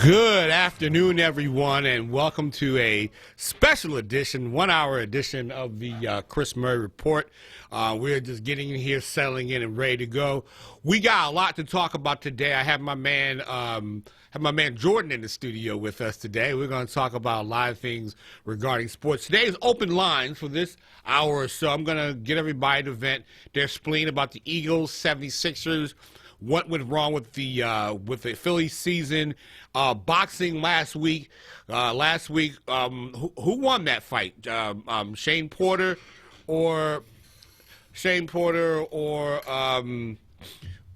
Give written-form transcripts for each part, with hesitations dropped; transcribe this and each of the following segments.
Good afternoon, everyone, and welcome to a special edition, 1 hour edition of the Chris Murray Report. We're just getting in here, settling in, and ready to go. We got a lot to talk about today. I have my man Jordan in the studio with us today. We're going to talk about a lot of things regarding sports. Today is open lines for this hour or so. I'm going to get everybody to vent their spleen about the Eagles, 76ers, what went wrong with the Philly season, boxing last week. Who won that fight? Shane Porter or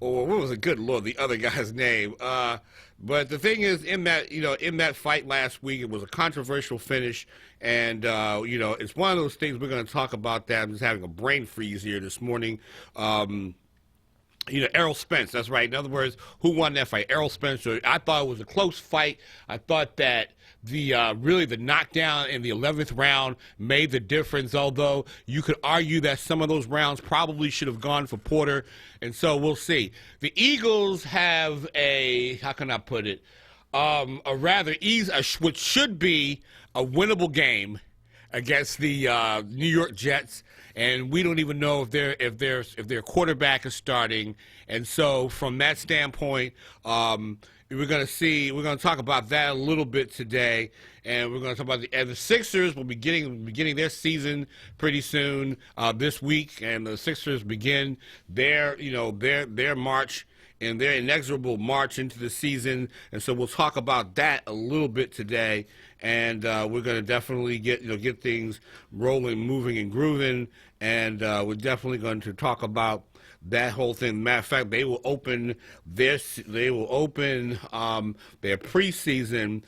what was it? Good Lord, the other guy's name. But the thing is, in that fight last week, it was a controversial finish, and it's one of those things we're going to talk about. That I'm just having a brain freeze here this morning. Errol Spence, that's right. In other words, who won that fight? Errol Spence. I thought it was a close fight. I thought that the knockdown in the 11th round made the difference, although you could argue that some of those rounds probably should have gone for Porter, and so we'll see. The Eagles have how can I put it, which should be a winnable game against the New York Jets. And we don't even know if their quarterback is starting. And so from that standpoint, we're going to talk about that a little bit today. And we're going to talk about the Sixers will be beginning their season pretty soon this week. And the Sixers begin their march and their inexorable march into the season. And so we'll talk about that a little bit today. And we're going to definitely get things rolling, moving, and grooving. And we're definitely going to talk about that whole thing. Matter of fact, they will open their preseason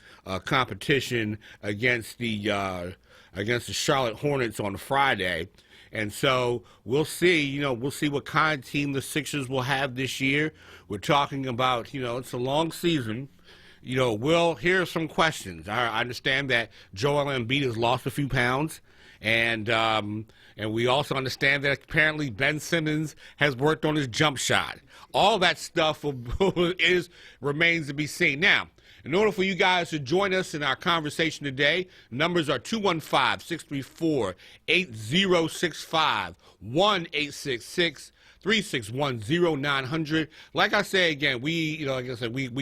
competition against the Charlotte Hornets on Friday. And so we'll see what kind of team the Sixers will have this year. We're talking about, it's a long season. Here are some questions. I understand that Joel Embiid has lost a few pounds, and we also understand that apparently Ben Simmons has worked on his jump shot. All that stuff remains to be seen. Now, in order for you guys to join us in our conversation today, numbers are 215-634-8065, 1-866-361-0900. Like I say again, we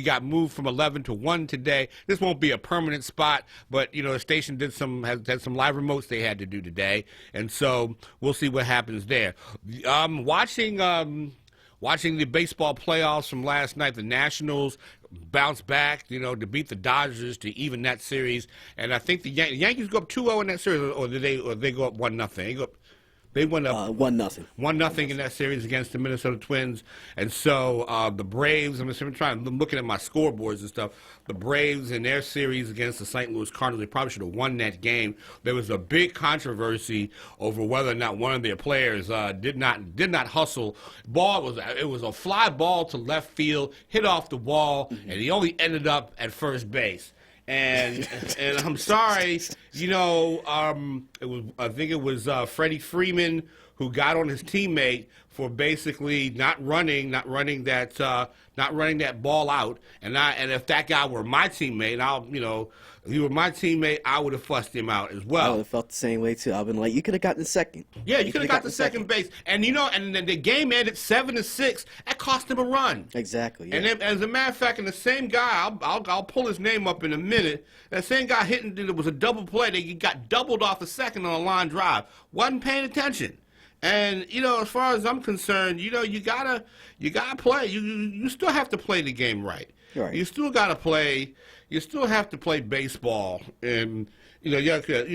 got moved from 11 to 1 today. This won't be a permanent spot, but the station had some live remotes they had to do today, and so we'll see what happens there. Watching the baseball playoffs from last night, the Nationals bounced back, to beat the Dodgers to even that series, and I think the Yankees go up 2-0 in that series, or they go up 1-0. They went up 1-0. 1-0 in that series against the Minnesota Twins. And so the Braves, I'm looking at my scoreboards and stuff. The Braves in their series against the St. Louis Cardinals, they probably should have won that game. There was a big controversy over whether or not one of their players did not hustle. It was a fly ball to left field, hit off the wall, and he only ended up at first base. And I'm sorry, I think it was Freddie Freeman who got on his teammate for basically not running that ball out. And if that guy were my teammate, if he were my teammate, I would have fussed him out as well. I would have felt the same way too. I've been like, you could have gotten second. Yeah, you could have got the second base. And and then the game ended 7-6. That cost him a run. Exactly. Yeah. And then, as a matter of fact, and the same guy, I'll pull his name up in a minute. That same guy it was a double play. He got doubled off the second on a line drive. Wasn't paying attention. And as far as I'm concerned, you gotta play. You still have to play the game right. Right. You still gotta play. You still have to play baseball, and like I said,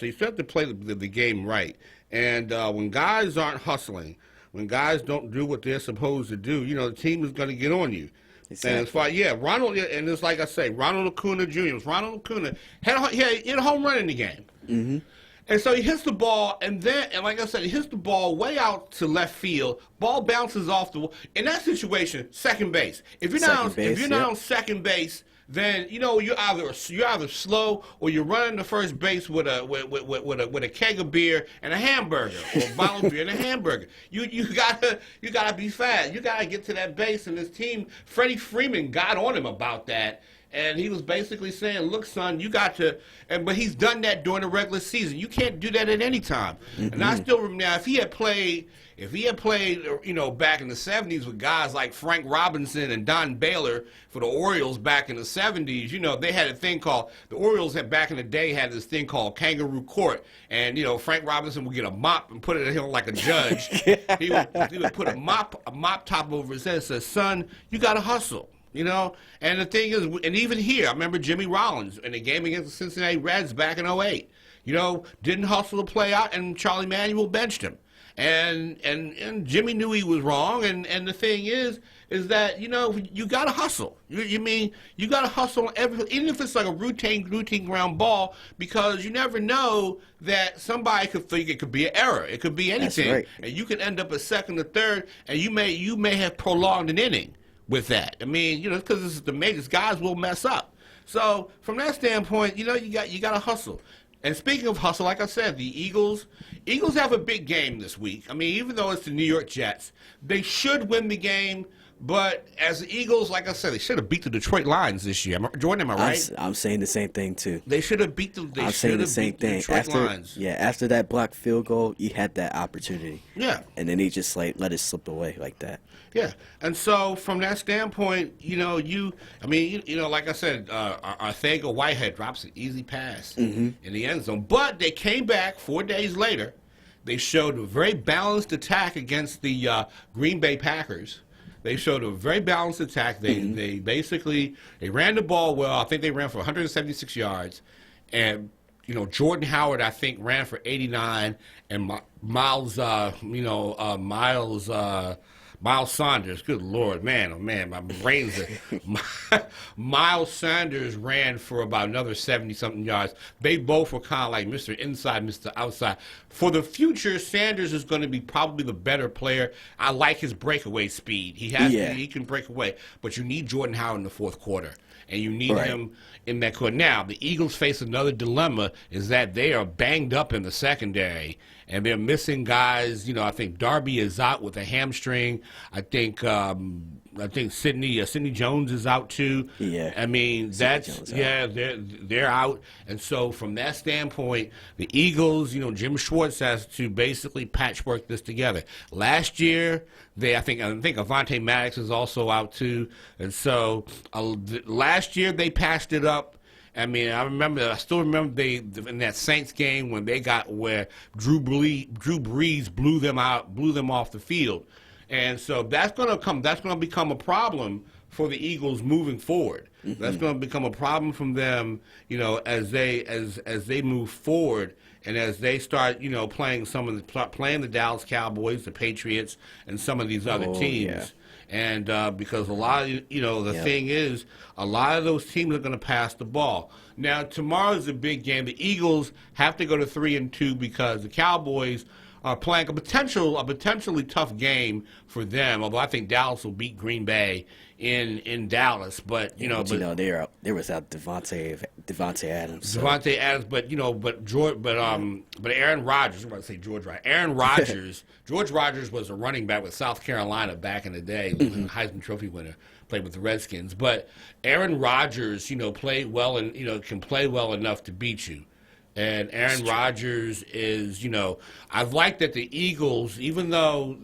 you still have to play the game right. And when guys aren't hustling, when guys don't do what they're supposed to do, the team is going to get on you. Exactly. And as far Ronald, and it's like I say, Ronald Acuna Jr. Ronald Acuna hit a home run in the game. Mm-hmm. And so he hits the ball, and like I said, he hits the ball way out to left field. Ball bounces off the wall. In that situation, second base. If you're not on second base, then you're either slow or you're running to first base with a keg of beer and a hamburger, or a bottle of beer and a hamburger. You gotta be fast. You gotta get to that base. And this team, Freddie Freeman got on him about that. And he was basically saying, "Look, son, you got to." But he's done that during the regular season. You can't do that at any time. And I still remember now, if he had played, back in the '70s with guys like Frank Robinson and Don Baylor for the Orioles back in the '70s, they had a thing called the Orioles had back in the day had this thing called Kangaroo Court, and Frank Robinson would get a mop and put it in like a judge. he would put a mop top over his head and say, "Son, you got to hustle." And the thing is, and even here, I remember Jimmy Rollins in the game against the Cincinnati Reds back in '08. Didn't hustle to play out, and Charlie Manuel benched him. And Jimmy knew he was wrong. And the thing is that you got to hustle. You got to hustle even if it's like a routine ground ball, because you never know that somebody could think it could be an error. It could be anything, That's right. and you could end up a second or third, and you may have prolonged an inning with that. Because this is the majors, guys will mess up. So from that standpoint, you got to hustle. And speaking of hustle, like I said, the Eagles have a big game this week. Even though it's the New York Jets, they should win the game. But as the Eagles, like I said, they should have beat the Detroit Lions this year. Jordan, am I right? I'm saying the same thing too. They should have beat the. I'm saying the same thing. Detroit Lions. Yeah, after that blocked field goal, you had that opportunity. Yeah. And then he just let it slip away like that. Yeah, and so from that standpoint, like I said, Arthega Whitehead drops an easy pass in the end zone. But they came back 4 days later. They showed a very balanced attack against the Green Bay Packers. They showed a very balanced attack. They basically ran the ball well. I think they ran for 176 yards, and Jordan Howard I think ran for 89, and Miles Sanders, good Lord, man, oh man, my brain's Miles Sanders ran for about another 70-something yards. They both were kind of like Mr. Inside, Mr. Outside. For the future, Sanders is going to be probably the better player. I like his breakaway speed. He can break away, but you need Jordan Howard in the fourth quarter. And you need him in that quarter. Now, the Eagles face another dilemma, is that they are banged up in the secondary, and they're missing guys. I think Darby is out with a hamstring. I think Sidney Jones is out too. Yeah. They're out. And so from that standpoint, the Eagles, Jim Schwartz has to basically patchwork this together. Last year, I think Avonte Maddox is also out too. And so last year they patched it up. I still remember in that Saints game where Drew Brees blew them off the field. And so that's going to become a problem for the Eagles moving forward. Mm-hmm. That's going to become a problem from them, as they move forward, and as they start, playing the Dallas Cowboys, the Patriots, and some of these other teams. Yeah. And because a lot of, thing is, a lot of those teams are going to pass the ball. Now, tomorrow's a big game. The Eagles have to go to 3-2 because the Cowboys are playing a potentially tough game for them. Although I think Dallas will beat Green Bay in Dallas, but they're without Devontae Adams. So. Devontae Adams, but Aaron Rodgers. I'm about to say George Rodgers. Aaron Rodgers. George Rodgers was a running back with South Carolina back in the day. He was a Heisman Trophy winner. Played with the Redskins, but Aaron Rodgers, played well and can play well enough to beat you. And Aaron Rodgers is, I've liked that the Eagles, even though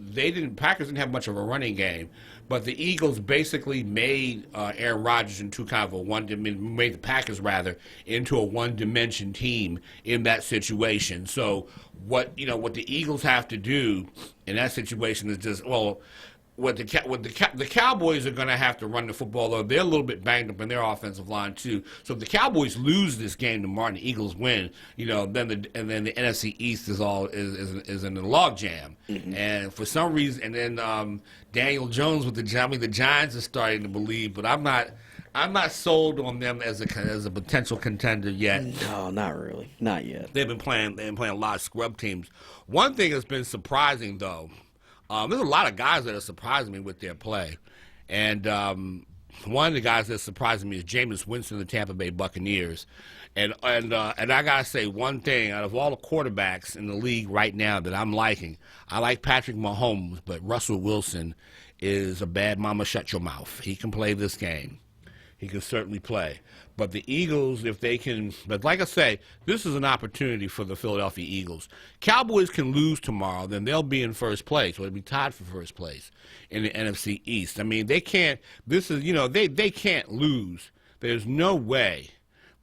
Packers didn't have much of a running game, but the Eagles basically made Aaron Rodgers into kind of made the Packers rather into a one-dimension team in that situation. So what the Eagles have to do in that situation is just, the Cowboys are going to have to run the football, though they're a little bit banged up in their offensive line too. So if the Cowboys lose this game tomorrow and the Eagles win, then the NFC East is in the log jam. Mm-hmm. And for some reason, and then Daniel Jones with the Giants are starting to believe, but I'm not sold on them as a potential contender yet. No, not really, not yet. They've been playing a lot of scrub teams. One thing that's been surprising though. There's a lot of guys that are surprising me with their play. And one of the guys that's surprising me is Jameis Winston of the Tampa Bay Buccaneers. And I got to say one thing. Out of all the quarterbacks in the league right now that I'm liking, I like Patrick Mahomes, but Russell Wilson is a bad mama shut your mouth. He can play this game. he can certainly play. But the Eagles, if they can, but like I say, this is an opportunity for the Philadelphia Eagles. Cowboys can lose tomorrow, then they'll be in first place, or they'll be tied for first place in the NFC East. I mean, they can't, this is, they can't lose. There's no way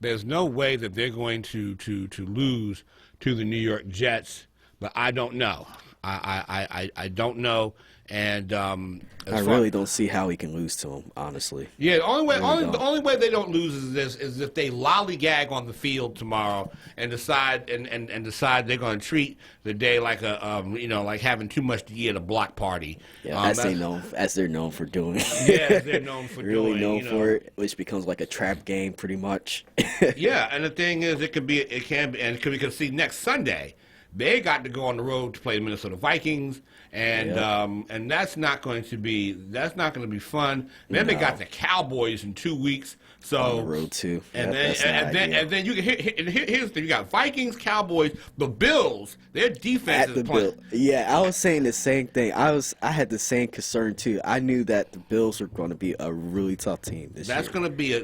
that they're going to lose to the New York Jets, but I don't know. I don't know. And I really don't see how he can lose to him, honestly. Yeah, the only way they don't lose is if they lollygag on the field tomorrow and decide decide they're going to treat the day like like having too much to eat at a block party. Yeah, as they're known for doing. Yeah, they're known for really doing. known for it, which becomes like a trap game, pretty much. Yeah, and the thing is, it can be because see next Sunday. They got to go on the road to play the Minnesota Vikings, and that's not going to be fun. Then they got the Cowboys in 2 weeks, so on the road too. And then you can here's the thing: you got Vikings, Cowboys, the Bills. Their defense is playing. Yeah, I was saying the same thing. I had the same concern too. I knew that the Bills were going to be a really tough team this year. That's going to be a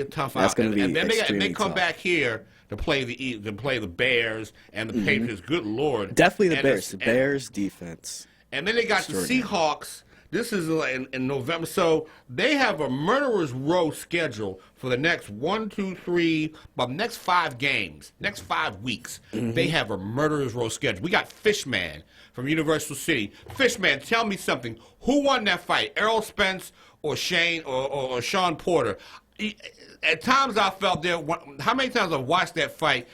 tough. That's going to be and then they come tough. back here to play the Bears and the Patriots. Good Lord, definitely the Bears. The Bears defense. And then they got the Seahawks. This is in November, so they have a murderer's row schedule for the next 5 games, next 5 weeks. They have a murderer's row schedule. We got Fishman from Universal City. Fishman, tell me something. Who won that fight, Errol Spence or Shane or Sean Porter? At times I felt how many times I've watched that fight,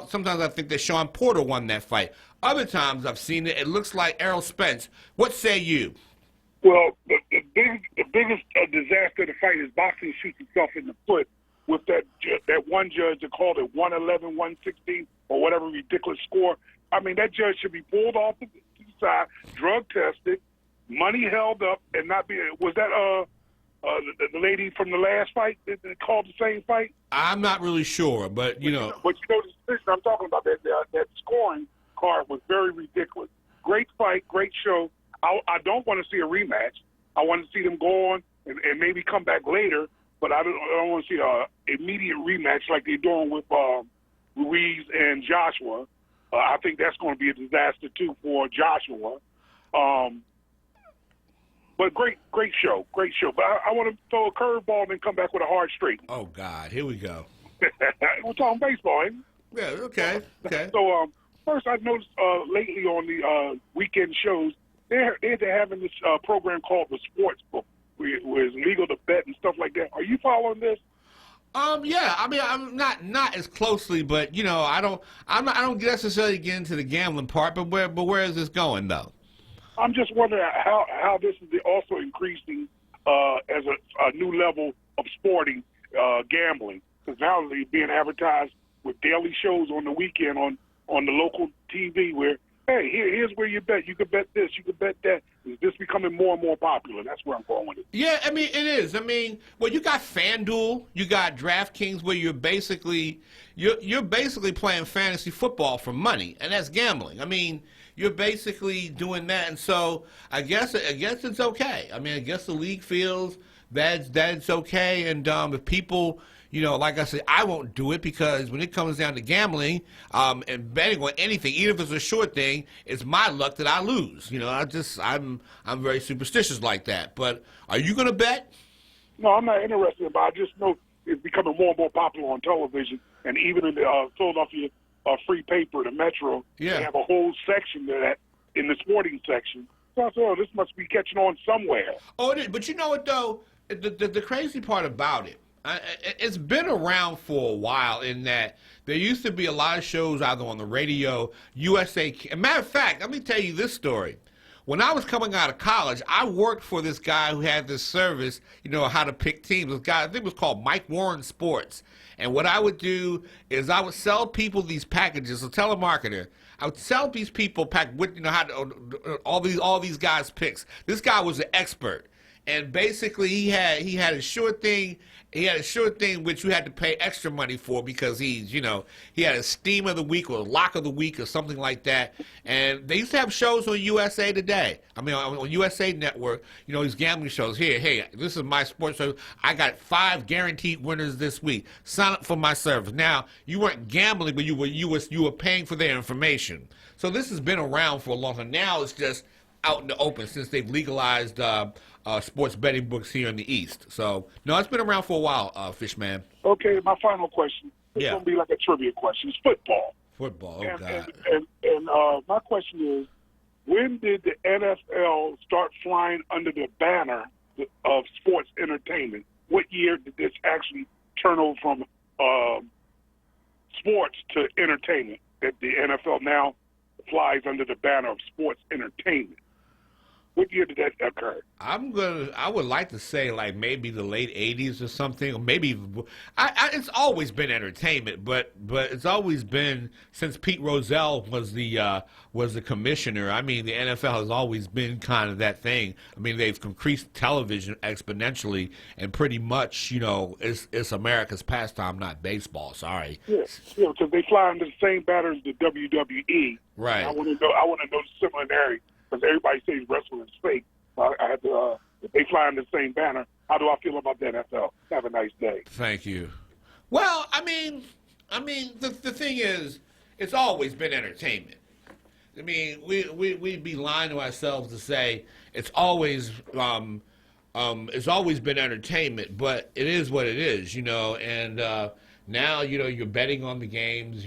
sometimes I think that Sean Porter won that fight. Other times I've seen it looks like Errol Spence. What say you? Well, the biggest disaster of the fight is boxing shoots itself in the foot with that one judge that called it 111, 116, or whatever ridiculous score. I mean, that judge should be pulled off to the side, drug tested, money held up, and not be. Was that the lady from the last fight that called the same fight? I'm not really sure, but But the decision I'm talking about, that scoring card was very ridiculous. Great fight, great show. I don't want to see a rematch. I want to see them go on and maybe come back later, but I don't want to see an immediate rematch like they're doing with Ruiz and Joshua. I think that's going to be a disaster, too, for Joshua. But great show. But I want to throw a curveball and then come back with a hard straight. Oh, God, here we go. We're talking baseball, ain't we? Yeah, okay. So first, I've noticed lately on the weekend shows, they're having this program called the Sports Book, where it's legal to bet and stuff like that. Are you following this? Yeah. I mean, I'm not as closely, but I don't necessarily get into the gambling part. But where is this going though? I'm just wondering how this is also increasing as a new level of sporting gambling, because now they're being advertised with daily shows on the weekend on the local TV where, hey, here's where you bet. You could bet this. You could bet that. Is this becoming more and more popular? That's where I'm going with it. Yeah, I mean, it is. I mean, well, you got FanDuel, you got DraftKings, where you're basically playing fantasy football for money, and that's gambling. I mean, you're basically doing that, and so I guess it's okay. I mean, I guess the league feels that's okay, and if people. Like I said, I won't do it because when it comes down to gambling and betting on anything, even if it's a short thing, it's my luck that I lose. I'm very superstitious like that. But are you going to bet? No, I'm not interested, but I just know it's becoming more and more popular on television, and even in the Philadelphia free paper, the Metro, They have a whole section that in the sporting section. So I thought, this must be catching on somewhere. Oh, it is. But you know what, though? The crazy part about it, it's been around for a while in that there used to be a lot of shows either on the radio, USA. Matter of fact, let me tell you this story. When I was coming out of college, I worked for this guy who had this service, how to pick teams. This guy, I think it was called Mike Warren Sports. And what I would do is I would sell people these packages, a telemarketer. I would sell these people how to, all these guys' picks. This guy was an expert. and basically he had a sure thing. He had a sure thing which you had to pay extra money for because he had a steam of the week or a lock of the week or something like that. And they used to have shows on USA Today. I mean, on USA Network, these gambling shows. Hey, this is my sports show. I got 5 guaranteed winners this week. Sign up for my service. Now, you weren't gambling, but you were paying for their information. So this has been around for a long time. Now it's just out in the open since they've legalized sports betting books here in the East. So, no, it's been around for a while, Fishman. Okay, my final question. It's Yeah. going to be like a trivia question. It's football. Football, God. And my question is, when did the NFL start flying under the banner of sports entertainment? What year did this actually turn over from sports to entertainment, that the NFL now flies under the banner of sports entertainment? What year did that occur? I would like to say like maybe the late '80s or something, or maybe it's always been entertainment, but it's always been since Pete Rozelle was the commissioner. I mean, the NFL has always been kind of that thing. I mean, they've increased television exponentially, and pretty much it's America's pastime, not baseball. Sorry. Yeah, because they fly under the same banner as the WWE. Right. I want to know the similarity. Because everybody says wrestling is fake. I had to, if they fly under the same banner, how do I feel about the NFL? Have a nice day. Thank you. Well, I mean, the thing is, it's always been entertainment. I mean, we'd be lying to ourselves to say it's always been entertainment, but it is what it is, And now, you're betting on the games.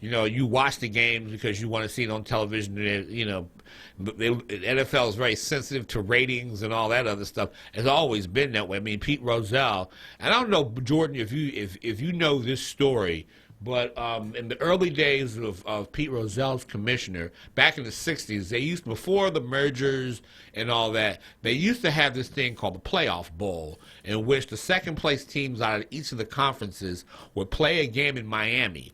You watch the games because you want to see it on television. The NFL is very sensitive to ratings and all that other stuff. It's always been that way. I mean, Pete Rozelle, and I don't know, Jordan, if you know this story, but in the early days of Pete Rozelle's commissioner, back in the 60s, before the mergers and all that, they used to have this thing called the Playoff Bowl, in which the second place teams out of each of the conferences would play a game in Miami.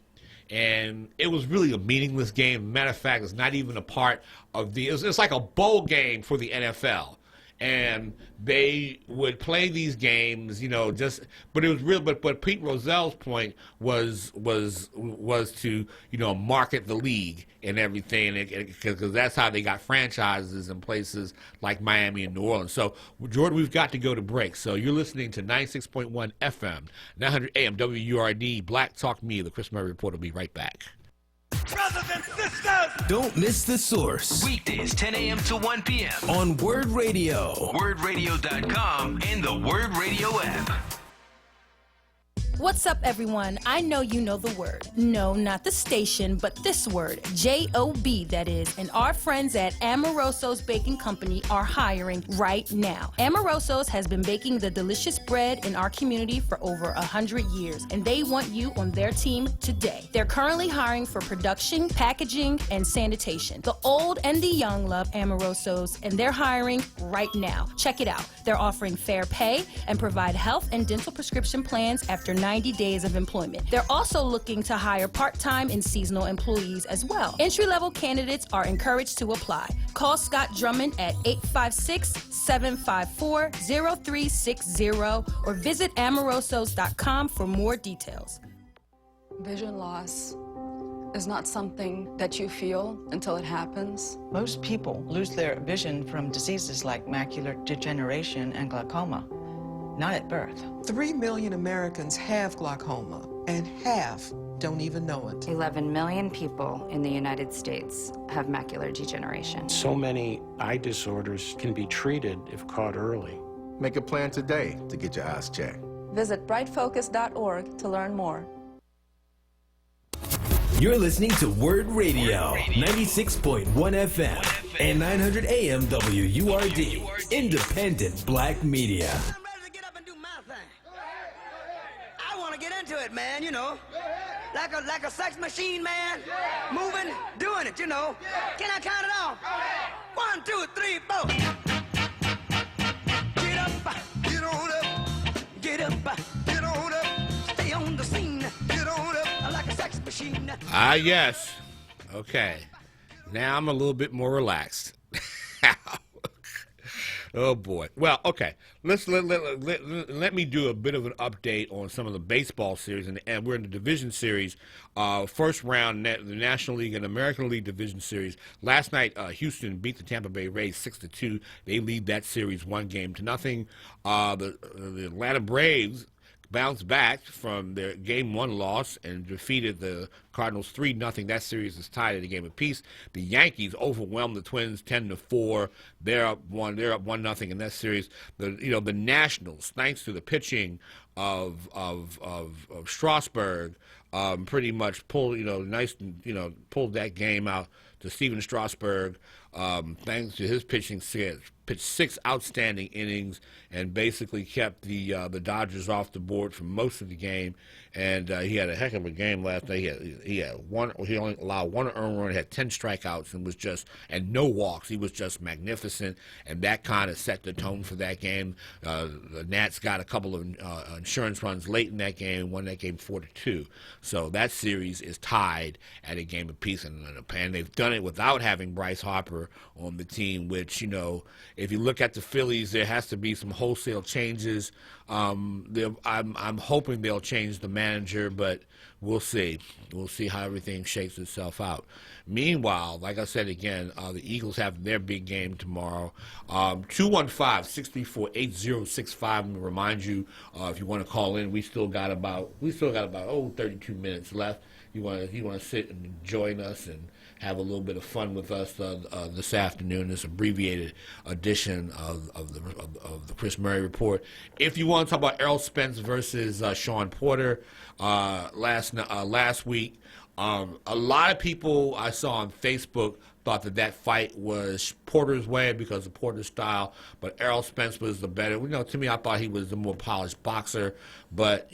And it was really a meaningless game. Matter of fact, it's not even a part of it's like a bowl game for the NFL. And they would play these games, but it was real. But Pete Rozelle's point was to, market the league and everything, because that's how they got franchises in places like Miami and New Orleans. So, Jordan, we've got to go to break. So you're listening to 96.1 FM, 900 AM, WURD, Black Talk Me. The Chris Murray Report will be right back. Brothers and sisters, don't miss The Source. Weekdays 10 a.m. to 1 p.m. on WURD Radio. WURDradio.com and the WURD Radio app. What's up, everyone? I know you know the word. No, not the station, but this word, J-O-B, that is. And our friends at Amoroso's Baking Company are hiring right now. Amoroso's has been baking the delicious bread in our community for over 100 years, and they want you on their team today. They're currently hiring for production, packaging, and sanitation. The old and the young love Amoroso's, and they're hiring right now. Check it out. They're offering fair pay and provide health and dental prescription plans after 90 days of employment. They're also looking to hire part-time and seasonal employees as well. Entry-level candidates are encouraged to apply. Call Scott Drummond at 856-754-0360 or visit amorosos.com for more details. Vision loss is not something that you feel until it happens. Most people lose their vision from diseases like macular degeneration and glaucoma, not at birth. 3 million Americans have glaucoma, and half don't even know it. 11 million people in the United States have macular degeneration. So many eye disorders can be treated if caught early. Make a plan today to get your eyes checked. Visit brightfocus.org to learn more. You're listening to WURD Radio, 96.1 FM and 900 AM WURD, independent black media. Get into it, man, like a sex machine, man, moving, doing it, Can I count it off? 1, 2, 3, 4. Get up, get on up, get up, get on up, stay on the scene, get on up, like a sex machine. Ah, yes. Okay. Now I'm a little bit more relaxed. Oh boy. Well, okay. Let me do a bit of an update on some of the baseball series, and we're in the division series. First round, the National League and American League division series. Last night, Houston beat the Tampa Bay Rays 6-2. They lead that series 1-0. The Atlanta Braves bounced back from their Game 1 loss and defeated the Cardinals 3-0. That series is tied at a game apiece. The Yankees overwhelmed the Twins 10-4. They're up 1-0 in that series. The Nationals, thanks to the pitching of Strasburg, pretty much pulled pulled that game out to Steven Strasburg. Thanks to his pitching, pitched 6 outstanding innings and basically kept the Dodgers off the board for most of the game. And he had a heck of a game last night. He only allowed 1 earned run, had 10 strikeouts, and no walks. He was just magnificent, and that kind of set the tone for that game. The Nats got a couple of insurance runs late in that game, won that game 4-2. So that series is tied at a game apiece, and they've done it without having Bryce Harper on the team, which, if you look at the Phillies, there has to be some wholesale changes. I'm hoping they'll change the manager, but we'll see. We'll see how everything shakes itself out. Meanwhile, like I said again, the Eagles have their big game tomorrow. 215-634-8065. I'm gonna remind you, if you want to call in, we still got about 32 minutes left. You want to sit and join us and have a little bit of fun with us this afternoon. This abbreviated edition of the Chris Murray Report. If you want to talk about Errol Spence versus Sean Porter last week, a lot of people I saw on Facebook thought that fight was Porter's way because of Porter's style, but Errol Spence was the better. To me, I thought he was the more polished boxer, but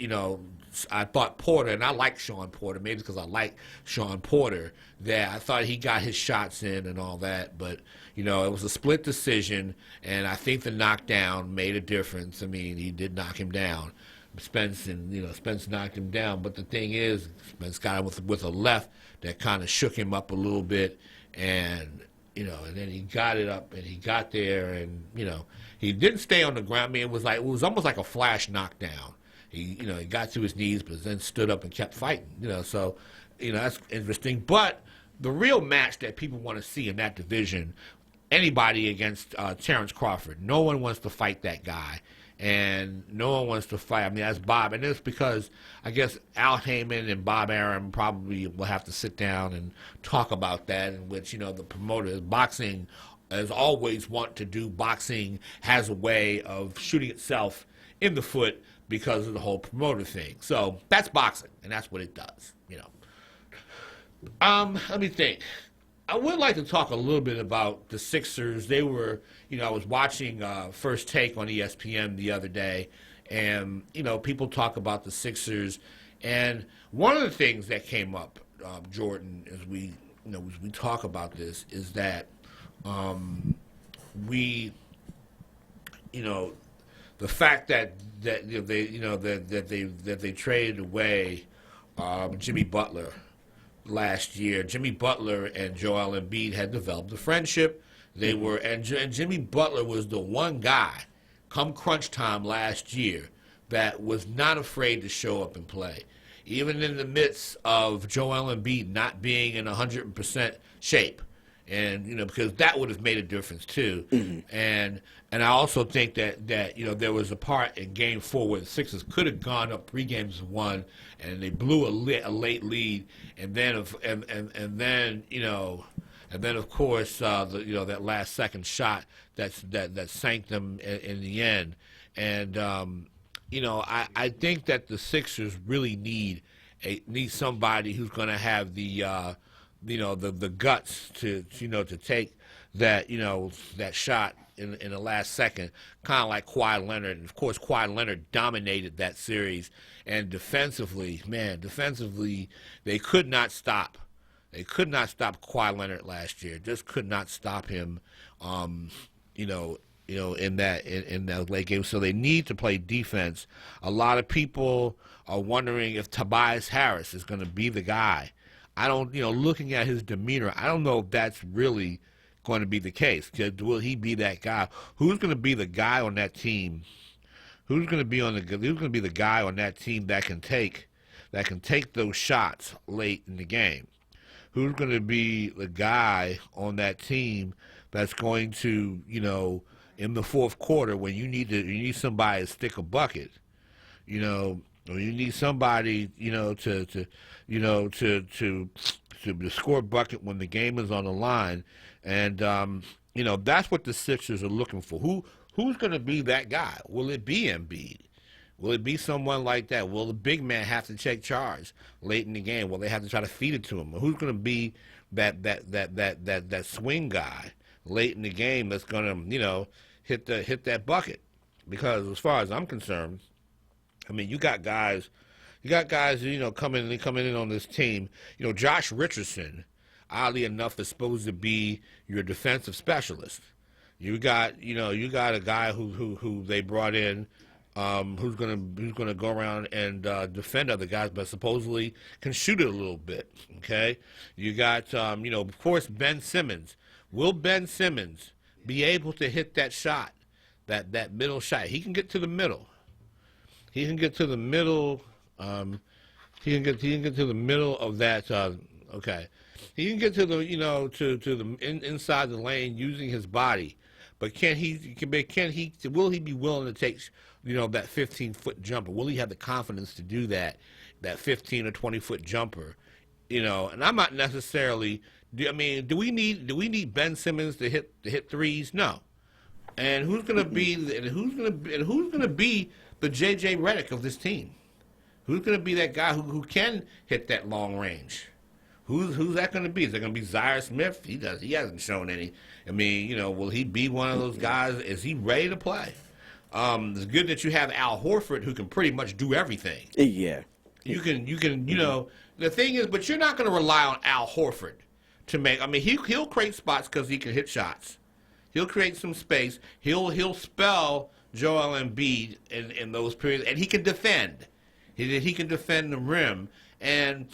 I thought Porter, and I like Sean Porter, maybe because I like Sean Porter, that I thought he got his shots in and all that, but it was a split decision, and I think the knockdown made a difference. I mean, he did knock him down. Spence knocked him down, but the thing is, Spence got him with a left that kind of shook him up a little bit, and then he got it up, and he got there, and he didn't stay on the ground. I mean, it was almost like a flash knockdown. He got to his knees, but then stood up and kept fighting. So that's interesting. But the real match that people want to see in that division, anybody against Terrence Crawford. No one wants to fight that guy. And no one wants to fight. I mean, that's Bob. And it's because I guess Al Heyman and Bob Arum probably will have to sit down and talk about that, in which, the promoters, boxing, as always want to do, boxing has a way of shooting itself in the foot because of the whole promoter thing. So that's boxing, and that's what it does, Let me think. I would like to talk a little bit about the Sixers. They were, I was watching First Take on ESPN the other day, and, people talk about the Sixers. And one of the things that came up, Jordan, as we talk about this, is that the fact that they traded away Jimmy Butler last year. Jimmy Butler and Joel Embiid had developed a friendship. They were, and Jimmy Butler was the one guy, come crunch time last year, that was not afraid to show up and play, even in the midst of Joel Embiid not being in 100% shape. And because that would have made a difference too. Mm-hmm. And I also think that there was a part in Game 4 where the Sixers could have gone up 3-1, and they blew a late lead, and then of course that last second shot that sank them in the end. And I think that the Sixers really need somebody who's going to have the guts to take that shot in the last second, kind of like Kawhi Leonard. And of course, Kawhi Leonard dominated that series. And defensively, they could not stop. They could not stop Kawhi Leonard last year. Just could not stop him. In that late game. So they need to play defense. A lot of people are wondering if Tobias Harris is going to be the guy. I don't, looking at his demeanor, I don't know if that's really going to be the case? Will he be that guy? Who's going to be the guy on that team? Who's going to be the guy on that team that can take those shots late in the game? Who's going to be the guy on that team that's going to, in the fourth quarter when you need somebody to stick a bucket, or you need somebody, to score a bucket when the game is on the line, and that's what the Sixers are looking for. Who's going to be that guy? Will it be Embiid? Will it be someone like that? Will the big man have to take charge late in the game? Will they have to try to feed it to him? Or who's going to be that swing guy late in the game that's going to hit that bucket? Because as far as I'm concerned, I mean, you got guys coming in on this team. Josh Richardson, oddly enough, is supposed to be your defensive specialist. You got a guy who they brought in, who's gonna go around and defend other guys, but supposedly can shoot it a little bit. Okay, you got of course Ben Simmons. Will Ben Simmons be able to hit that shot, that middle shot? He can get to the middle. He can get to the middle. He can get to the middle of that. Okay, he can get to the to the inside the lane using his body. But will he be willing to take, that 15-foot jumper? Will he have the confidence to do that 15 or 20-foot jumper? And I'm not necessarily. Do we need Ben Simmons to hit threes? No. And who's going to be the J.J. Redick of this team? Who's going to be that guy who can hit that long range? Who's that going to be? Is that going to be Zaire Smith? He hasn't shown any. Will he be one of those guys? Is he ready to play? It's good that you have Al Horford, who can pretty much do everything. Yeah. You can. The thing is, but you're not going to rely on Al Horford to make. He'll create spots because he can hit shots. He'll create some space. He'll spell Joel Embiid in those periods, and he can defend. He can defend the rim, and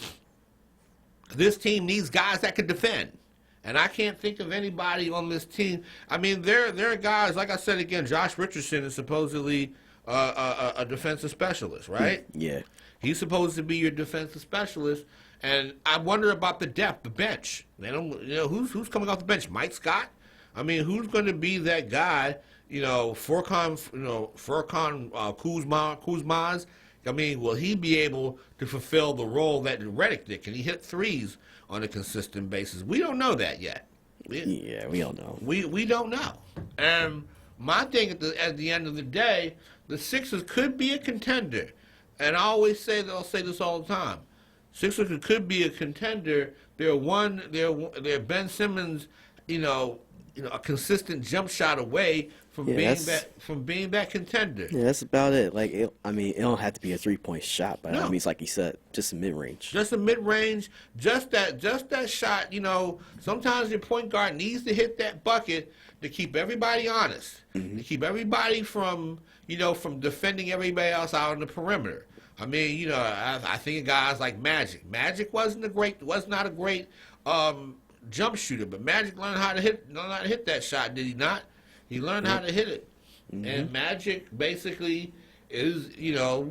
this team needs guys that can defend. And I can't think of anybody on this team. There are guys, like I said again, Josh Richardson is supposedly a defensive specialist, right? Yeah. He's supposed to be your defensive specialist. And I wonder about the depth, the bench. They don't, who's coming off the bench? Mike Scott? Who's going to be that guy? Furkan Kuzmaz. Will he be able to fulfill the role that Redick did? Can he hit threes on a consistent basis? We don't know that yet. We don't know. We don't know. And my thing at the end of the day, the Sixers could be a contender. And I always say that, I'll say this all the time. Sixers could be a contender. They're Ben Simmons, a consistent jump shot away from being that contender. Yeah, that's about it. It don't have to be a 3-point shot, but No. it's like you said, just a mid-range. Just a mid-range, just that shot. Sometimes your point guard needs to hit that bucket to keep everybody honest, to keep everybody from defending everybody else out on the perimeter. I think of guys like Magic. Magic was not a great jump shooter, but Magic learned how to hit that shot, did he not? He learned how to hit it. And Magic basically is, if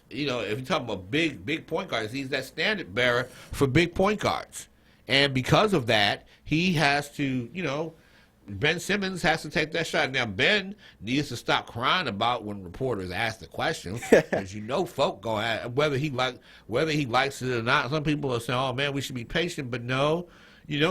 you're talking about big point guards, he's that standard bearer for big point guards. And because of that, he has to, Ben Simmons has to take that shot. Now, Ben needs to stop crying about when reporters ask the question, because folk go at whether he likes it or not. Some people are saying, "Oh man, we should be patient," but no,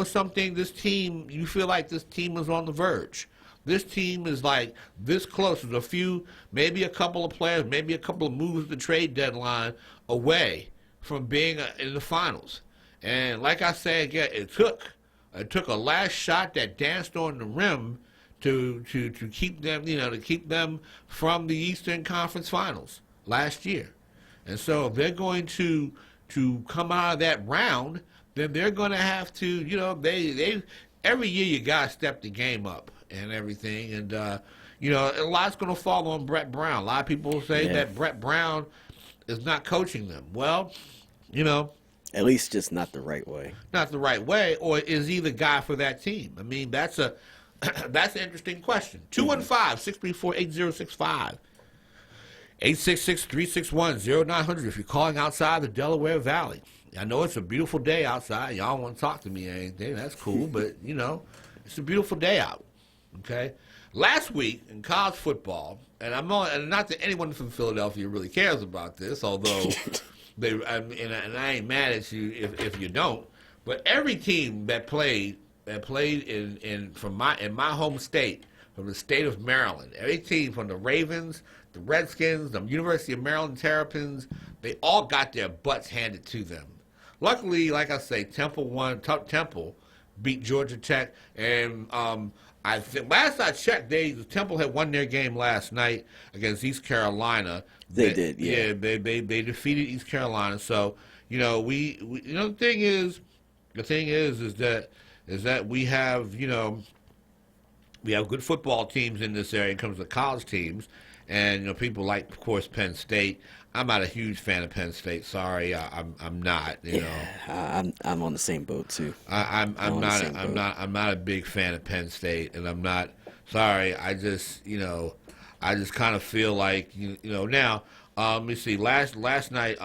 something. This team, you feel like this team is on the verge. This team is like this close. There's a few, maybe a couple of players, maybe a couple of moves at the trade deadline away from being in the finals. And like I say again, it took a last shot that danced on the rim to keep them, from the Eastern Conference Finals last year. And so if they're going to come out of that round, then they're going to have to, they every year you got to step the game up and everything. And, a lot's going to fall on Brett Brown. A lot of people say that Brett Brown is not coaching them. Well, At least just not the right way. Not the right way, or is he the guy for that team? I mean, that's an interesting question. 215-634-8065. 866-361-0900 if you're calling outside the Delaware Valley. I know it's a beautiful day outside. Y'all want to talk to me or anything. That's cool, but, it's a beautiful day out. Okay? Last week in college football, and not that anyone from Philadelphia really cares about this, although and I ain't mad at you if you don't, but every team that played in my home state, from the state of Maryland, every team from the Ravens, the Redskins, the University of Maryland Terrapins, they all got their butts handed to them. Luckily, like I say, Temple beat Georgia Tech, and I think last I checked, Temple had won their game last night against East Carolina. They did, yeah. They defeated East Carolina. So the thing is that we have we have good football teams in this area in terms of college teams, and people like, of course, Penn State. I'm not a huge fan of Penn State. Sorry, I'm not. I'm on the same boat too. I'm not a big fan of Penn State, and I'm not. Sorry, I just kind of feel like now. Let me see. Last night.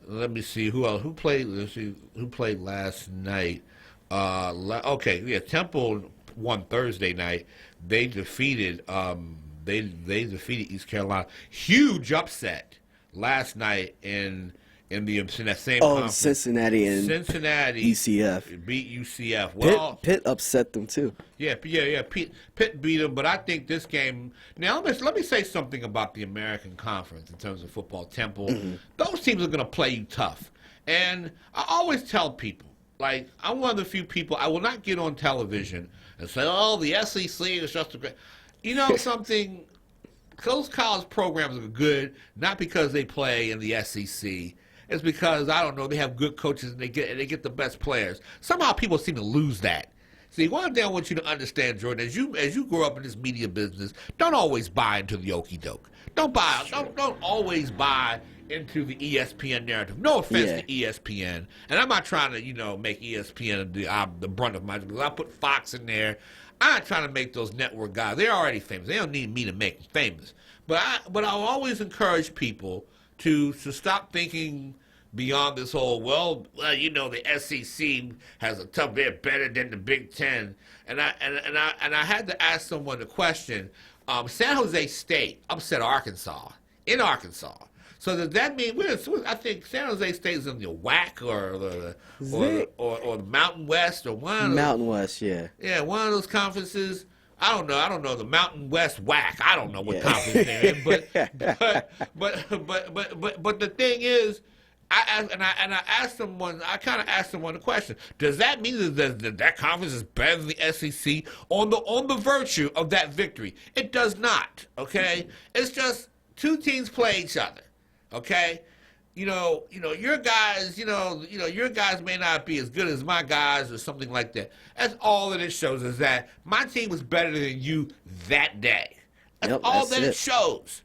Let me see who played. Let's see who played last night. Temple won Thursday night. They defeated. They defeated East Carolina. Huge upset last night in that same conference. Cincinnati UCF beat UCF. Well, Pitt upset them too. Yeah. Pitt beat them, but I think this game. Now let me say something about the American Conference in terms of football. Temple, those teams are going to play you tough, and I always tell people, like, I'm one of the few people, I will not get on television and say, "Oh, the SEC is just a great." Something. Those college programs are good, not because they play in the SEC. It's because, I don't know, they have good coaches and they get the best players. Somehow people seem to lose that. See, one thing I want you to understand, Jordan, as you grow up in this media business, don't always buy into the okie doke. Don't always buy into the ESPN narrative. No offense to ESPN, and I'm not trying to make ESPN the brunt of my. Because I put Fox in there. I'm not trying to make those network guys. They're already famous. They don't need me to make them famous. But I'll always encourage people to stop thinking beyond this whole, the SEC has a tough, they're better than the Big Ten. And I had to ask someone the question, San Jose State upset Arkansas, in Arkansas. So does that mean I think San Jose State is in the WAC or the Mountain West or one of Mountain West, yeah. Yeah, one of those conferences. I don't know the Mountain West WAC. I don't know what conference they're in, but the thing is, I asked someone. I kind of asked someone the question: does that mean that conference is better than the SEC on the virtue of that victory? It does not. Okay, it's just two teams play each other. Okay, your guys, your guys may not be as good as my guys or something like that. That's all that it shows, is that my team was better than you that day. That's all that it shows.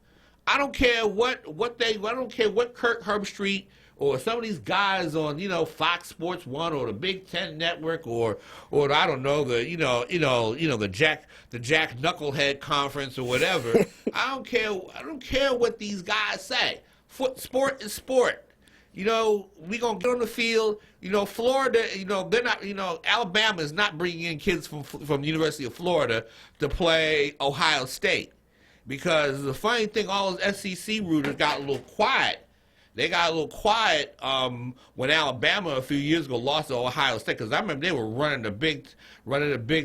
I don't care what Kirk Herbstreit or some of these guys on Fox Sports 1 or the Big Ten Network or I don't know the the Jack Knucklehead Conference or whatever. I don't care what these guys say. Sport is sport. We gonna get on the field. Florida. They're not. Alabama is not bringing in kids from the University of Florida to play Ohio State, because the funny thing, all those SEC rooters got a little quiet. They got a little quiet when Alabama a few years ago lost to Ohio State, because I remember they were running the Big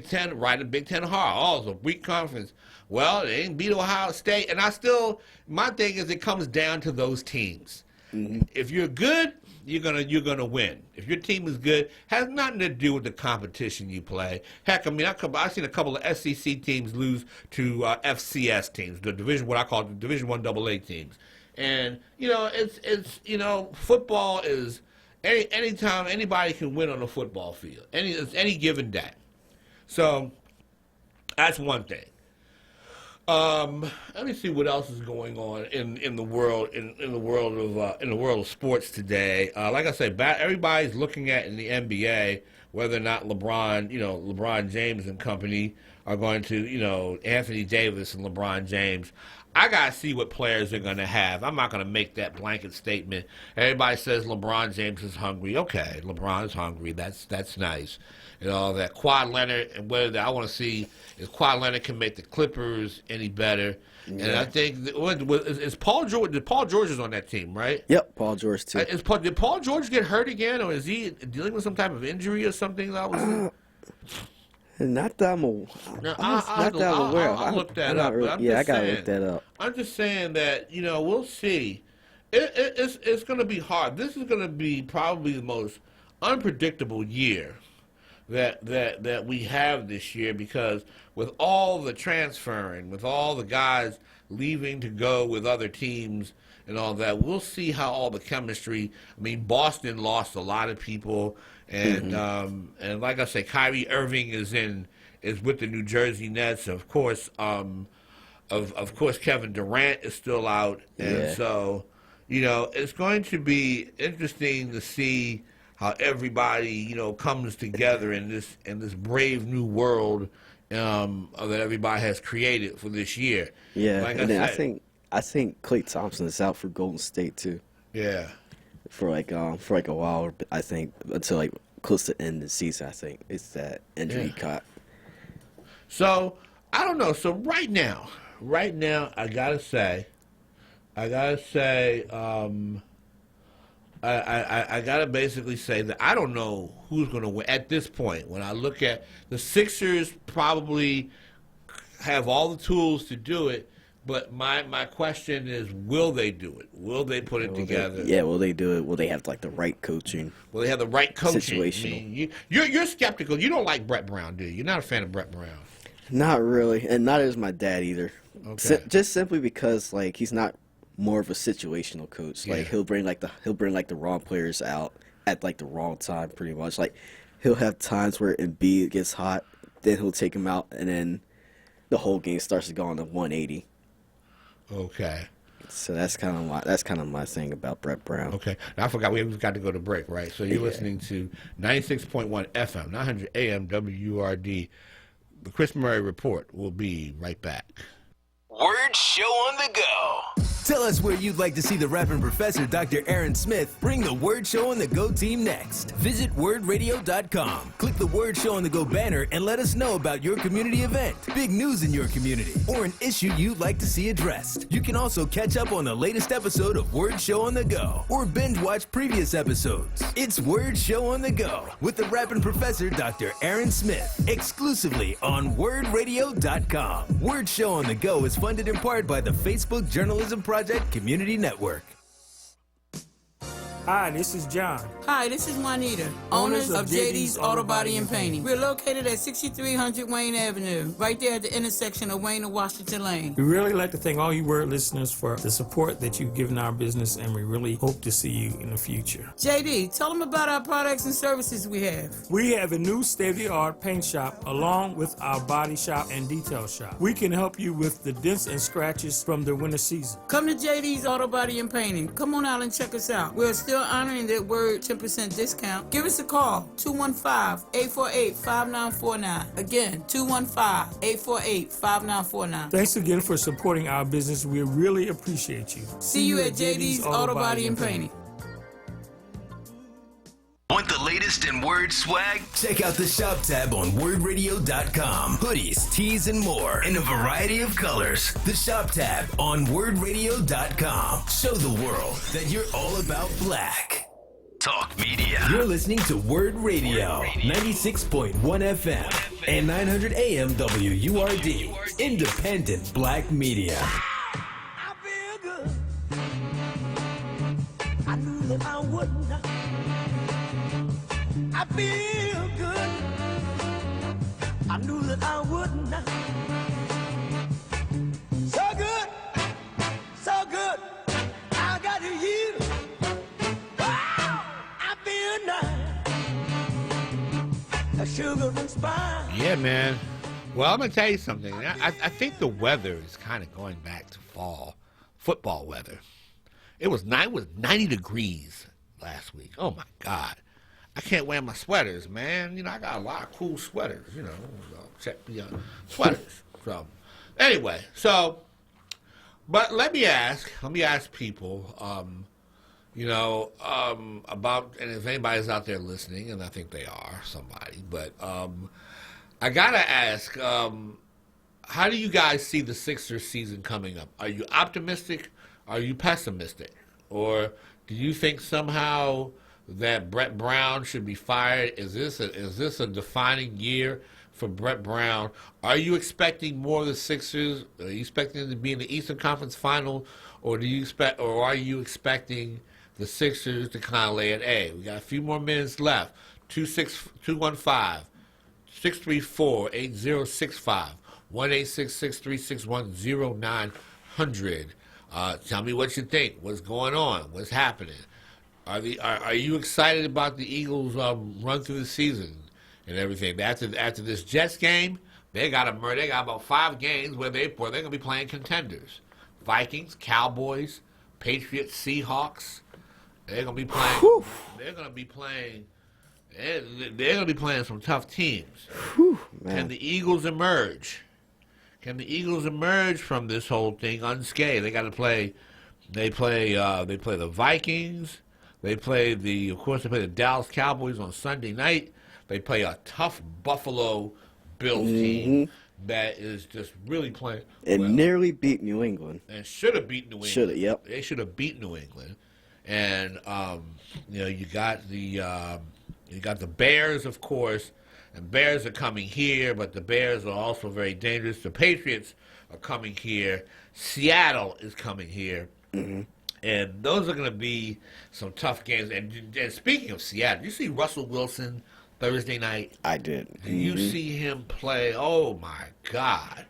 Ten hard. Oh, it was a weak conference. Well, they didn't beat Ohio State, and my thing is, it comes down to those teams. Mm-hmm. If you're good, you're gonna win. If your team is good, has nothing to do with the competition you play. Heck, I've seen a couple of SEC teams lose to FCS teams, what I call the Division I AA teams. And it's football is anytime anybody can win on a football field, any given day. So that's one thing. Let me see what else is going on in the world in the world of sports today. Like I said, everybody's looking at in the NBA whether or not LeBron James and company are going to, Anthony Davis and LeBron James. I gotta see what players they're gonna have. I'm not gonna make that blanket statement. Everybody says LeBron James is hungry. Okay, LeBron's hungry. That's nice. That Kawhi Leonard, and whether I want to see if Kawhi Leonard can make the Clippers any better. Yeah. And I think is Paul George. Paul George is on that team, right? Yep, Paul George too. Did Paul George get hurt again, or is he dealing with some type of injury or something? Not that I'm aware of. I'll look that up. I gotta look that up. I'm just saying that we'll see. It's going to be hard. This is going to be probably the most unpredictable year that we have this year, because with all the transferring, with all the guys leaving to go with other teams and all that, we'll see how all the chemistry. I mean, Boston lost a lot of people. And and like I say, Kyrie Irving is with the New Jersey Nets. Of course, Kevin Durant is still out, and so it's going to be interesting to see how everybody comes together in this brave new world that everybody has created for this year. Yeah, like I think Klay Thompson is out for Golden State too. Yeah. For a while, I think until close to the end of the season, I think it's that injury caught. So I don't know. So right now, I gotta say, I gotta basically say that I don't know who's gonna win at this point. When I look at the Sixers, probably have all the tools to do it. But my question is, will they do it? Will they put it together? Will they do it? Will they have the right coaching? Will they have the right coaching? Situational. I mean, you're skeptical. You don't like Brett Brown, do you? You're not a fan of Brett Brown. Not really, and not as my dad either. Okay. Just simply because he's not more of a situational coach. Yeah. He'll bring the wrong players out at the wrong time, pretty much. He'll have times where Embiid gets hot, then he'll take him out, and then the whole game starts to go on to 180. Okay. So that's kind of my thing about Brett Brown. Okay. Now I forgot we've got to go to break, right? So you're listening to 96.1 FM, 900 AM WURD. The Chris Murray Report. Will be right back. Word Show on the Go. Tell us where you'd like to see the rapping professor, Dr. Aaron Smith, bring the Word Show on the Go team next. Visit wordradio.com. Click the Word Show on the Go banner and let us know about your community event, big news in your community, or an issue you'd like to see addressed. You can also catch up on the latest episode of Word Show on the Go, or binge watch previous episodes. It's Word Show on the Go with the rapping professor, Dr. Aaron Smith, exclusively on wordradio.com. Word Show on the Go is funded in part by the Facebook Journalism Project Community Network. Hi, this is John. Hi, this is Juanita, owners of JD's Auto Body and Painting. We're located at 6300 Wayne Avenue, right there at the intersection of Wayne and Washington Lane. We really like to thank all you Word listeners for the support that you've given our business, and we really hope to see you in the future. JD, tell them about our products and services we have. We have a new state-of-the-art paint shop along with our body shop and detail shop. We can help you with the dents and scratches from the winter season. Come to JD's Auto Body and Painting. Come on out and check us out. We're still honoring that Word 10% discount. Give us a call, 215-848-5949. Again, 215-848-5949. Thanks again for supporting our business. We really appreciate you. See you at JD's Auto Body and Painting. Want the latest in Word swag? Check out the shop tab on wordradio.com. Hoodies, tees, and more in a variety of colors. The shop tab on wordradio.com. Show the world that you're all about black. Talk media. You're listening to Word Radio, 96.1 FM and 900 AM WURD. Independent black media. I feel good. I knew that I would not. I feel good. I knew that I would not. So good, so good. I got you. Wow, I feel nice. A sugar and spice. Yeah, man. Well, I'm gonna tell you something. I think the weather is kind of going back to fall football weather. It was 90 degrees last week. Oh my God, I can't wear my sweaters, man. You know, I got a lot of cool sweaters. You know, check the sweaters. So anyway, but let me ask people. About, and if anybody's out there listening, and I think they are, somebody, but I gotta ask, how do you guys see the Sixers season coming up? Are you optimistic? Are you pessimistic? Or do you think somehow that Brett Brown should be fired? Is this a defining year for Brett Brown? Are you expecting more of the Sixers? Are you expecting them to be in the Eastern Conference Final, or are you expecting the Sixers to kind of lay an egg? We got a few more minutes left. 215-634-8065. 1-866-361-0900. Tell me what you think. What's going on? What's happening? Are you excited about the Eagles' run through the season and everything? After this Jets game, they got about 5 games where they're going to be playing contenders. Vikings, Cowboys, Patriots, Seahawks. They're going to be playing. Whew. They're going to be playing. They're going to be playing some tough teams. Whew, Can the Eagles emerge? Can the Eagles emerge from this whole thing unscathed? They got to play. They play the Vikings. They play the Dallas Cowboys on Sunday night. They play a tough Buffalo Bills team that is just really playing. And nearly beat New England. And should have beat New England. Should have, yep. They should have beat New England. And you got the Bears, of course, and Bears are coming here, but the Bears are also very dangerous. The Patriots are coming here. Seattle is coming here. Mm-hmm. And those are going to be some tough games. And speaking of Seattle, you see Russell Wilson Thursday night? I did. Did you see him play? Oh, my God.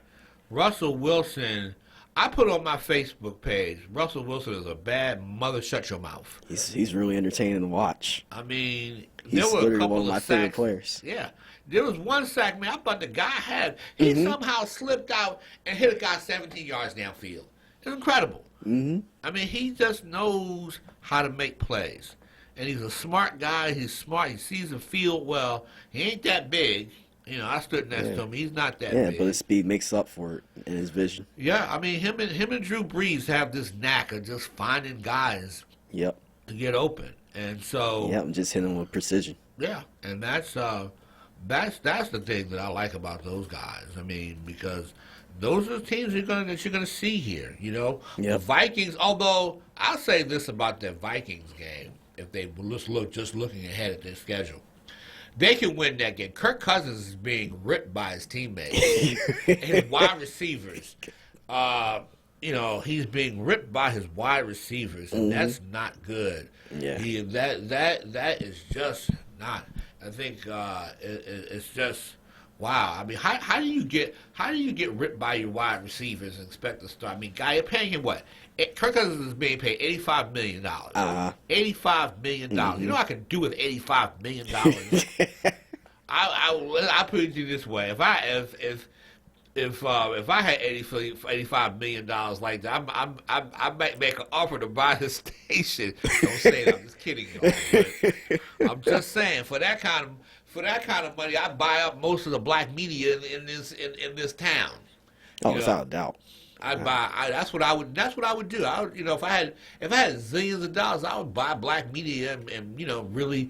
Russell Wilson, I put on my Facebook page, Russell Wilson is a bad mother, shut your mouth. He's really entertaining to watch. I mean, he's there were literally a couple one of my of favorite sacks. players. Yeah. There was one sack, man, I thought the guy he somehow slipped out and hit a guy 17 yards downfield. It's incredible. Mm-hmm. I mean, he just knows how to make plays. And he's a smart guy. He's smart. He sees the field well. He ain't that big. You know, I stood next to him. He's not that big. Yeah, but his speed makes up for it in his vision. Yeah, I mean, him and Drew Brees have this knack of just finding guys to get open. And so... Yep, just hitting them with precision. Yeah, and that's the thing that I like about those guys. I mean, because those are the teams that you're gonna see here. You know, the Vikings. Although I'll say this about that Vikings game, if they just looking ahead at their schedule, they can win that game. Kirk Cousins is being ripped by his teammates, his wide receivers. You know, he's being ripped by his wide receivers, and that's not good. Yeah, that is just not. I think it's just wow. I mean, how do you get ripped by your wide receivers and expect to start? I mean, guy, you're paying him what? Kirk Cousins is being paid $85 million. $85 million. You know what I can do with $85 million? I put it to you this way: if I had $85 million like that, I might make an offer to buy the station. Don't say that. I'm just kidding you. But I'm just saying, for that kind of money, I'd buy up most of the black media in this town. Oh, without a doubt. That's what I would do. If I had zillions of dollars, I would buy black media and really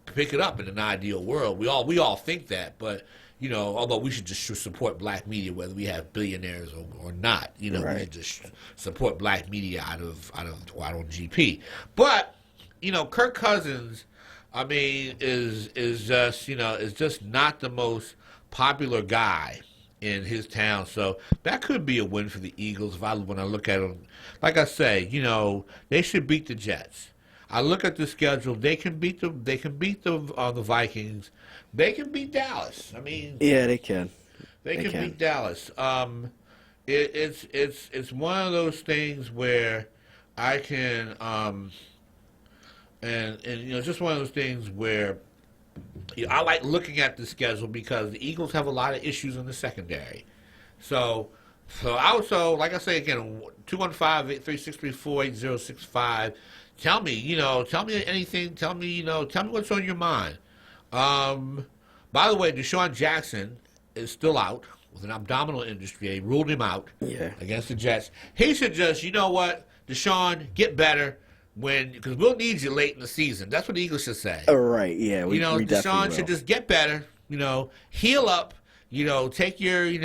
pick it up in an ideal world. We all think that, but although we should just support black media, whether we have billionaires or not, we should just support black media out on GP. But Kirk Cousins, I mean, is just not the most popular guy in his town, so that could be a win for the Eagles. When I look at them, like I say, they should beat the Jets. I look at the schedule; they can beat the Vikings. They can beat Dallas. I mean, yeah, they can. They can beat Dallas. It's one of those things where I can and just one of those things where I like looking at the schedule because the Eagles have a lot of issues in the secondary. So also, like I say again, 215-363-4065. Tell me anything. Tell me what's on your mind. By the way, Deshaun Jackson is still out with an abdominal injury. They ruled him out against the Jets. He should just, you know what, Deshaun, get better because we'll need you late in the season. That's what the Eagles should say. Oh, right, yeah. We Deshaun should just get better. Heal up. Take your, eat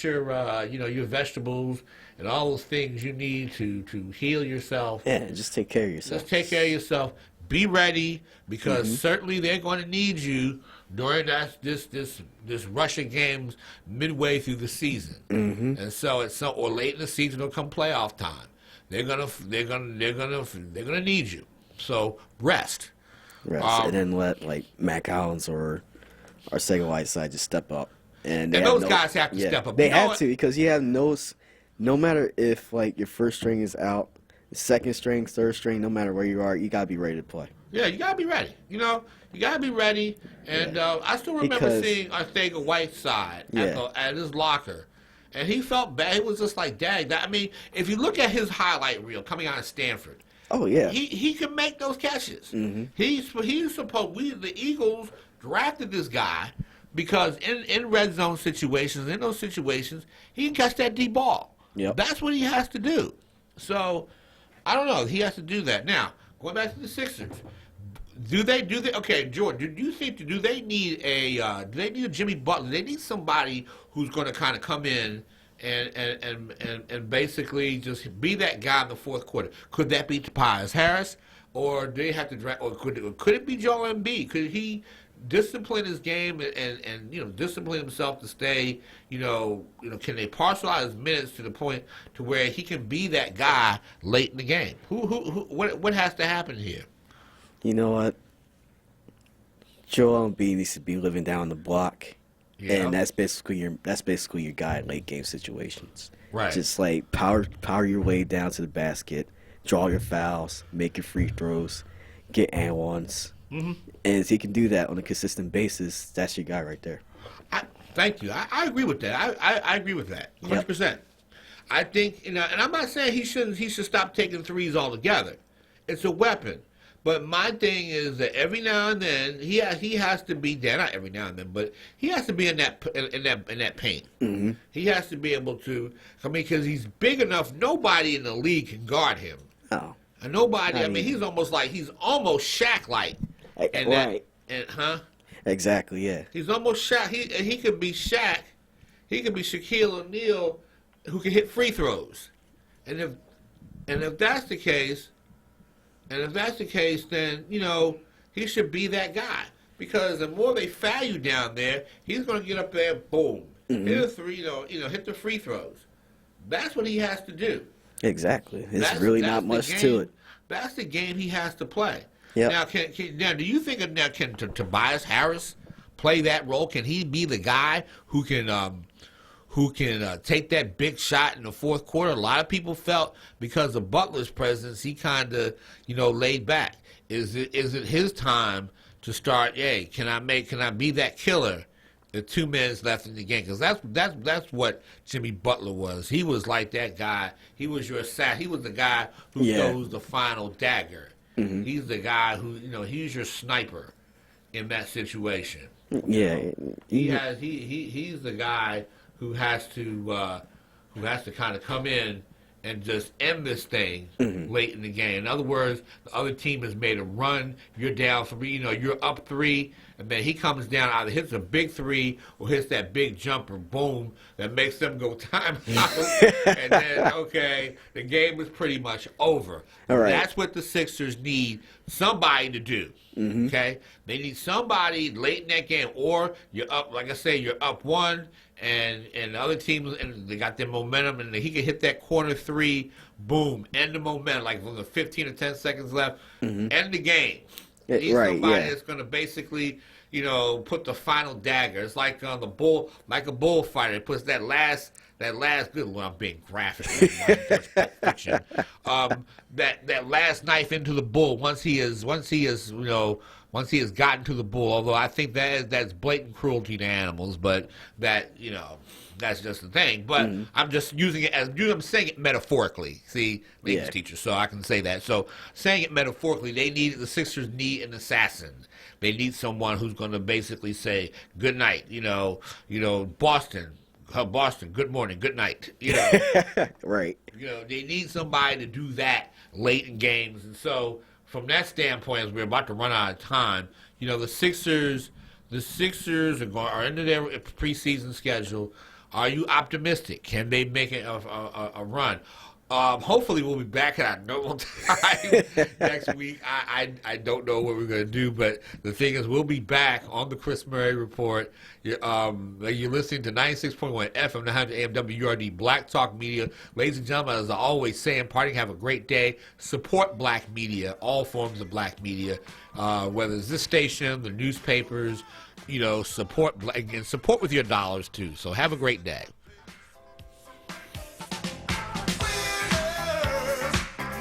your vegetables and all those things you need to heal yourself. Yeah, just take care of yourself. Just take care of yourself. Be ready because certainly they're going to need you during this rush of games midway through the season. And so or late in the season or come playoff time, they're gonna need you. So rest. And then let Matt Collins or Arcega Whiteside just step up. And those guys have to step up. They have to because you have no matter if your first string is out, second string, third string, no matter where you are, you gotta be ready to play. Yeah, you gotta be ready. You gotta be ready. And I still remember seeing Arcega Whiteside at his locker, and he felt bad. He was just like, "Dang!" I mean, if you look at his highlight reel coming out of Stanford, oh yeah, he can make those catches. He's supposed. The Eagles drafted this guy because in red zone situations, in those situations, he can catch that deep ball. Yep. That's what he has to do. So I don't know. He has to do that. Now, going back to the Sixers, do they? Okay, Jordan, do they need a Jimmy Butler? Do they need somebody who's going to kind of come in and basically just be that guy in the fourth quarter? Could that be Tobias Harris, or do they have to draft? Or could it be Joel Embiid? Could he discipline his game and discipline himself to stay? Can they parcel out his minutes to the point to where he can be that guy late in the game? What has to happen here? You know what? Joel Embiid needs to be living down the block, and that's basically your guy in late game situations. Right. Just power your way down to the basket, draw your fouls, make your free throws, get and ones. And if he can do that on a consistent basis, that's your guy right there. Thank you. I agree with that. I agree with that 100%. I think, and I'm not saying he should stop taking threes altogether. It's a weapon. But my thing is that every now and then he has to be there. Not every now and then, but he has to be in that paint. He has to be able to. Because he's big enough. Nobody in the league can guard him. Oh. And nobody. I mean, he's almost Shaq-like. Right. Exactly. Yeah. He's almost Shaq. He could be Shaq. He could be Shaquille O'Neal, who can hit free throws. And if that's the case. Then, he should be that guy. Because the more they foul you down there, he's going to get up there, boom, hit a three, hit the free throws. That's what he has to do. Exactly. It's really not much to it. That's the game he has to play. Yep. Now, do you think can Tobias Harris play that role? Can he be the guy who can take that big shot in the fourth quarter? A lot of people felt because of Butler's presence, he kind of, laid back. Is it his time to start? Hey, can I be that killer? With 2 minutes left in the game, because that's what Jimmy Butler was. He was like that guy. He was your sack. He was the guy who throws the final dagger. He's the guy who he's your sniper in that situation. Yeah, he's the guy who has to kind of come in and just end this thing late in the game. In other words, the other team has made a run. You're down 3. You're up 3, and then he comes down, either hits a big 3 or hits that big jumper, boom, that makes them go time out. And then, the game is pretty much over. All right. That's what the Sixers need somebody to do. Okay? They need somebody late in that game, or you're up, like I say, you're up 1, and the other teams, and they got their momentum, and he can hit that corner 3, boom, end the momentum, like with the 15 or 10 seconds left, end the game. They need Right, somebody yeah. that's going to basically, put the final dagger. It's like a bullfighter. It puts that last good one. I'm being graphic. Fiction. That last knife into the bull. Once he has gotten to the bull. Although I think that's blatant cruelty to animals, but that's just the thing. But I'm just using it I'm saying it metaphorically. See, English teacher, so I can say that. So saying it metaphorically, the Sixers need an assassin. They need someone who's going to basically say good night. Boston, good morning, good night. Right. They need somebody to do that late in games, and so from that standpoint, as we're about to run out of time, the Sixers are into their preseason schedule. Are you optimistic? Can they make a run? Hopefully we'll be back at our normal time next week. I don't know what we're going to do, but the thing is we'll be back on the Chris Murray Report. You're listening to 96.1 FM, 900 AM WURD, Black Talk Media. Ladies and gentlemen, as I always say in parting, have a great day. Support black media, all forms of black media, whether it's this station, the newspapers, support and support with your dollars too. So have a great day.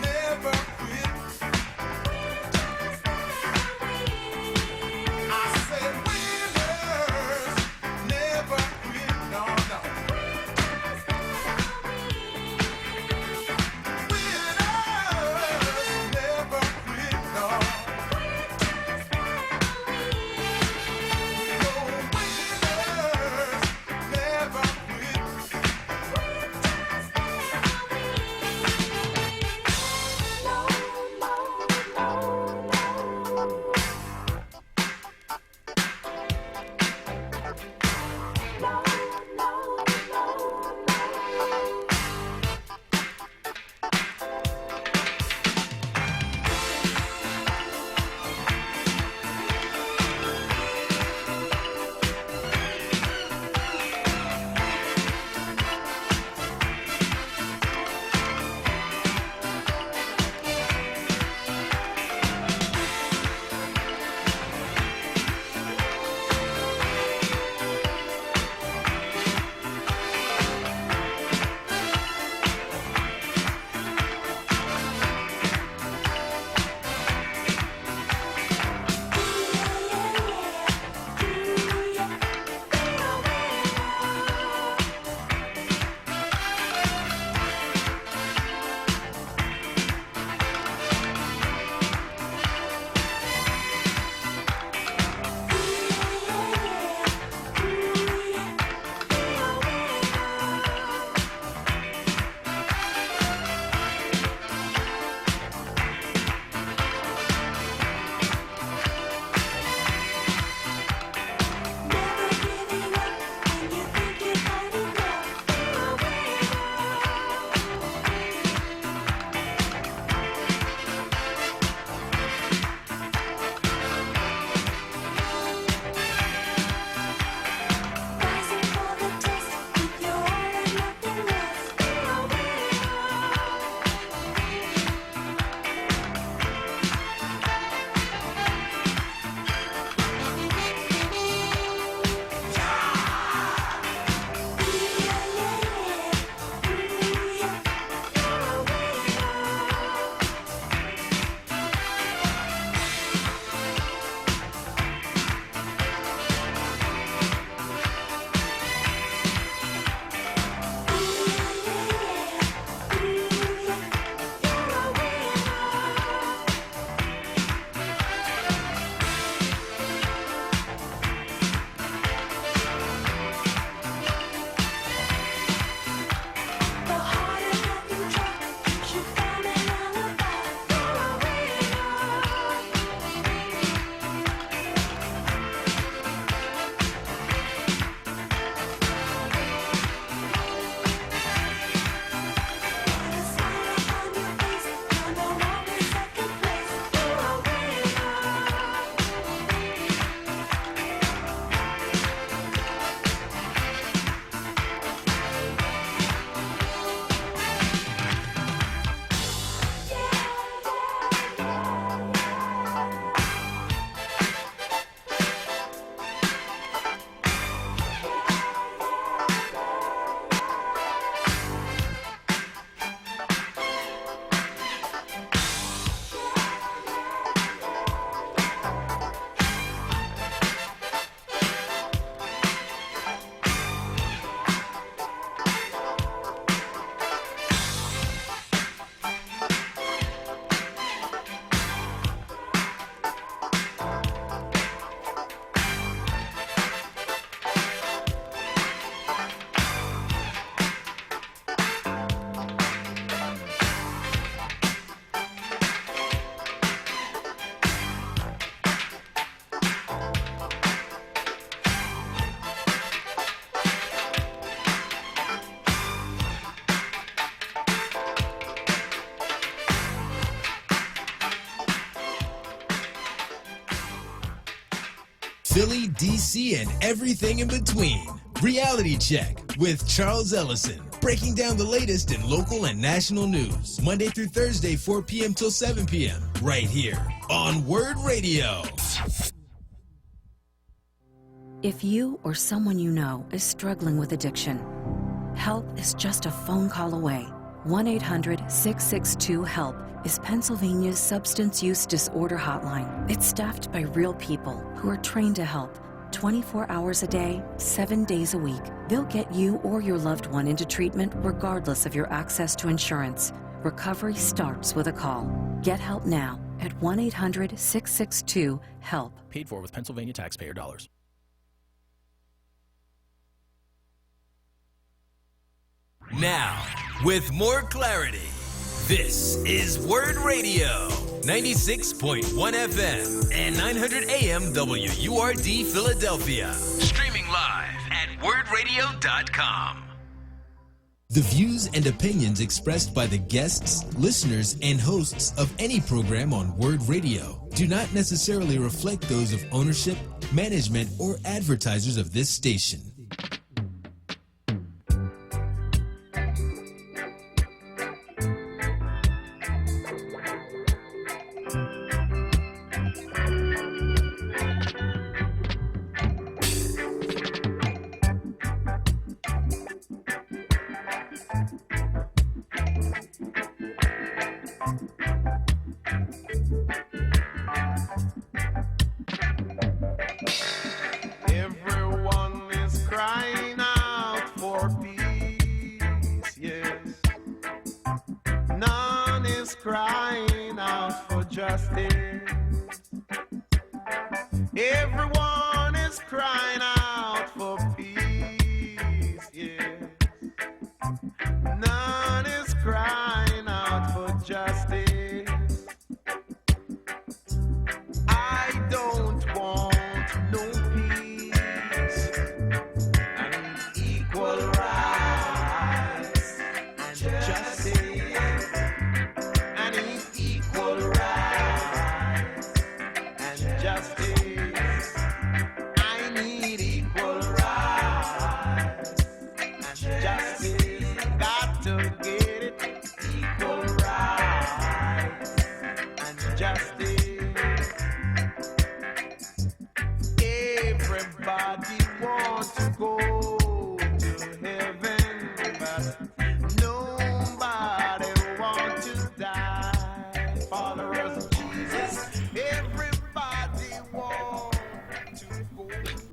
Never quit. Philly, DC, and everything in between. Reality Check with Charles Ellison. Breaking down the latest in local and national news. Monday through Thursday, 4 p.m. till 7 p.m. Right here on Word Radio. If you or someone you know is struggling with addiction, help is just a phone call away. 1-800-662-HELP is Pennsylvania's substance use disorder hotline. It's staffed by real people who are trained to help 24 hours a day, 7 days a week. They'll get you or your loved one into treatment regardless of your access to insurance. Recovery starts with a call. Get help now at 1-800-662-HELP. Paid for with Pennsylvania taxpayer dollars. Now, with more clarity, this is Word Radio, 96.1 FM and 900 AM WURD Philadelphia. Streaming live at wordradio.com. The views and opinions expressed by the guests, listeners, and hosts of any program on Word Radio do not necessarily reflect those of ownership, management, or advertisers of this station.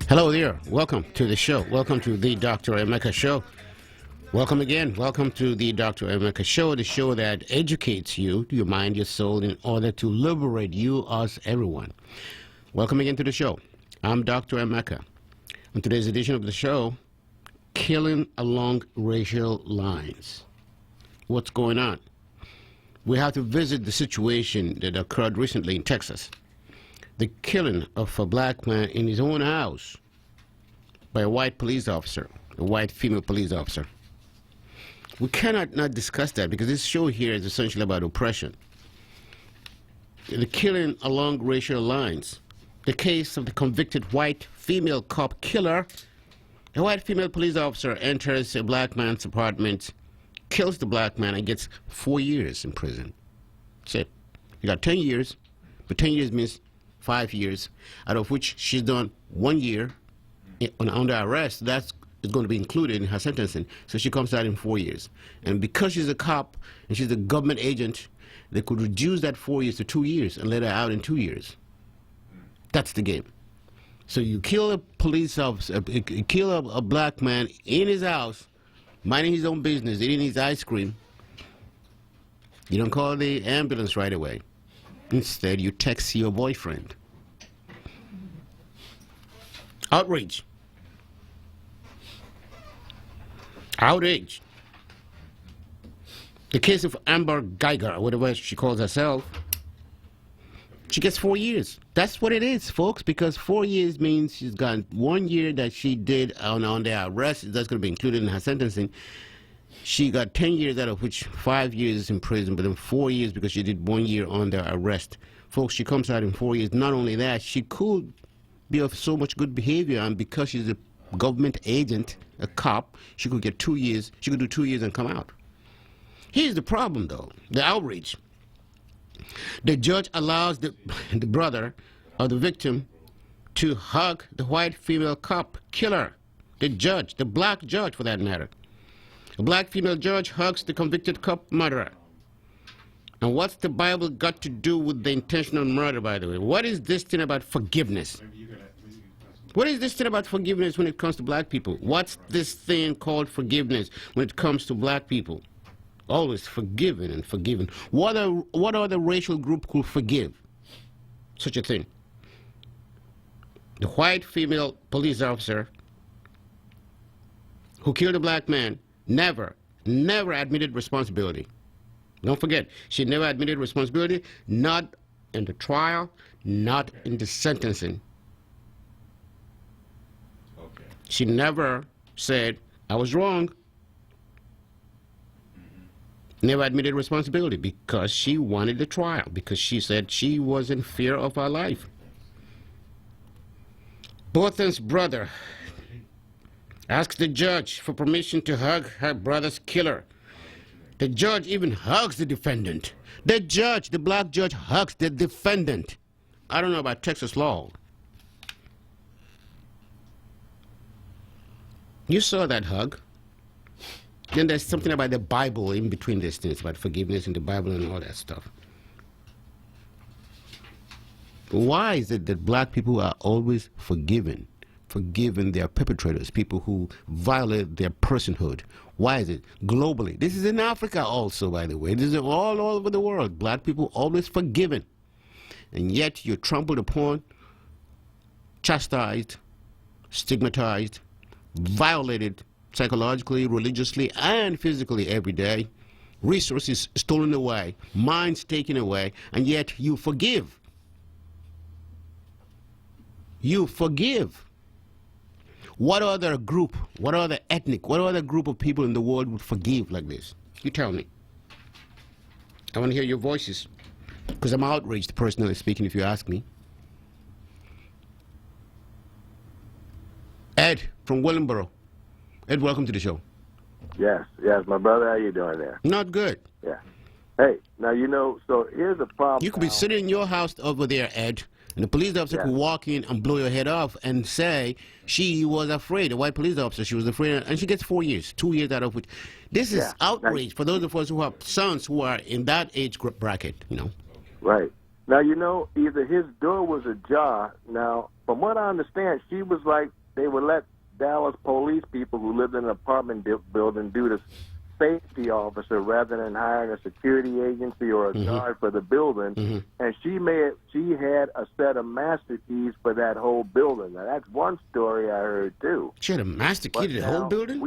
Hello there. Welcome to the show. Welcome to the Dr. Emeka Show. Welcome again. Welcome to the Dr. Emeka Show, the show that educates you, your mind, your soul, in order to liberate you, us, everyone. Welcome again to the show. I'm Dr. Emeka. On today's edition of the show, killing along racial lines. What's going on? We have to visit the situation that occurred recently in Texas. The killing of a black man in his own house by a white police officer, a white female police officer. We cannot not discuss that because this show here is essentially about oppression. The killing along racial lines. The case of the convicted white female cop killer. A white female police officer enters a black man's apartment, kills the black man, and gets 4 years in prison. That's it. You got 10 years, but 10 years means 5 years, out of which she's done 1 year under arrest. That's going to be included in her sentencing. So she comes out in 4 years. And because she's a cop and she's a government agent, they could reduce that 4 years to 2 years and let her out in 2 years. That's the game. So you kill a police officer, you kill a black man in his house, minding his own business, eating his ice cream. You don't call the ambulance right away. Instead, you text your boyfriend. Outrage. Outrage. The case of Amber Geiger, whatever she calls herself, she gets 4 years. That's what it is, folks, because 4 years means she's got 1 year that she did on the arrest. That's going to be included in her sentencing. She got 10 years, out of which 5 years in prison, but then 4 years because she did 1 year under arrest. Folks, she comes out in 4 years. Not only that, she could be of so much good behavior, and because she's a government agent, a cop, she could get 2 years. She could do 2 years and come out. Here's the problem, though, the outrage. The judge allows the brother of the victim to hug the white female cop killer. The judge, the black judge for that matter. A black female judge hugs the convicted cop murderer. And what's the Bible got to do with the intentional murder, by the way? What is this thing about forgiveness? What is this thing about forgiveness when it comes to black people? What's this thing called forgiveness when it comes to black people? Always forgiven and forgiven. What other racial group could forgive such a thing? The white female police officer who killed a black man never admitted responsibility. Don't forget, she never admitted responsibility, not in the trial, not in the sentencing. Okay. She never said, I was wrong. Never admitted responsibility because she wanted the trial, because she said she was in fear of her life. Bothan's brother asks the judge for permission to hug her brother's killer. The judge even hugs the defendant. The judge, the black judge, hugs the defendant. I don't know about Texas law. You saw that hug. Then there's something about the Bible in between these things, about forgiveness in the Bible and all that stuff. Why is it that black people are always forgiving their perpetrators, people who violate their personhood? Why is it? Globally. This is in Africa also, by the way. This is all over the world. Black people always forgiven. And yet you're trampled upon, chastised, stigmatized, violated psychologically, religiously, and physically every day. Resources stolen away, minds taken away, and yet you forgive. You forgive. What other group, what other ethnic, what other group of people in the world would forgive like this? You tell me. I want to hear your voices, because I'm outraged, personally speaking, if you ask me. Ed from Willingboro. Ed, welcome to the show. Yes, my brother. How you doing there? Not good. Yeah. Hey, now, so here's the problem. You could be sitting in your house over there, Ed, and the police officer could walk in and blow your head off and say she was afraid, a white police officer, she was afraid, and she gets 4 years, 2 years out of which. This is outrage for those of us who have sons who are in that age bracket, Right. Now, either his door was ajar. Now, from what I understand, she was like, they would let Dallas police people who lived in an apartment building do the safety officer rather than hiring a security agency or a guard for the building. And she had a set of master keys for that whole building. Now that's one story I heard too. She had a master key to the whole building?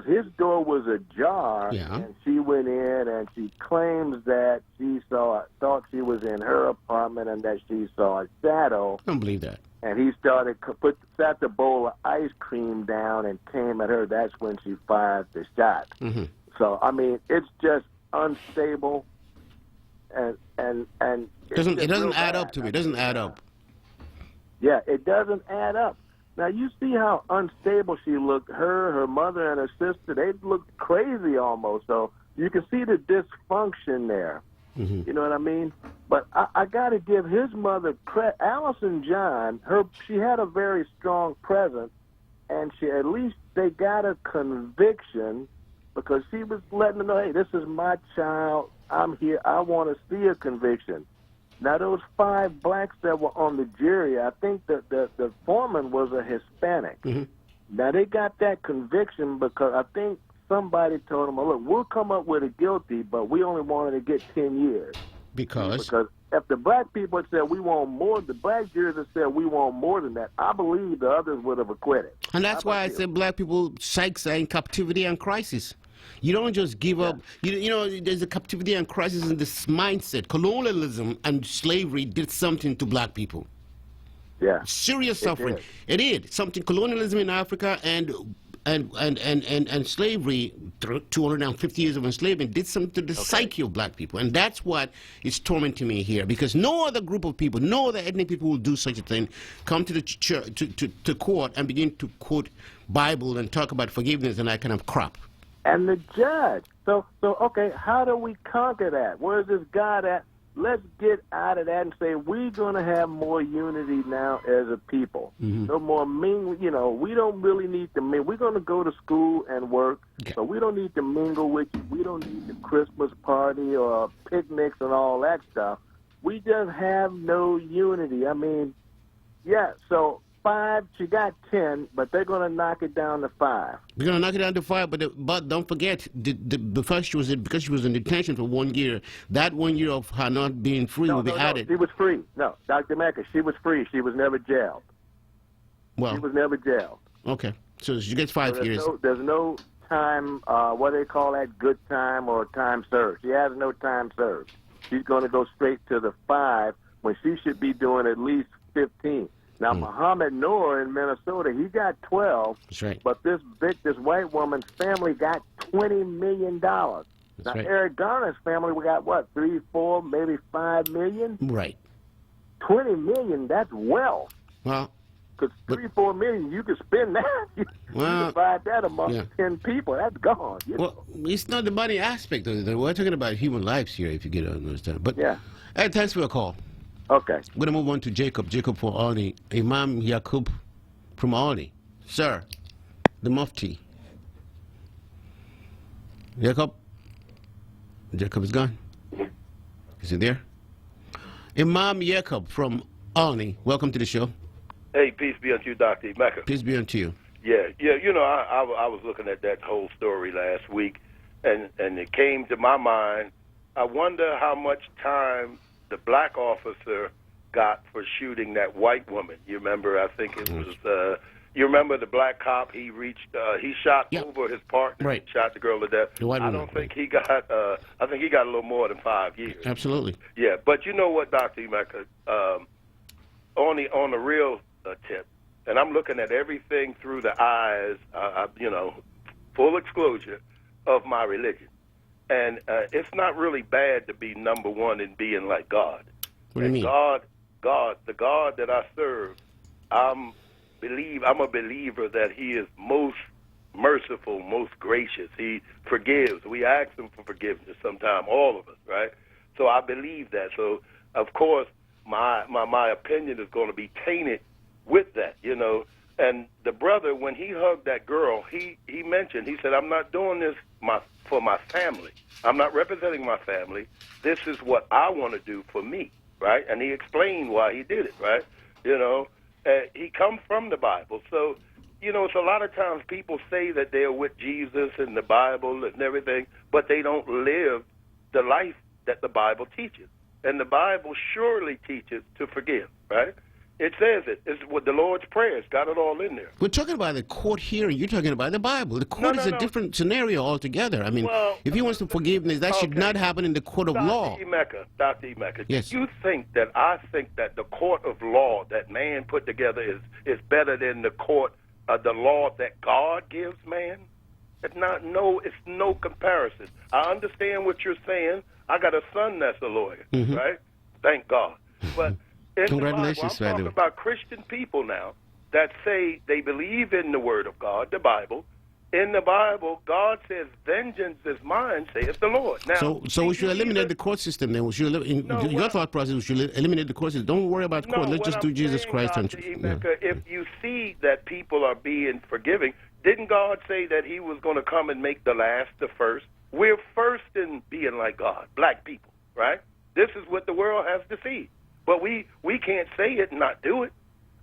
His door was ajar, and she went in and she claims that she thought she was in her apartment and that she saw a shadow. I don't believe that. And he sat the bowl of ice cream down and came at her. That's when she fired the shot. So, I mean, it's just unstable, and it doesn't add up to me. It doesn't add up. Yeah, it doesn't add up. Now, you see how unstable she looked. Her mother, and her sister, they looked crazy almost. So you can see the dysfunction there. You know what I mean? But I got to give his mother credit. Allison John, she had a very strong presence, and at least they got a conviction because she was letting them know, hey, this is my child. I'm here. I want to see a conviction. Now, those 5 blacks that were on the jury, I think that the foreman was a Hispanic. Now, they got that conviction because I think somebody told them, look, we'll come up with a guilty, but we only wanted to get 10 years. Because if the black people had said we want more, the black jurors had said we want more than that, I believe the others would have acquitted. And that's why I said black people, psychs, are in captivity and crisis. You don't just give up. There's a captivity and crisis in this mindset. Colonialism and slavery did something to black people. Yeah. Serious suffering. It did. Something, colonialism in Africa and and slavery, 250 years of enslavement, did something to the psyche of black people. And that's what is tormenting me here, because no other group of people, no other ethnic people will do such a thing, come to the church, to court and begin to quote Bible and talk about forgiveness and that kind of crap. And the judge. So okay, how do we conquer that? Where's this God at? Let's get out of that and say we're going to have more unity now as a people. No more mingle. You know, we don't really need to mingle. We're going to go to school and work, so we don't need to mingle with you. We don't need the Christmas party or picnics and all that stuff. We just have no unity. I mean, yeah, so 5, she got 10, but they're going to knock it down to 5. We're going to knock it down to 5, but don't forget, the first was because she was in detention for 1 year. That 1 year of her not being free will be added. She was free. No, Dr. Mecca, she was free. She was never jailed. Well, she was never jailed. Okay, so she gets 5 years. There's no time, what do they call that, good time or time served. She has no time served. She's going to go straight to the 5 when she should be doing at least 15. Now, Muhammad Noor in Minnesota, he got 12. That's right. But this white woman's family got $20 million. Now, right. Eric Garner's family, we got what, 3, 4, maybe 5 million? Right. 20 million, that's wealth. Well, because 3, 4 million, you could spend that. You divide that among 10 people, that's gone. Well, it's not the money aspect of it. We're talking about human lives here, if you get to understand. But hey, thanks for your call. Okay. We're going to move on to Jacob. Jacob from Albany. Imam Yaqub from Albany. Sir, the Mufti. Jacob? Jacob is gone. Is he there? Imam Yaqub from Albany. Welcome to the show. Hey, peace be unto you, Dr. Mecca. Peace be unto you. Yeah, you know, I was looking at that whole story last week, and it came to my mind, I wonder how much time the black officer got for shooting that white woman. You remember, I think it was, you remember the black cop, he shot over his partner, right. Shot the girl to death. I don't think he got, I think he got a little more than 5 years. Absolutely. Yeah, but you know what, Dr. Mecca, on the real tip, and I'm looking at everything through the eyes, you know, full disclosure of my religion. And it's not really bad to be number one in being like God. What do you mean? God, the God that I serve, I'm a believer that He is most merciful, most gracious. He forgives. We ask Him for forgiveness sometimes, all of us, right? So I believe that. So of course, my opinion is going to be tainted with that, you know. And the brother, when he hugged that girl, he mentioned, he said, I'm not doing this for my family. I'm not representing my family. This is what I want to do for me, right? And he explained why he did it, right? You know, he comes from the Bible. So, you know, it's a lot of times people say that they're with Jesus and the Bible and everything, but they don't live the life that the Bible teaches. And the Bible surely teaches to forgive, right? It says it. It's with the Lord's Prayer. It's got it all in there. We're talking about the court hearing. You're talking about the Bible. The court is a different scenario altogether. I mean, if he wants to forgiveness, that should not happen in the court of law. Dr. Emeka, yes. Do you think that the court of law that man put together is better than the court of the law that God gives man? It's no comparison. I understand what you're saying. I got a son that's a lawyer, right? Thank God. But congratulations, I'm talking about Christian people now that say they believe in the Word of God, the Bible. In the Bible, God says, "Vengeance is mine," saith the Lord. Now, so we should eliminate the court system then. Your thought process, we should eliminate the court system. Don't worry about court. Let's just do Jesus Christ. If you see that people are being forgiving, didn't God say that He was going to come and make the last the first? We're first in being like God, black people, right? This is what the world has to see. But we can't say it and not do it.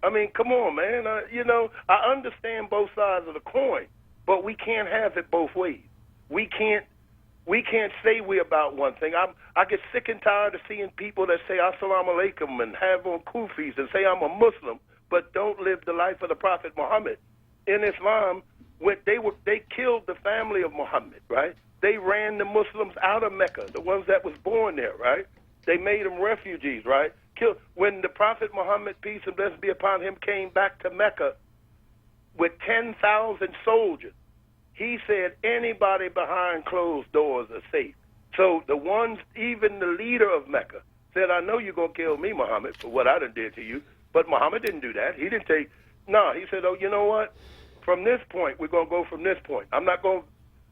I mean, come on, man. You know, I understand both sides of the coin, but we can't have it both ways. We can't say we're about one thing. I get sick and tired of seeing people that say Assalamu alaikum and have on kufis and say I'm a Muslim, but don't live the life of the Prophet Muhammad. In Islam, when they killed the family of Muhammad, right? They ran the Muslims out of Mecca, the ones that was born there, right? They made them refugees, right? When the Prophet Muhammad, peace and blessings be upon him, came back to Mecca, with 10,000 soldiers. He said anybody behind closed doors are safe. So the ones, even the leader of Mecca, said, I know you're going to kill me, Muhammad, for what I done did to you. But Muhammad didn't do that. He didn't take, he said, oh, you know what? From this point, we're going to go from this point. I'm not going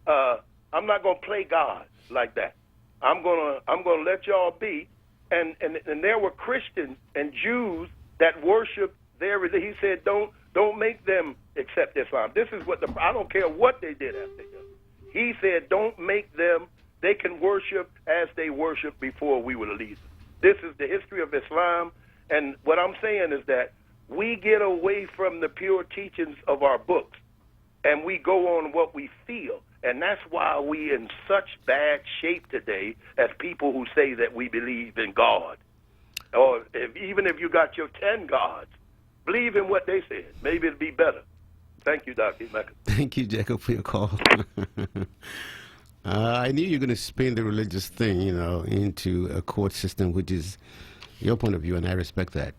to play God like that. I'm going to let y'all be. And there were Christians and Jews that worship their religion. He said, don't make them accept Islam. This is what I don't care what they did after him. He said, don't make them, they can worship as they worshiped before we were the leaders. This is the history of Islam. And what I'm saying is that we get away from the pure teachings of our books and we go on what we feel. And that's why we in such bad shape today as people who say that we believe in God. Or even if you got your 10 gods, believe in what they said. Maybe it'll be better. Thank you, Dr. Emeka. Thank you, Jacob, for your call. I knew you were going to spin the religious thing, into a court system, which is your point of view, and I respect that.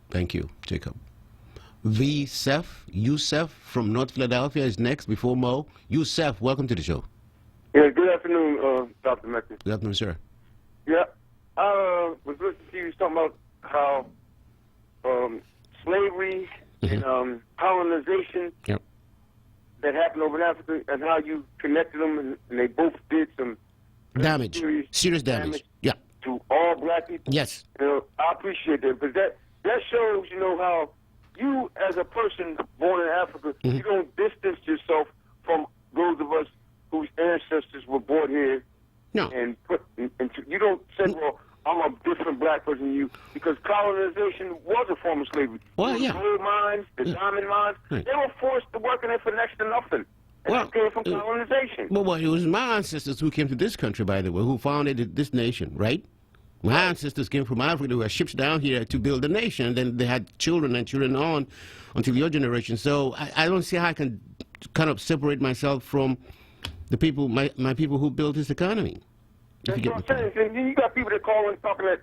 Thank you, Jacob. Yusef from North Philadelphia is next before Mo. Yusef, welcome to the show. Yeah, good afternoon, Dr. Mecca. Good afternoon, sir. Yeah, I was listening to you talking about how slavery and colonization that happened over in Africa and how you connected them and they both did some serious damage. Yeah. To all black people. Yes. I appreciate that because that shows, how you as a person born in Africa, you don't distance yourself from those of us whose ancestors were born here. No. And you don't say, well, I'm a different black person than you, because colonization was a form of slavery. Well, the gold mines, the diamond mines, they were forced to work in there for next to nothing. And that came from colonization. Well, it was my ancestors who came to this country, by the way, who founded this nation, right? My ancestors came from Africa. There were ships down here to build a nation. Then they had children and children on until your generation. So I don't see how I can kind of separate myself from the people, my people who built this economy. That's what I'm saying. You got people that call in talking that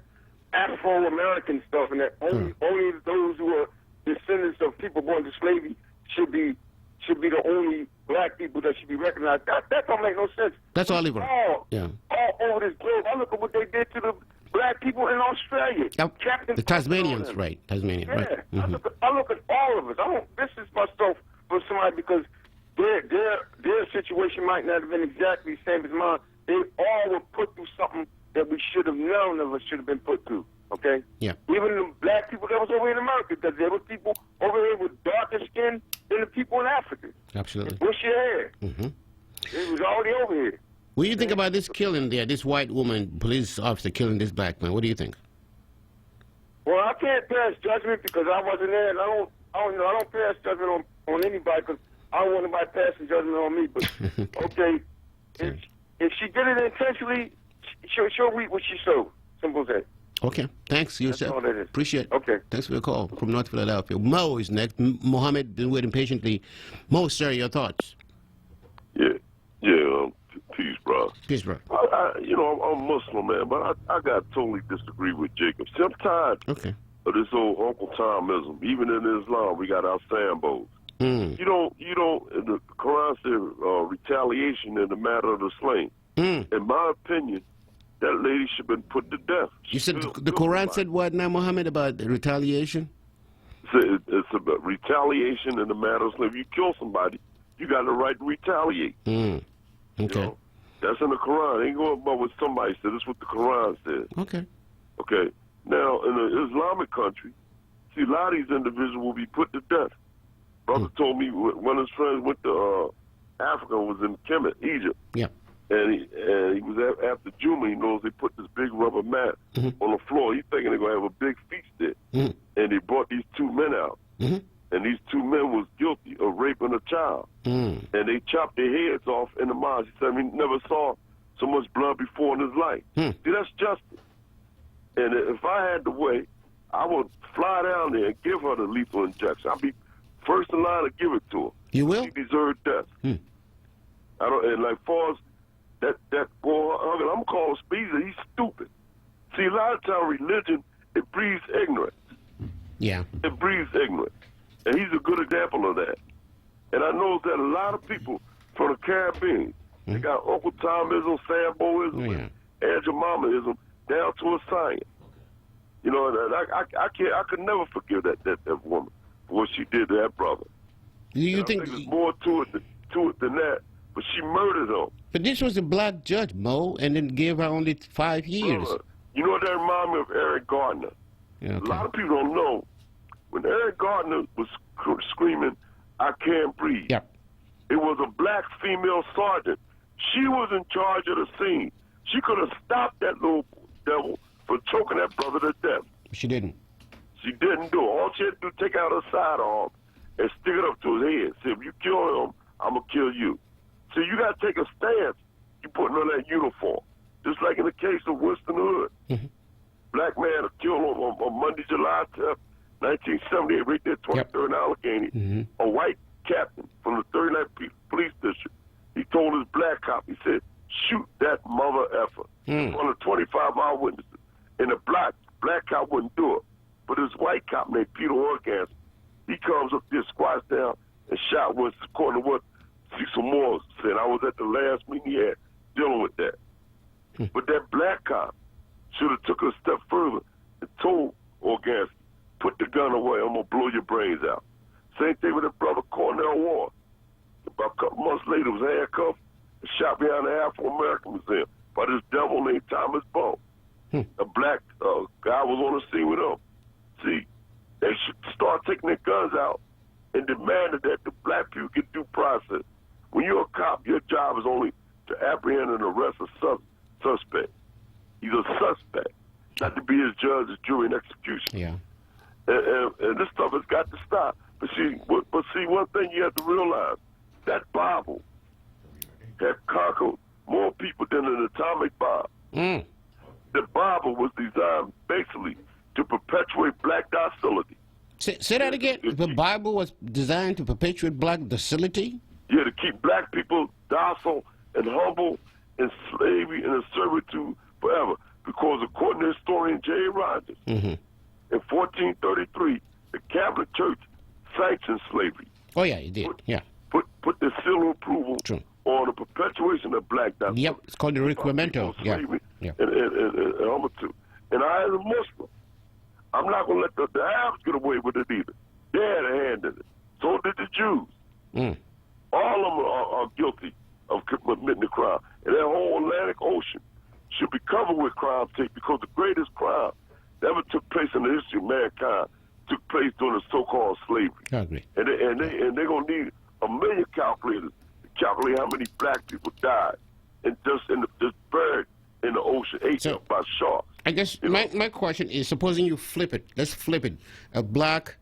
Afro-American stuff and that only those who are descendants of people born to slavery should be the only black people that should be recognized. That don't make no sense. That's Oliver. All over this globe. I look at what they did to the black people in Australia. Yep. The Tasmanians, right? Tasmanian, right? I look at all of us. I don't distance myself from somebody because their situation might not have been exactly the same as mine. They all were put through something that we should have known of us should have been put through. Okay? Yeah. Even the black people that was over in America, because there were people over here with darker skin than the people in Africa. Absolutely. Bush your hair. It was already over here. What do you think about this killing there, this white woman, police officer killing this black man? What do you think? Well, I can't pass judgment because I wasn't there, and I don't pass judgment on anybody because I don't want anybody passing judgment on me. But okay, if she did it intentionally, she'll reap what she sowed. Simple as that. Okay. Thanks, Yusef. All that is. Appreciate it. Okay. Thanks for your call from North Philadelphia. Mo is next. Mohammed, been waiting patiently. Mo, sir, your thoughts? Peace, bro. Peace, bro. I'm Muslim, man, but I got to totally disagree with Jacob. See, I'm tired of this old Uncle Tomism. Even in Islam, we got our Sambos. You don't, the Quran said retaliation in the matter of the slain. In my opinion, that lady should have been put to death. You said the Quran said what now, Muhammad, about retaliation? It's about retaliation in the matter of slavery. If you kill somebody, you got the right to retaliate. Okay. That's in the Quran. Ain't going about what somebody said. That's what the Quran says. Okay. Okay. Now, in an Islamic country, see, a lot of these individuals will be put to death. Brother told me one of his friends went to Africa, was in Kemet, Egypt. Yeah. And he was after Juma. He knows they put this big rubber mat on the floor. He's thinking they're going to have a big feast there. And they brought these two men out. And these two men was guilty of raping a child. And they chopped their heads off in the mosque. He said he never saw so much blood before in his life. See, that's justice. And if I had the way, I would fly down there and give her the lethal injection. I'd be first in line to give it to her. You will? She deserved death. And like far as that boy, I'm calling Speezer, he's stupid. See, a lot of times religion, it breeds ignorance. Yeah. It breeds ignorance. And he's a good example of that. And I know that a lot of people from the Caribbean, they got Uncle Tomism, Samboism, Aunt Jemima-ism down to a science. You know, and I could never forgive that woman for what she did to that brother. Do you think there's more to it than that? But she murdered him. But this was a black judge, Mo, and then gave her only 5 years. You know what that reminded me of? Eric Gardner. Yeah, okay. A lot of people don't know. When Eric Gardner was screaming, "I can't breathe," it was a black female sergeant. She was in charge of the scene. She could have stopped that little devil from choking that brother to death. She didn't. She didn't do it. All she had to do was take out her sidearm and stick it up to his head. Say, if you kill him, I'm going to kill you. So you got to take a stance. You putting on that uniform. Just like in the case of Winston Hood. Black man killed on Monday, July 10th, 1978, right there, 23rd and Allegheny. A white captain from the 39th Police District. He told his black cop, he said, shoot that mother effer. One of 25 eyewitnesses. And the black cop wouldn't do it. But this white cop named Peter Organs, he comes up there, squats down, and shot Winston, according to what Cecil Moore said. I was at the last meeting he had dealing with that. But that black cop should have took a step further and told Organs, put the gun away, I'm going to blow your brains out. Same thing with his brother Cornell Ward. About a couple months later, was handcuffed and shot behind the Afro-American Museum by this devil named Thomas Bone. A black guy was on the scene with him. See, they should start taking their guns out and demanded that the black people get due process. When you're a cop, your job is only to apprehend and arrest a suspect. He's a suspect, not to be his judge, his jury, and execution. Yeah. And this stuff has got to stop. But see, one thing you have to realize, that Bible had conquered more people than an atomic bomb. The Bible was designed basically to perpetuate black docility. Say that again. The Bible was designed to perpetuate black docility? Yeah, to keep black people docile and humble in slavery and in servitude forever. Because according to historian J. Rogers, in 1433, the Catholic Church sanctioned slavery. Oh, yeah, it did. Put the seal of approval on the perpetuation of black docility. Yep, it's called the Requiremento. And I, as a Muslim, I'm not going to let the Arabs get away with it either. They had a hand in it. So did the Jews. All of them are guilty of committing the crime. And that whole Atlantic Ocean should be covered with crime tape because the greatest crime that ever took place in the history of mankind took place during the so-called slavery. I agree. And they're going to need 1 million calculators to calculate how many black people died and just buried in the ocean, ate up by sharks. I guess my question is, supposing you flip it, let's flip it. A black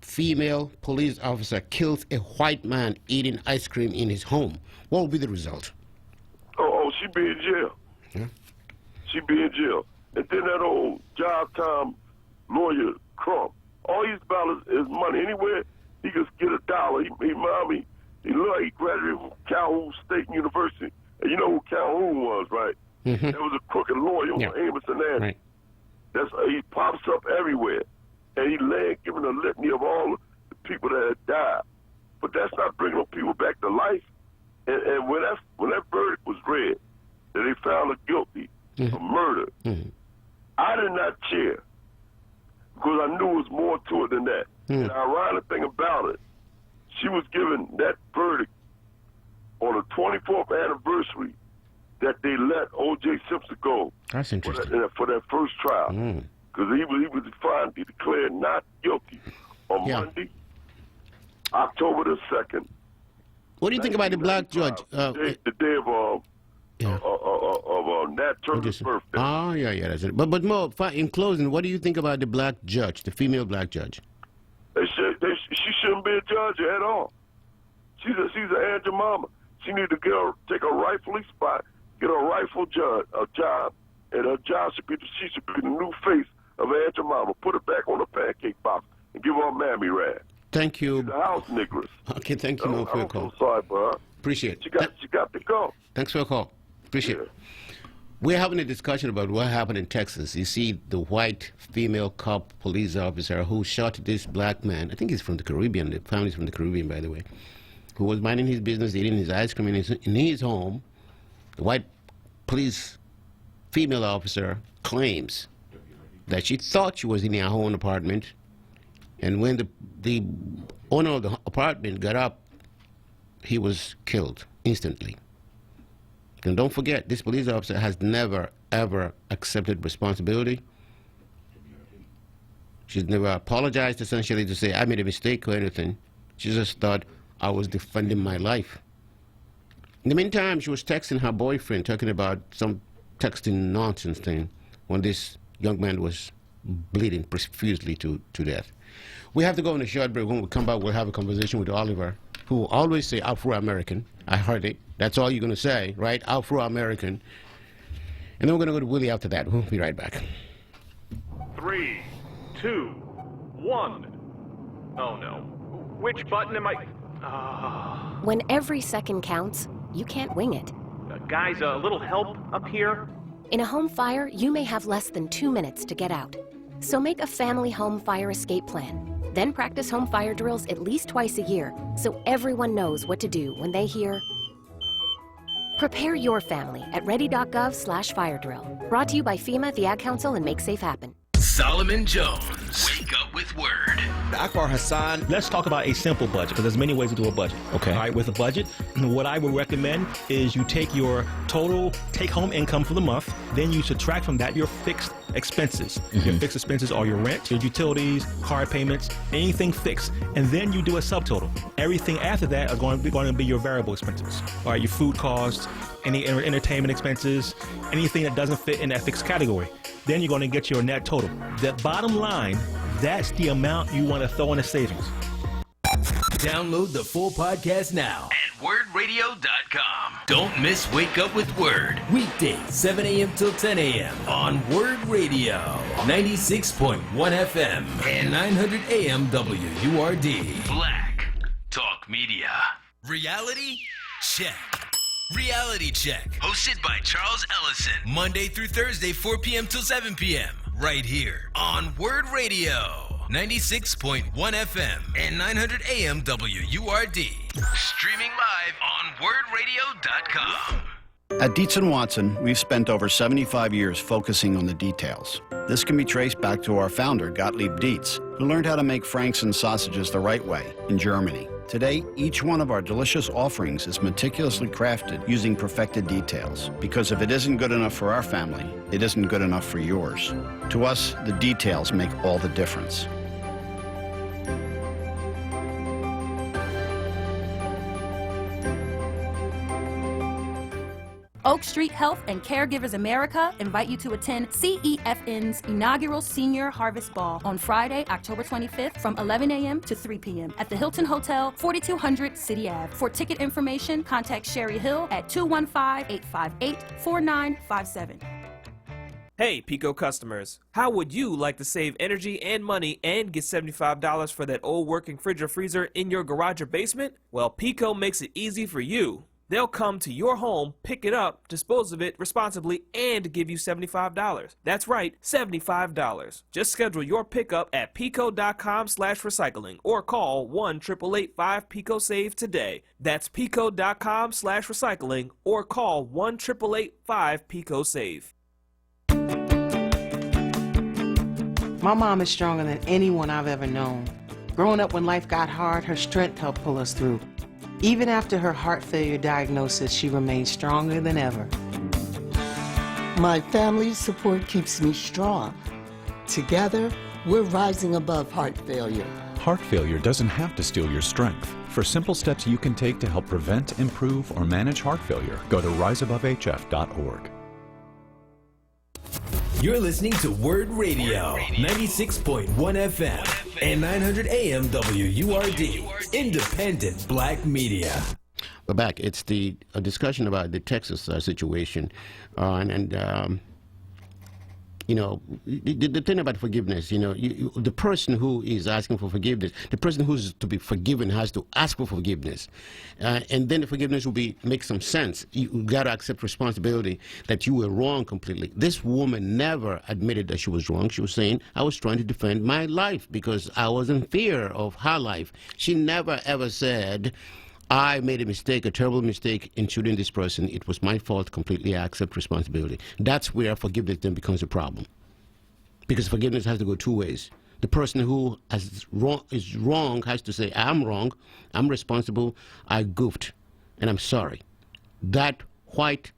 female police officer kills a white man eating ice cream in his home. What will be the result? She'd be in jail. Yeah. She'd be in jail. And then that old job time lawyer Crump, all he's about is money. Anywhere he can get $1. He looked like he graduated from Calhoun State University. And you know who Calhoun was, right? There was a crooked lawyer, Amos and Andy. He pops up everywhere. And he giving a litany of all the people that had died. But that's not bringing those people back to life. And when that verdict was read, that they found her guilty of murder, I did not cheer because I knew there was more to it than that. And the ironic thing about it, she was given that verdict on the 24th anniversary that they let O.J. Simpson go. That's interesting. For that first trial. Because he was declared not guilty on Monday, October the 2nd. What do you think about the black judge? The day of Nat Turner's birthday. Oh, yeah, that's it. But more, in closing, what do you think about the black judge, the female black judge? She shouldn't be a judge at all. She's an Aunt Jemima. She need to take a rightfully spot, get a rightful job, and her job should be the new face of Aunt Jemima. Put her back on the pancake box and give her a mammy rag. Thank you. She's a house Negress. Okay, thank you, Mo, for your call. I'm so sorry for her. Appreciate it. She got to go. Thanks for your call. Appreciate it. We're having a discussion about what happened in Texas. You see the white female cop police officer who shot this black man. I think he's from the Caribbean. The family's from the Caribbean, by the way. Who was minding his business, eating his ice cream in his home. The white police female officer claims that she thought she was in her own apartment. And when the owner of the apartment got up, he was killed instantly. And don't forget, this police officer has never, ever accepted responsibility. She's never apologized, essentially, to say, I made a mistake or anything. She just thought I was defending my life. In the meantime, she was texting her boyfriend, talking about some texting nonsense thing, when this young man was bleeding profusely to death. We have to go on a short break. When we come back, we'll have a conversation with Oliver, who will always say Afro-American. I heard it. That's all you're going to say, right? Afro-American. And then we're going to go to Willie after that. We'll be right back. 3, 2, 1. Oh no. Which button am I? When every second counts, you can't wing it. Guys, a little help up here? In a home fire, you may have less than 2 minutes to get out. So make a family home fire escape plan. Then practice home fire drills at least twice a year so everyone knows what to do when they hear. Prepare your family at ready.gov/fire drill. Brought to you by FEMA, the Ad Council, and Make Safe Happen. Solomon Jones. Wake up with Word. Akbar Hassan. Let's talk about a simple budget, because there's many ways to do a budget. Okay. All right, with a budget, what I would recommend is you take your total take-home income for the month, then you subtract from that your fixed expenses. Your fixed expenses are your rent, your utilities, car payments, anything fixed, and then you do a subtotal. Everything after that are going to be your variable expenses. All right, your food costs, any entertainment expenses, anything that doesn't fit in that fixed category. Then you're going to get your net total. The bottom line, that's the amount you want to throw in the savings. Download the full podcast now at wordradio.com. Don't miss Wake Up with Word. Weekdays, 7 a.m. till 10 a.m. on Word Radio, 96.1 FM and 900 AM WURD. Black Talk Media. Reality Check. Reality Check. Hosted by Charles Ellison. Monday through Thursday, 4 p.m. till 7 p.m. Right here on Word Radio. 96.1 FM and 900 AM WURD. Streaming live on wordradio.com. At Dietz & Watson, we've spent over 75 years focusing on the details. This can be traced back to our founder, Gottlieb Dietz, who learned how to make franks and sausages the right way in Germany. Today, each one of our delicious offerings is meticulously crafted using perfected details. Because if it isn't good enough for our family, it isn't good enough for yours. To us, the details make all the difference. Oak Street Health and Caregivers America invite you to attend CEFN's inaugural Senior Harvest Ball on Friday, October 25th from 11 a.m. to 3 p.m. at the Hilton Hotel, 4200 City Ave. For ticket information, contact Sherry Hill at 215-858-4957. Hey, Pico customers, how would you like to save energy and money and get $75 for that old working fridge or freezer in your garage or basement? Well, Pico makes it easy for you. They'll come to your home, pick it up, dispose of it responsibly, and give you $75. That's right, $75. Just schedule your pickup at pico.com/recycling or call 1-888-5-PICO-SAVE today. That's pico.com/recycling or call 1-888-5-PICO-SAVE. My mom is stronger than anyone I've ever known. Growing up when life got hard, her strength helped pull us through. Even after her heart failure diagnosis, she remains stronger than ever. My family's support keeps me strong. Together, we're rising above heart failure. Heart failure doesn't have to steal your strength. For simple steps you can take to help prevent, improve, or manage heart failure, go to riseabovehf.org. You're listening to Word Radio, 96.1 FM and 900 AM WURD, independent black media. We're back. It's a discussion about the Texas situation. You know, the thing about forgiveness, you know, the person who is asking for forgiveness, the person who's to be forgiven has to ask for forgiveness. And then the forgiveness will make some sense. You got to accept responsibility that you were wrong completely. This woman never admitted that she was wrong. She was saying, I was trying to defend my life because I was in fear of her life. She never ever said, I made a mistake, a terrible mistake in shooting this person. It was my fault completely. I accept responsibility. That's where forgiveness then becomes a problem. Because forgiveness has to go two ways. The person who is wrong has to say, I'm wrong, I'm responsible, I goofed, and I'm sorry. That white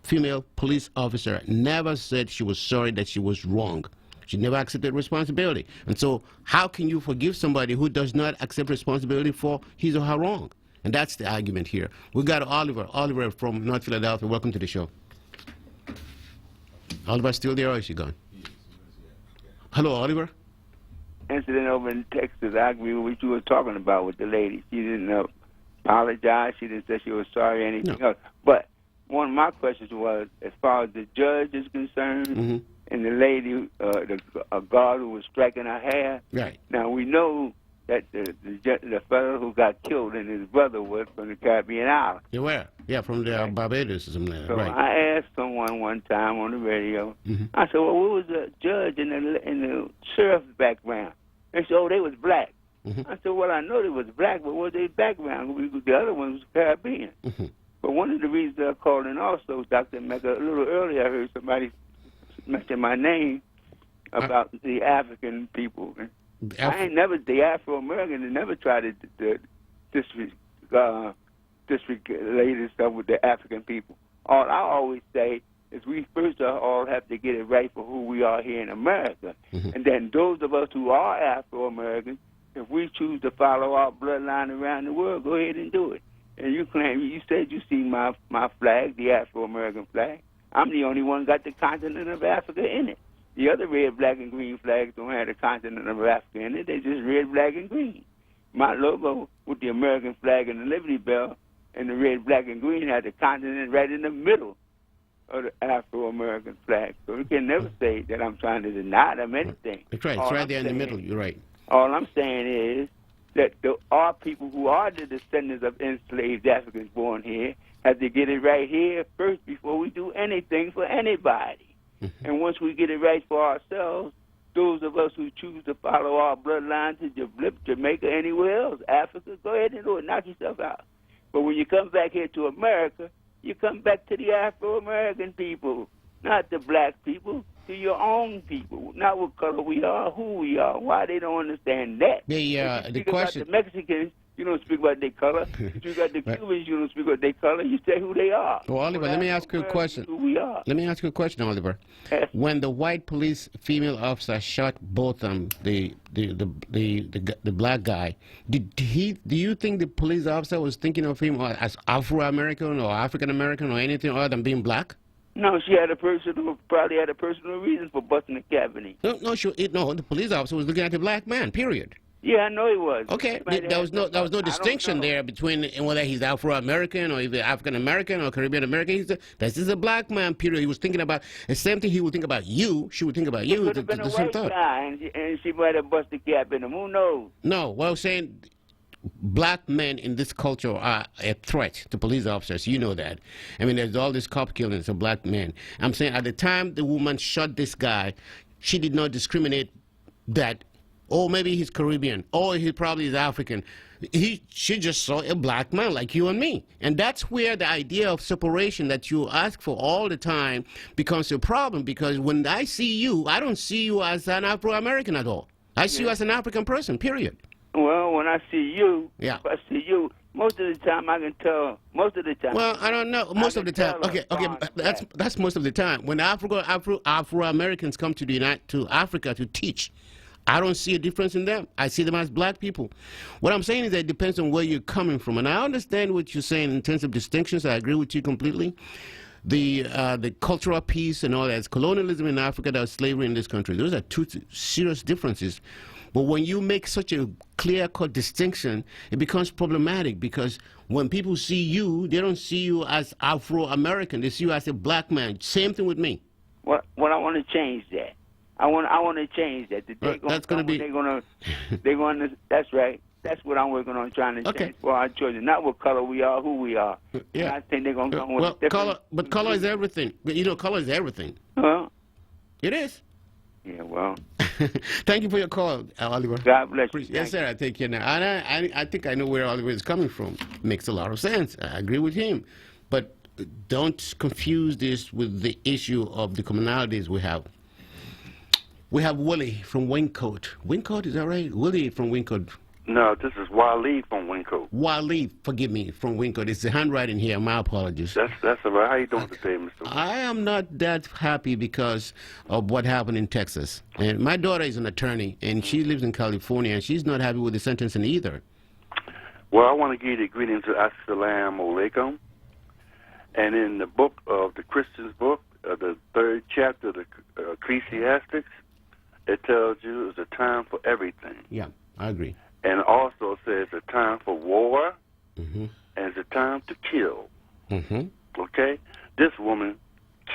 female police officer never said she was sorry that she was wrong. She never accepted responsibility. And so how can you forgive somebody who does not accept responsibility for his or her wrong? And that's the argument here. We got Oliver. Oliver from North Philadelphia. Welcome to the show. Oliver still there or is she gone? Hello, Oliver. Incident over in Texas, I agree with what you were talking about with the lady. She didn't apologize. She didn't say she was sorry or anything else. But one of my questions was, as far as the judge is concerned, and the lady, a guard who was striking her hair. Right. Now, we know that the fellow who got killed and his brother was from the Caribbean island. You were? Yeah, from the Barbados or something like that. So right. I asked someone one time on the radio, I said, well, what was the judge and the sheriff's background? They said, oh, they was black. I said, well, I know they was black, but what was their background? The other one was Caribbean. But one of the reasons I called in also, Dr. Mecca, a little earlier I heard somebody mention my name about the African people. I ain't never, the Afro-American, they never tried to disregard stuff with the African people. All I always say is we first all have to get it right for who we are here in America. And then those of us who are Afro-Americans, if we choose to follow our bloodline around the world, go ahead and do it. And you claim, you said you see my flag, the Afro-American flag. I'm the only one got the continent of Africa in it. The other red, black, and green flags don't have the continent of Africa in it. They just red, black, and green. My logo with the American flag and the Liberty Bell and the red, black, and green had the continent right in the middle of the Afro-American flag. So you can never say that I'm trying to deny them anything. That's right. It's right there in the middle. You're right. All I'm saying is that there are people who are the descendants of enslaved Africans born here have to get it right here first before we do anything for anybody. And once we get it right for ourselves, those of us who choose to follow our bloodline to Jamaica, anywhere else, Africa, go ahead and do it. Knock yourself out. But when you come back here to America, you come back to the Afro-American people, not the black people, to your own people, not what color we are, who we are, why they don't understand that. The question... About the Mexicans, you don't speak about their color. You got the Cubans, you don't speak about their color. You say who they are. Well, Oliver, let me ask you a question. Who we are. Let me ask you a question, Oliver. When the white police female officer shot both the black guy, do you think the police officer was thinking of him as Afro-American or African-American or anything other than being black? No, she had probably had a personal reason for busting the cabinet. No, the police officer was looking at the black man, period. Yeah, I know he was. Okay, there was no distinction there between whether he's Afro-American or either African-American or Caribbean-American. This is a black man, period. He was thinking about the same thing he would think about you. She would think about you. It could have been a white guy, and she might have busted the cap in him. Who knows? No, well, saying black men in this culture are a threat to police officers. You know that. I mean, there's all these cop killings of black men. I'm saying at the time the woman shot this guy, she did not discriminate that, oh, maybe he's Caribbean, or he probably is African. She just saw a black man like you and me. And that's where the idea of separation that you ask for all the time becomes a problem, because when I see you, I don't see you as an Afro-American at all. I see you as an African person, period. Well, when I see you, most of the time I can tell. Most of the time. Well, I don't know. Most of the time. Okay. That's most of the time. When Afro-Americans come to Africa to teach, I don't see a difference in them. I see them as black people. What I'm saying is that it depends on where you're coming from. And I understand what you're saying in terms of distinctions. I agree with you completely. The cultural piece and all that. It's colonialism in Africa, that was slavery in this country. Those are two serious differences. But when you make such a clear-cut distinction, it becomes problematic, because when people see you, they don't see you as Afro-American. They see you as a black man. Same thing with me. Well, I want to change that. I want to change that. That's going to be. They're going to. That's right. That's what I'm working on, trying to change for our children. Not what color we are, who we are. Yeah. And I think they're going to come with a different. Color is everything. You know, color is everything. Huh? It is. Yeah, well. Thank you for your call, Oliver. God bless you. Yes, sir. I take care now. I think I know where Oliver is coming from. Makes a lot of sense. I agree with him. But don't confuse this with the issue of the commonalities we have. We have Willie from Wyncote. Wyncote, is that right? Willie from Wyncote. No, this is Waleed from Wyncote. Waleed, forgive me, from Wyncote. It's the handwriting here. My apologies. That's all right. How you doing today, Mr. I am not that happy because of what happened in Texas. And my daughter is an attorney, and she lives in California, and she's not happy with the sentencing either. Well, I want to give you the greetings to Assalamu Alaikum. And in the book of the Christian's book, the 3rd chapter of the Ecclesiastes, it tells you it's a time for everything. Yeah, I agree. And also says a time for war, and it's a time to kill. Okay? This woman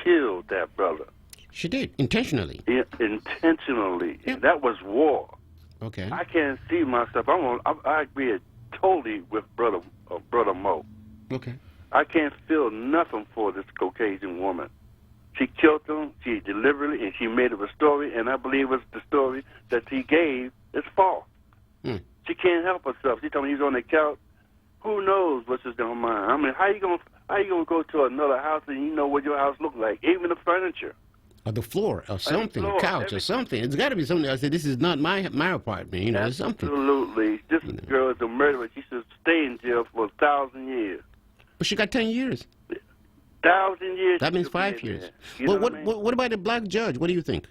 killed that brother. She did, intentionally. Yeah, intentionally. Yeah. That was war. Okay. I can't see myself. I agree totally with Brother Mo. Okay. I can't feel nothing for this Caucasian woman. She killed him, she deliberately, and she made up a story, and I believe it's the story that he gave is false. She can't help herself. She told me he's on the couch. Who knows what's in her mind? I mean, how you gonna go to another house and you know what your house look like, even the furniture, or the floor, or something, a couch, or something. It's got to be something. I said, this is not my apartment. You know, there's something. Absolutely, this girl is a murderer. She should stay in jail for 1,000 years. But she got 10 years. 1,000 years. That means 5 years. Well, what about the black judge? What do you think?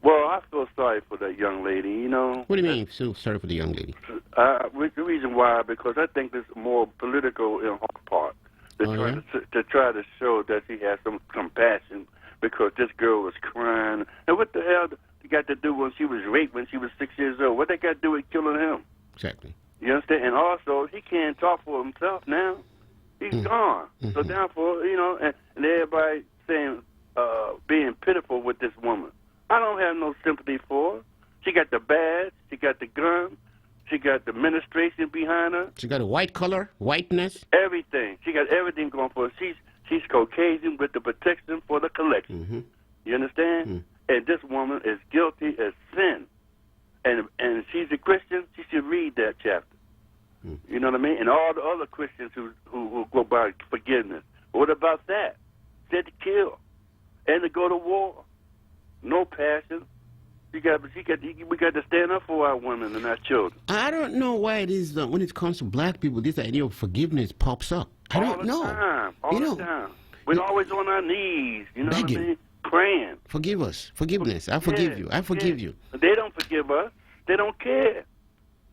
Well, I feel sorry for that young lady, you know. What do you mean, so sorry for the young lady? The reason why, because I think it's more political in her part. To try to show that she has some compassion because this girl was crying. And what the hell you got to do when she was raped when she was 6 years old? What they got to do with killing him? Exactly. You understand? And also, he can't talk for himself now. He's gone. So therefore, you know, and everybody saying, being pitiful with this woman. I don't have no sympathy for her. She got the badge, she got the gun, she got the administration behind her. She got a white color, whiteness. Everything. She got everything going for her. She's Caucasian with the protection for the collection. You understand? And this woman is guilty as sin. And she's a Christian, she should read that chapter. You know what I mean? And all the other Christians who go by forgiveness. What about that? Said to kill and to go to war. No passion. We got to stand up for our women and our children. I don't know why it is that when it comes to black people, this idea of forgiveness pops up. I don't know. All the time. We're always on our knees. You know what I mean? Praying. Forgive us. Forgiveness. I forgive you. I forgive you. They don't forgive us. They don't care.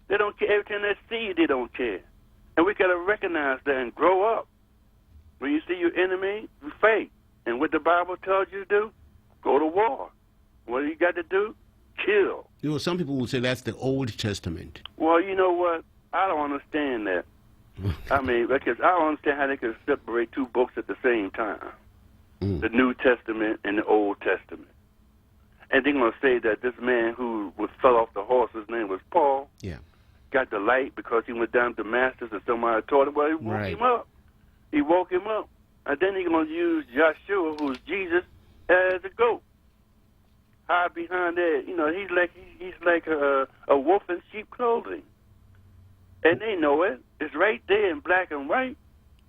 They don't care. Every time they see you, they don't care. And we got to recognize that and grow up. When you see your enemy, you fight. And what the Bible tells you to do, go to war. What do you got to do? Kill. You know, some people will say that's the Old Testament. Well, you know what? I don't understand that. I mean, because I don't understand how they can separate two books at the same time. The New Testament and the Old Testament. And they're going to say that this man who fell off the horse, his name was Paul, got the light because he went down to Damascus and somebody taught him. Well, he woke him up. He woke him up. And then he's going to use Joshua, who's Jesus, as a goat. Hide behind that. You know, he's like a wolf in sheep clothing. And they know it. It's right there in black and white.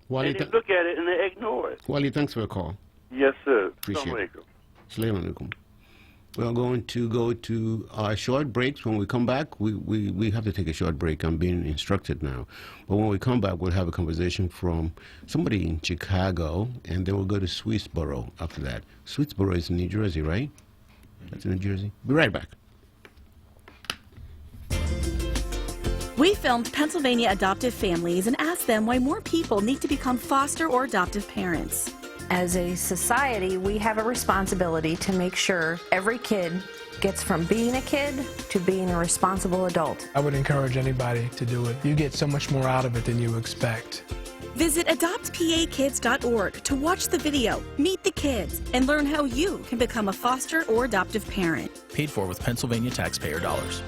Wally, and they look at it and they ignore it. Wally, thanks for the call. Yes, sir. Appreciate it. Assalamu alaikum. We're going to go to our short breaks. When we come back, we have to take a short break. I'm being instructed now. But when we come back, we'll have a conversation from somebody in Chicago, and then we'll go to Swissboro after that. Swissboro is in New Jersey, right? That's in New Jersey. Be right back. We filmed Pennsylvania adoptive families and asked them why more people need to become foster or adoptive parents. As a society, we have a responsibility to make sure every kid gets from being a kid to being a responsible adult. I would encourage anybody to do it. You get so much more out of it than you expect. Visit adoptpakids.org to watch the video, meet the kids, and learn how you can become a foster or adoptive parent. Paid for with Pennsylvania taxpayer dollars.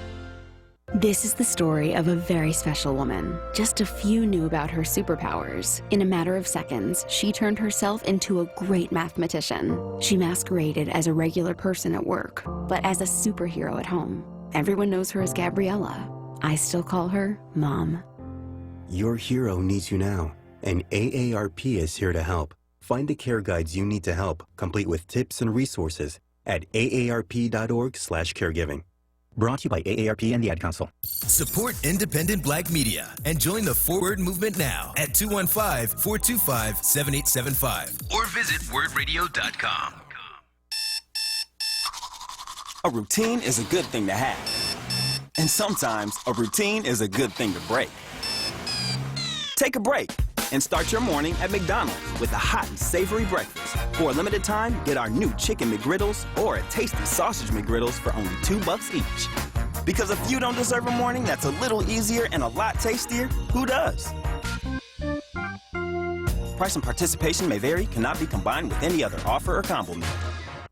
This is the story of a very special woman. Just a few knew about her superpowers. In a matter of seconds, she turned herself into a great mathematician. She masqueraded as a regular person at work, but as a superhero at home. Everyone knows her as Gabriella. I still call her Mom. Your hero needs you now, and AARP is here to help. Find the care guides you need to help, complete with tips and resources at aarp.org/caregiving. Brought to you by AARP and the Ad Council. Support independent black media and join the Forward movement now at 215-425-7875 or visit wordradio.com. A routine is a good thing to have. And sometimes a routine is a good thing to break. Take a break and start your morning at McDonald's with a hot and savory breakfast. For a limited time, get our new Chicken McGriddles or a tasty Sausage McGriddles for only $2 each. Because if you don't deserve a morning that's a little easier and a lot tastier, who does? Price and participation may vary, cannot be combined with any other offer or combo meal.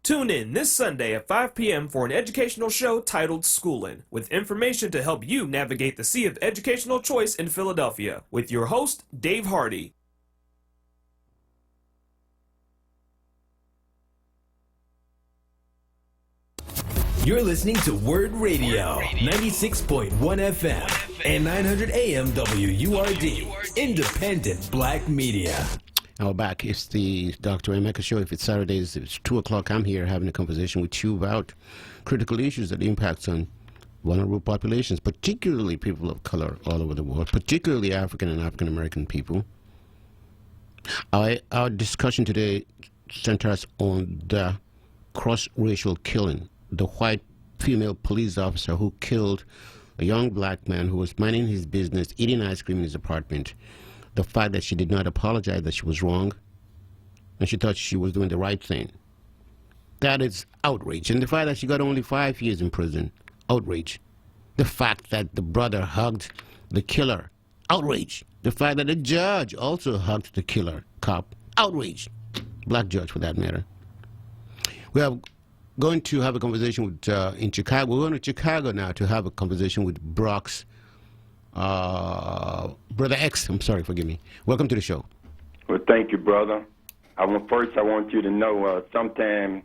Tune in this Sunday at 5 p.m. for an educational show titled Schoolin', with information to help you navigate the sea of educational choice in Philadelphia, with your host, Dave Hardy. You're listening to Word Radio, 96.1 FM and 900 AM WURD, independent black media. Now back, it's the Dr. Emeka Show. If it's Saturdays, it's 2 o'clock. I'm here having a conversation with you about critical issues that impacts on vulnerable populations, particularly people of color all over the world, particularly African and African American people. Our discussion today centers on the cross-racial killing, the white female police officer who killed a young black man who was minding his business, eating ice cream in his apartment. The fact that she did not apologize that she was wrong, and she thought she was doing the right thing. That is outrage. And the fact that she got only 5 years in prison, outrage. The fact that the brother hugged the killer, outrage. The fact that the judge also hugged the killer cop, outrage. Black judge, for that matter. We are going to have a conversation with, in Chicago. We're going to Chicago now to have a conversation with Brock's Brother X. I'm sorry, forgive me. Welcome to the show. Well, thank you, brother. I want you to know sometime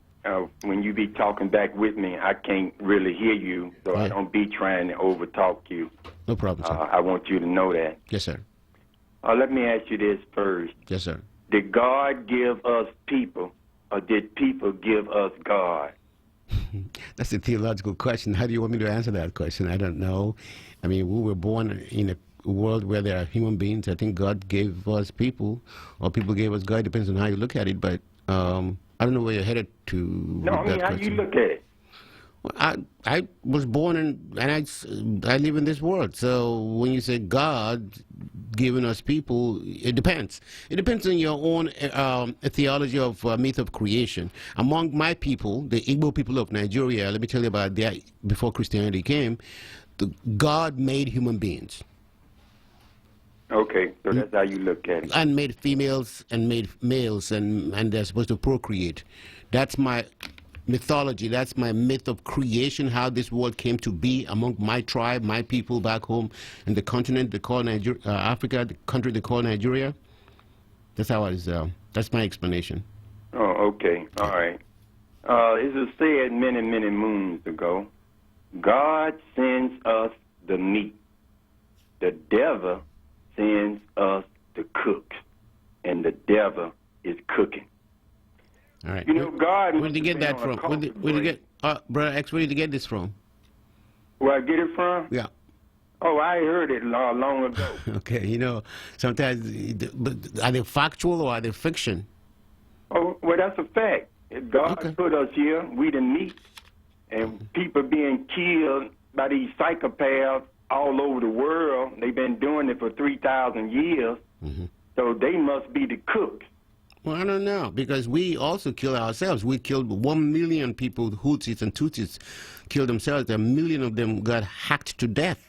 when you be talking back with me, I can't really hear you, so I don't be trying to overtalk you. No problem, sir. I want you to know that. Yes, sir. Let me ask you this first. Yes, sir. Did God give us people, or did people give us God? That's a theological question. How do you want me to answer that question? I don't know. I mean, we were born in a world where there are human beings. I think God gave us people, or people gave us God. It depends on how you look at it. But I don't know where you're headed to. No, I mean, how you look at it? Well, I was born and I live in this world. So when you say God giving us people, it depends. It depends on your own theology of myth of creation. Among my people, the Igbo people of Nigeria, let me tell you about that. Before Christianity came, God made human beings. Okay, so that's how you look at it. And made females and made males, and they're supposed to procreate. That's my mythology. That's my myth of creation, how this world came to be among my tribe, my people back home in the continent they call Africa, the country they call Nigeria. That's how it is. That's my explanation. Oh, okay. All right. It was said many, many moons ago, God sends us the meat. The devil sends us the cooks. And the devil is cooking. All right. You know, God. Where did you get that from? Where did you get, Brother X? Where did you get this from? Where I get it from? Yeah. Oh, I heard it long ago. Okay, you know, sometimes, are they factual or are they fiction? Oh, well, that's a fact. If God put us here, we the meat, and people being killed by these psychopaths all over the world. They've been doing it for 3,000 years, so they must be the cooks. Well, I don't know, because we also kill ourselves. We killed 1 million people, Hutsis and Tutsis killed themselves. 1 million of them got hacked to death.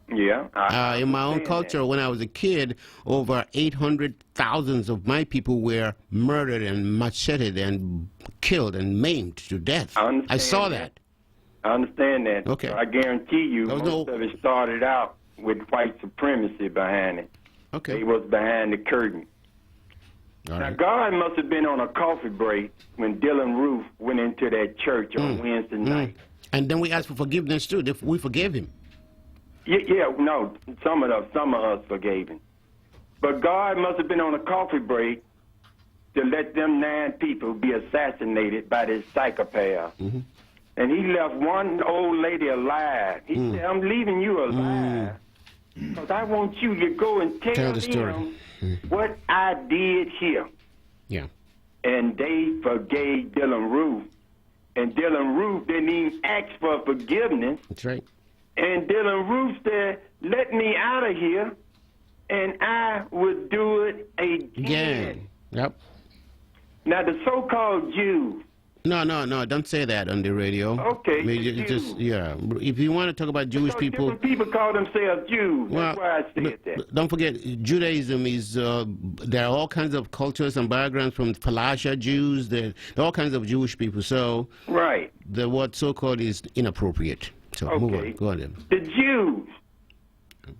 Yeah. In my own culture, when I was a kid, over 800,000 of my people were murdered and macheted and killed and maimed to death. I saw that. I understand that. Okay. I guarantee you, most of it started out with white supremacy behind it. Okay. They was behind the curtain. Now, God must have been on a coffee break when Dylan Roof went into that church on Wednesday night. And then we asked for forgiveness, too. We forgave him. No, some of us forgave him. But God must have been on a coffee break to let them 9 people be assassinated by this psychopath. Mm-hmm. And he left one old lady alive. He said, I'm leaving you alive because I want you to go and tell the story. them what I did here. Yeah. And they forgave Dylan Roof. And Dylan Roof didn't even ask for forgiveness. That's right. And Dylan Roof said, let me out of here, and I would do it again. Yep. Now, the so-called Jews. No, don't say that on the radio. Okay, I mean, if you want to talk about Jewish people... Different people call themselves Jews. That's why I said that. Don't forget, Judaism is... there are all kinds of cultures and backgrounds from Falasha Jews. There are all kinds of Jewish people. So right. The word so-called is inappropriate. So move on. Go on then. The Jews,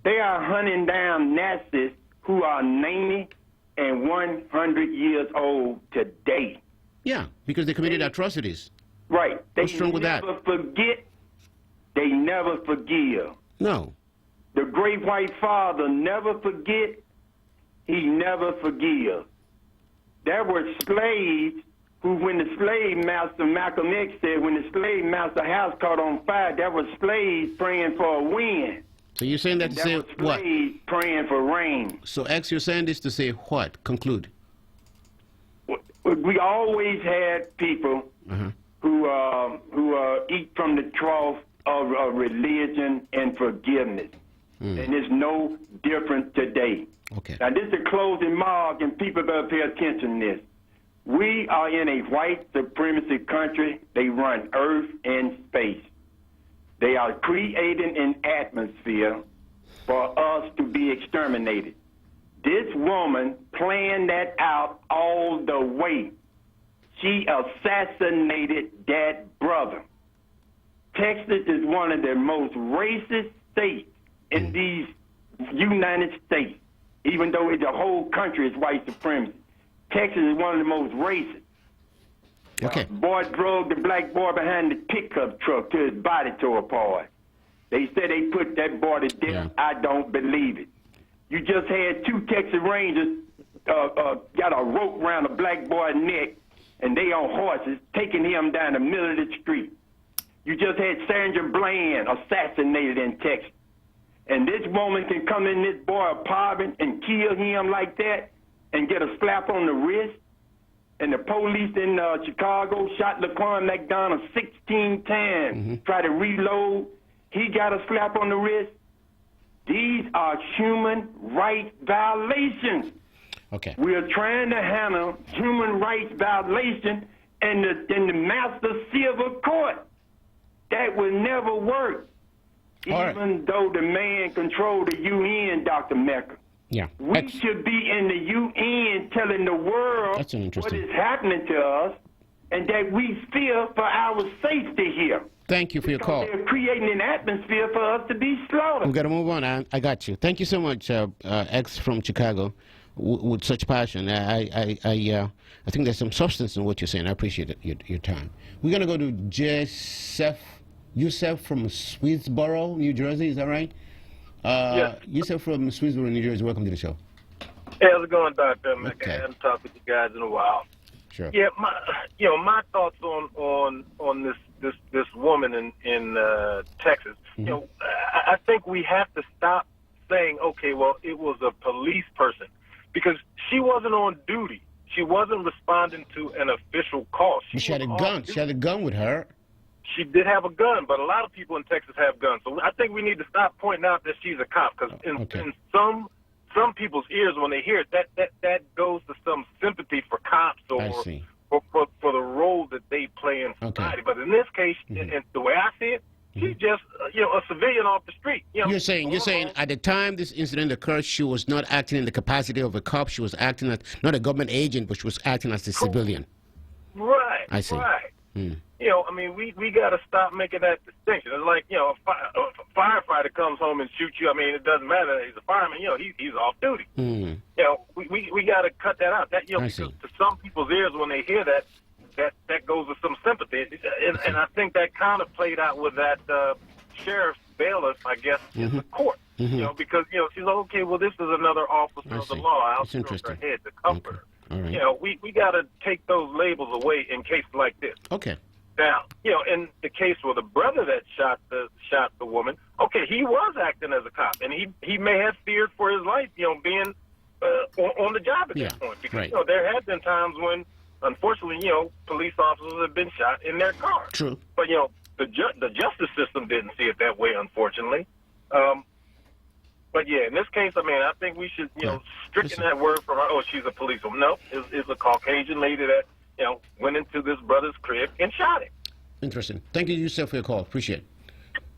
they are hunting down Nazis who are 90 and 100 years old today. Yeah, because they committed atrocities. Right. What's wrong with that? They never forget. They never forgive. No. The great white father never forget. He never forgive. There were slaves who, when the slave master, Malcolm X said, when the slave master house caught on fire, there were slaves praying for a wind. So you're saying that to say what? Slaves praying for rain. So X, you're saying this to say what? Conclude. We always had people who eat from the trough of religion and forgiveness. And it's no different today. Okay. Now, this is a closing mark, and people better pay attention to this. We are in a white supremacy country. They run earth and space. They are creating an atmosphere for us to be exterminated. This woman planned that out all the way. She assassinated that brother. Texas is one of the most racist states in these United States, even though the whole country is white supremacy. Texas is one of the most racist. Okay. Boy drove the black boy behind the pickup truck till his body tore apart. They said they put that boy to death. Yeah. I don't believe it. You just had 2 Texas Rangers got a rope around a black boy's neck, and they on horses taking him down the middle of the street. You just had Sandra Bland assassinated in Texas. And this woman can come in this boy apartment and kill him like that and get a slap on the wrist. And the police in Chicago shot Laquan McDonald 16 times, tried to reload. He got a slap on the wrist. These are human rights violations. Okay. We are trying to handle human rights violations in the master civil court. That will never work. Even though the man controlled the UN, Dr. Mecca. Yeah. We should be in the UN telling the world what is happening to us and that we fear for our safety here. Thank you for your call. They're creating an atmosphere for us to be slaughtered. We've got to move on. I got you. Thank you so much, X from Chicago, with such passion. I think there's some substance in what you're saying. I appreciate it, your time. We're going to go to Yusef from Swedesboro, New Jersey. Is that right? Yes. Yusef from Swedesboro, New Jersey. Welcome to the show. Hey, how's it going, Doctor? Okay. I haven't talked with you guys in a while. Sure. Yeah, my thoughts on this woman in Texas. Mm-hmm. I think we have to stop saying, okay, well, it was a police person, because she wasn't on duty. She wasn't responding to an official call. She had a gun. She had a gun with her. She did have a gun, but a lot of people in Texas have guns. So I think we need to stop pointing out that she's a cop, because in some people's ears, when they hear it, that goes to some sympathy for cops or for the role that they play in society. But in this case, and the way I see it, She's just, a civilian off the street. You're saying at the time this incident occurred, she was not acting in the capacity of a cop. She was acting as not a government agent, but she was acting as a civilian. Right. I see. Right. We got to stop making that distinction. It's like, a firefighter comes home and shoots you. I mean, it doesn't matter. He's a fireman. He's off duty. We got to cut that out. That, because to some people's ears, when they hear that goes with some sympathy. And I think that kind of played out with that sheriff's bailiff, I guess, in the court. Because, she's like, okay, well, this is another officer of the law. I'll stroke her head to comfort her. All right. We got to take those labels away in cases like this. Okay. Now, in the case with the brother that shot the woman, okay, he was acting as a cop, and he may have feared for his life, being on the job at that point. Because, there have been times when, unfortunately, police officers have been shot in their cars. True. But, the justice system didn't see it that way, unfortunately. But, in this case, I think we should, stricken that word from her. Oh, she's a policewoman. No, it's a Caucasian lady that, went into this brother's crib and shot him. Interesting. Thank you, Yusuf, for your call. Appreciate it.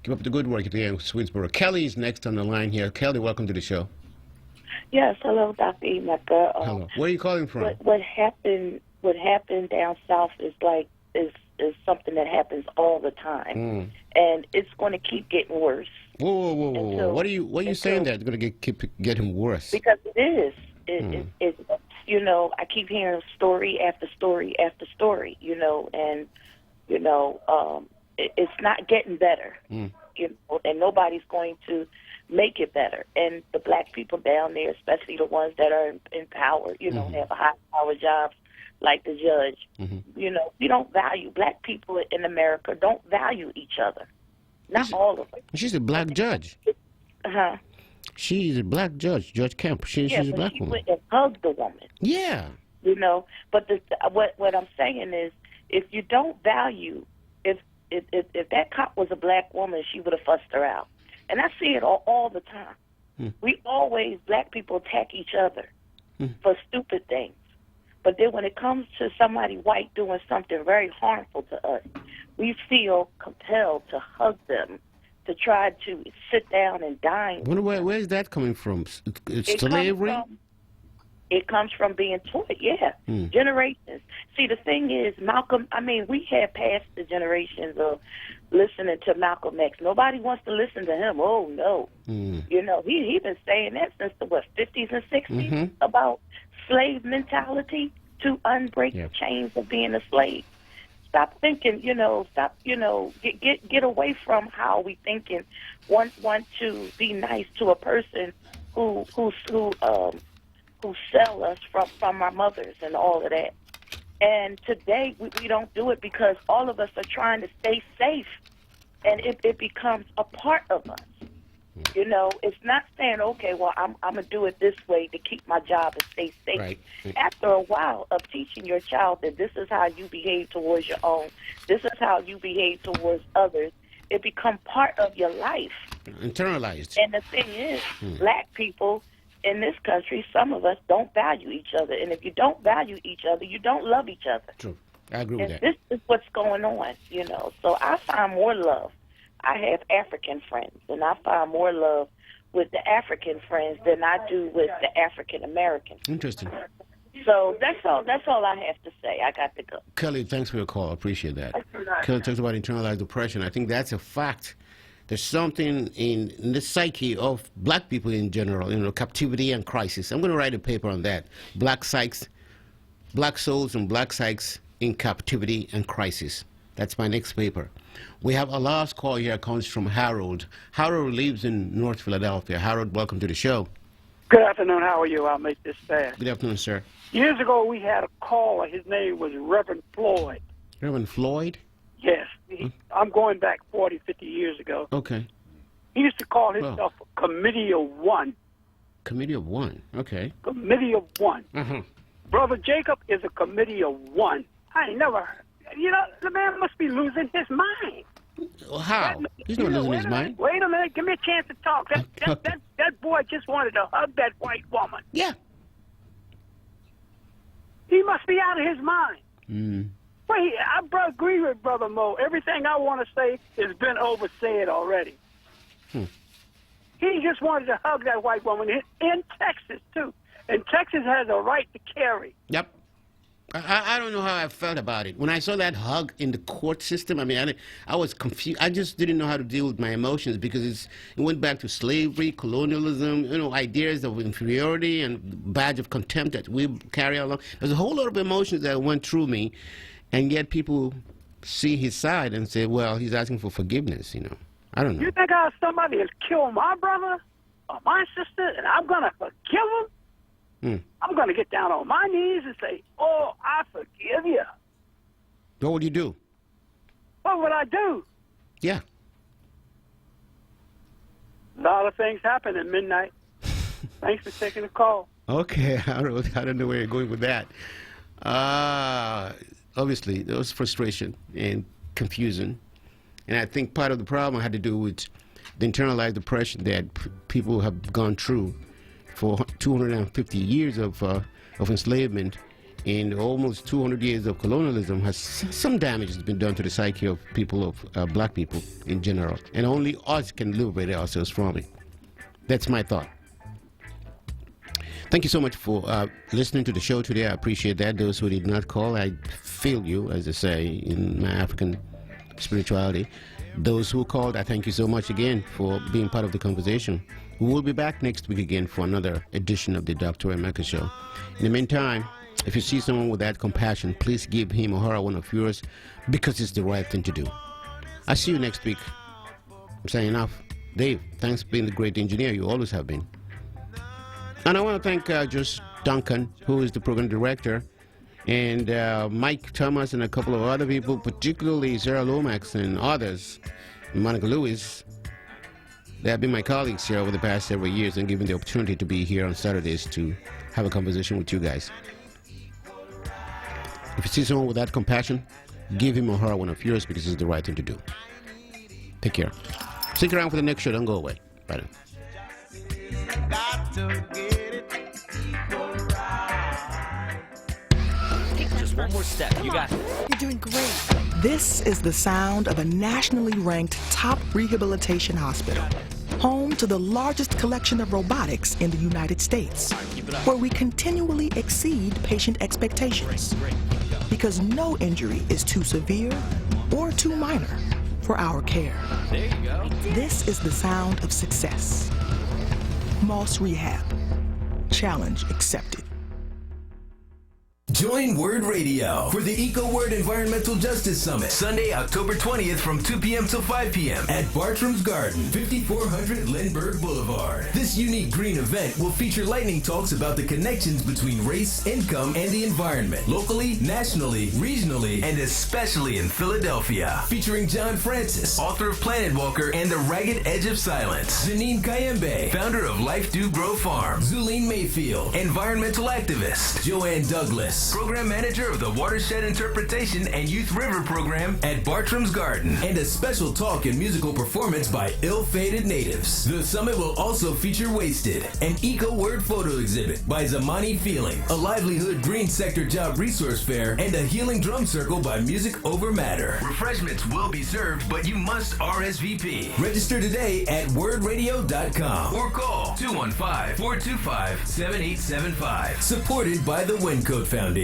Keep up the good work at the end, Swedesboro. Kelly's next on the line here. Kelly, welcome to the show. Yes, hello, Dr. Emeka. Hello. Where are you calling from? What happened down south is something that happens all the time, and it's going to keep getting worse. Whoa. What are you saying that it's going to keep getting worse? Because it is. It's I keep hearing story after story after story, and it's not getting better, and nobody's going to make it better. And the black people down there, especially the ones that are in power, have high power jobs like the judge, we don't value, black people in America don't value each other. Not all of them. She's a black judge. Uh-huh. She's a black judge, Judge Kemp. She's a black woman. Went and hugged the woman. Yeah. But what I'm saying is, if you don't value, if that cop was a black woman, she would have fussed her out. And I see it all the time. Black people attack each other for stupid things. But then when it comes to somebody white doing something very harmful to us, we feel compelled to hug them, to try to sit down and dine. Where is that coming from? It's slavery? It comes from being taught, generations. See, the thing is, we have passed the generations of listening to Malcolm X. Nobody wants to listen to him. Oh, no. He's been saying that since the, 50s and 60s about slave mentality to unbreak the chains of being a slave. Stop thinking, get away from how we thinking, want to be nice to a person who sell us from our mothers and all of that. And today we don't do it because all of us are trying to stay safe, and it becomes a part of us. It's not saying, okay, well, I'm going to do it this way to keep my job and stay safe. Right. After a while of teaching your child that this is how you behave towards your own, this is how you behave towards others, it becomes part of your life. Internalized. And the thing is, black people in this country, some of us don't value each other. And if you don't value each other, you don't love each other. True. I agree with that. This is what's going on, So I find more love. I have African friends, and I find more love with the African friends than I do with the African Americans. Interesting. So that's all I have to say. I got to go. Kelly, thanks for your call. I appreciate that. Kelly talks about internalized depression. I think that's a fact. There's something in the psyche of black people in general, captivity and crisis. I'm going to write a paper on that. Black souls and black psyches in captivity and crisis. That's my next paper. We have a last call here. Comes from Harold. Harold lives in North Philadelphia. Harold, welcome to the show. Good afternoon. How are you? I'll make this fast. Good afternoon, sir. Years ago, we had a caller. His name was Reverend Floyd. Reverend Floyd? Yes. I'm going back 40, 50 years ago. Okay. He used to call himself a Committee of One. Committee of One. Okay. Committee of One. Uh-huh. Brother Jacob is a Committee of One. I ain't never heard. The man must be losing his mind. How? He's not losing his mind. Wait a minute. Give me a chance to talk. That boy just wanted to hug that white woman. Yeah. He must be out of his mind. What I agree with Brother Mo. Everything I want to say has been oversaid already. He just wanted to hug that white woman in Texas, too. And Texas has a right to carry. Yep. I don't know how I felt about it. When I saw that hug in the court system, I mean, I was confused. I just didn't know how to deal with my emotions because it went back to slavery, colonialism, ideas of inferiority and badge of contempt that we carry along. There's a whole lot of emotions that went through me, and yet people see his side and say, well, he's asking for forgiveness, I don't know. You think somebody has killed my brother or my sister and I'm going to forgive him? I'm going to get down on my knees and say, oh, I forgive you. What would you do? What would I do? Yeah. A lot of things happen at midnight. Thanks for taking the call. Okay, I don't know where you're going with that. Obviously, there was frustration and confusion. And I think part of the problem had to do with the internalized depression that people have gone through for 250 years of enslavement and almost 200 years of colonialism. Some damage has been done to the psyche of people, of black people in general. And only us can liberate ourselves from it. That's my thought. Thank you so much for listening to the show today. I appreciate that. Those who did not call, I feel you, as I say, in my African spirituality. Those who called, I thank you so much again for being part of the conversation. We will be back next week again for another edition of the Dr. Emeka Show. In the meantime, if you see someone with that compassion, please give him or her one of yours because it's the right thing to do. I'll see you next week. I'm signing off. Dave, thanks for being the great engineer you always have been. And I want to thank Josh Duncan, who is the program director, and Mike Thomas and a couple of other people, particularly Sarah Lomax and others, Monica Lewis. They have been my colleagues here over the past several years and given the opportunity to be here on Saturdays to have a conversation with you guys. If you see someone with that compassion, give him or her one of yours because it's the right thing to do. Take care. Stick around for the next show. Don't go away. Bye now. Just one more step. You got it. You're doing great. This is the sound of a nationally ranked top rehabilitation hospital, home to the largest collection of robotics in the United States, where we continually exceed patient expectations. Because no injury is too severe or too minor for our care. There you go. This is the sound of success. Moss Rehab. Challenge accepted. Join Word Radio for the EcoWord Environmental Justice Summit, Sunday, October 20th from 2 p.m. till 5 p.m. at Bartram's Garden, 5400 Lindbergh Boulevard. This unique green event will feature lightning talks about the connections between race, income, and the environment, locally, nationally, regionally, and especially in Philadelphia. Featuring John Francis, author of Planet Walker and The Ragged Edge of Silence, Janine Kayembe, founder of Life Do Grow Farm, Zuline Mayfield, environmental activist, Joanne Douglas, program manager of the Watershed Interpretation and Youth River Program at Bartram's Garden, and a special talk and musical performance by Ill-Fated Natives. The summit will also feature Wasted, an EcoWord photo exhibit by Zamani Feeling, a livelihood green sector job resource fair, and a healing drum circle by Music Over Matter. Refreshments will be served, but you must RSVP. Register today at wordradio.com or call 215-425-7875. Supported by the Wincoat Foundation.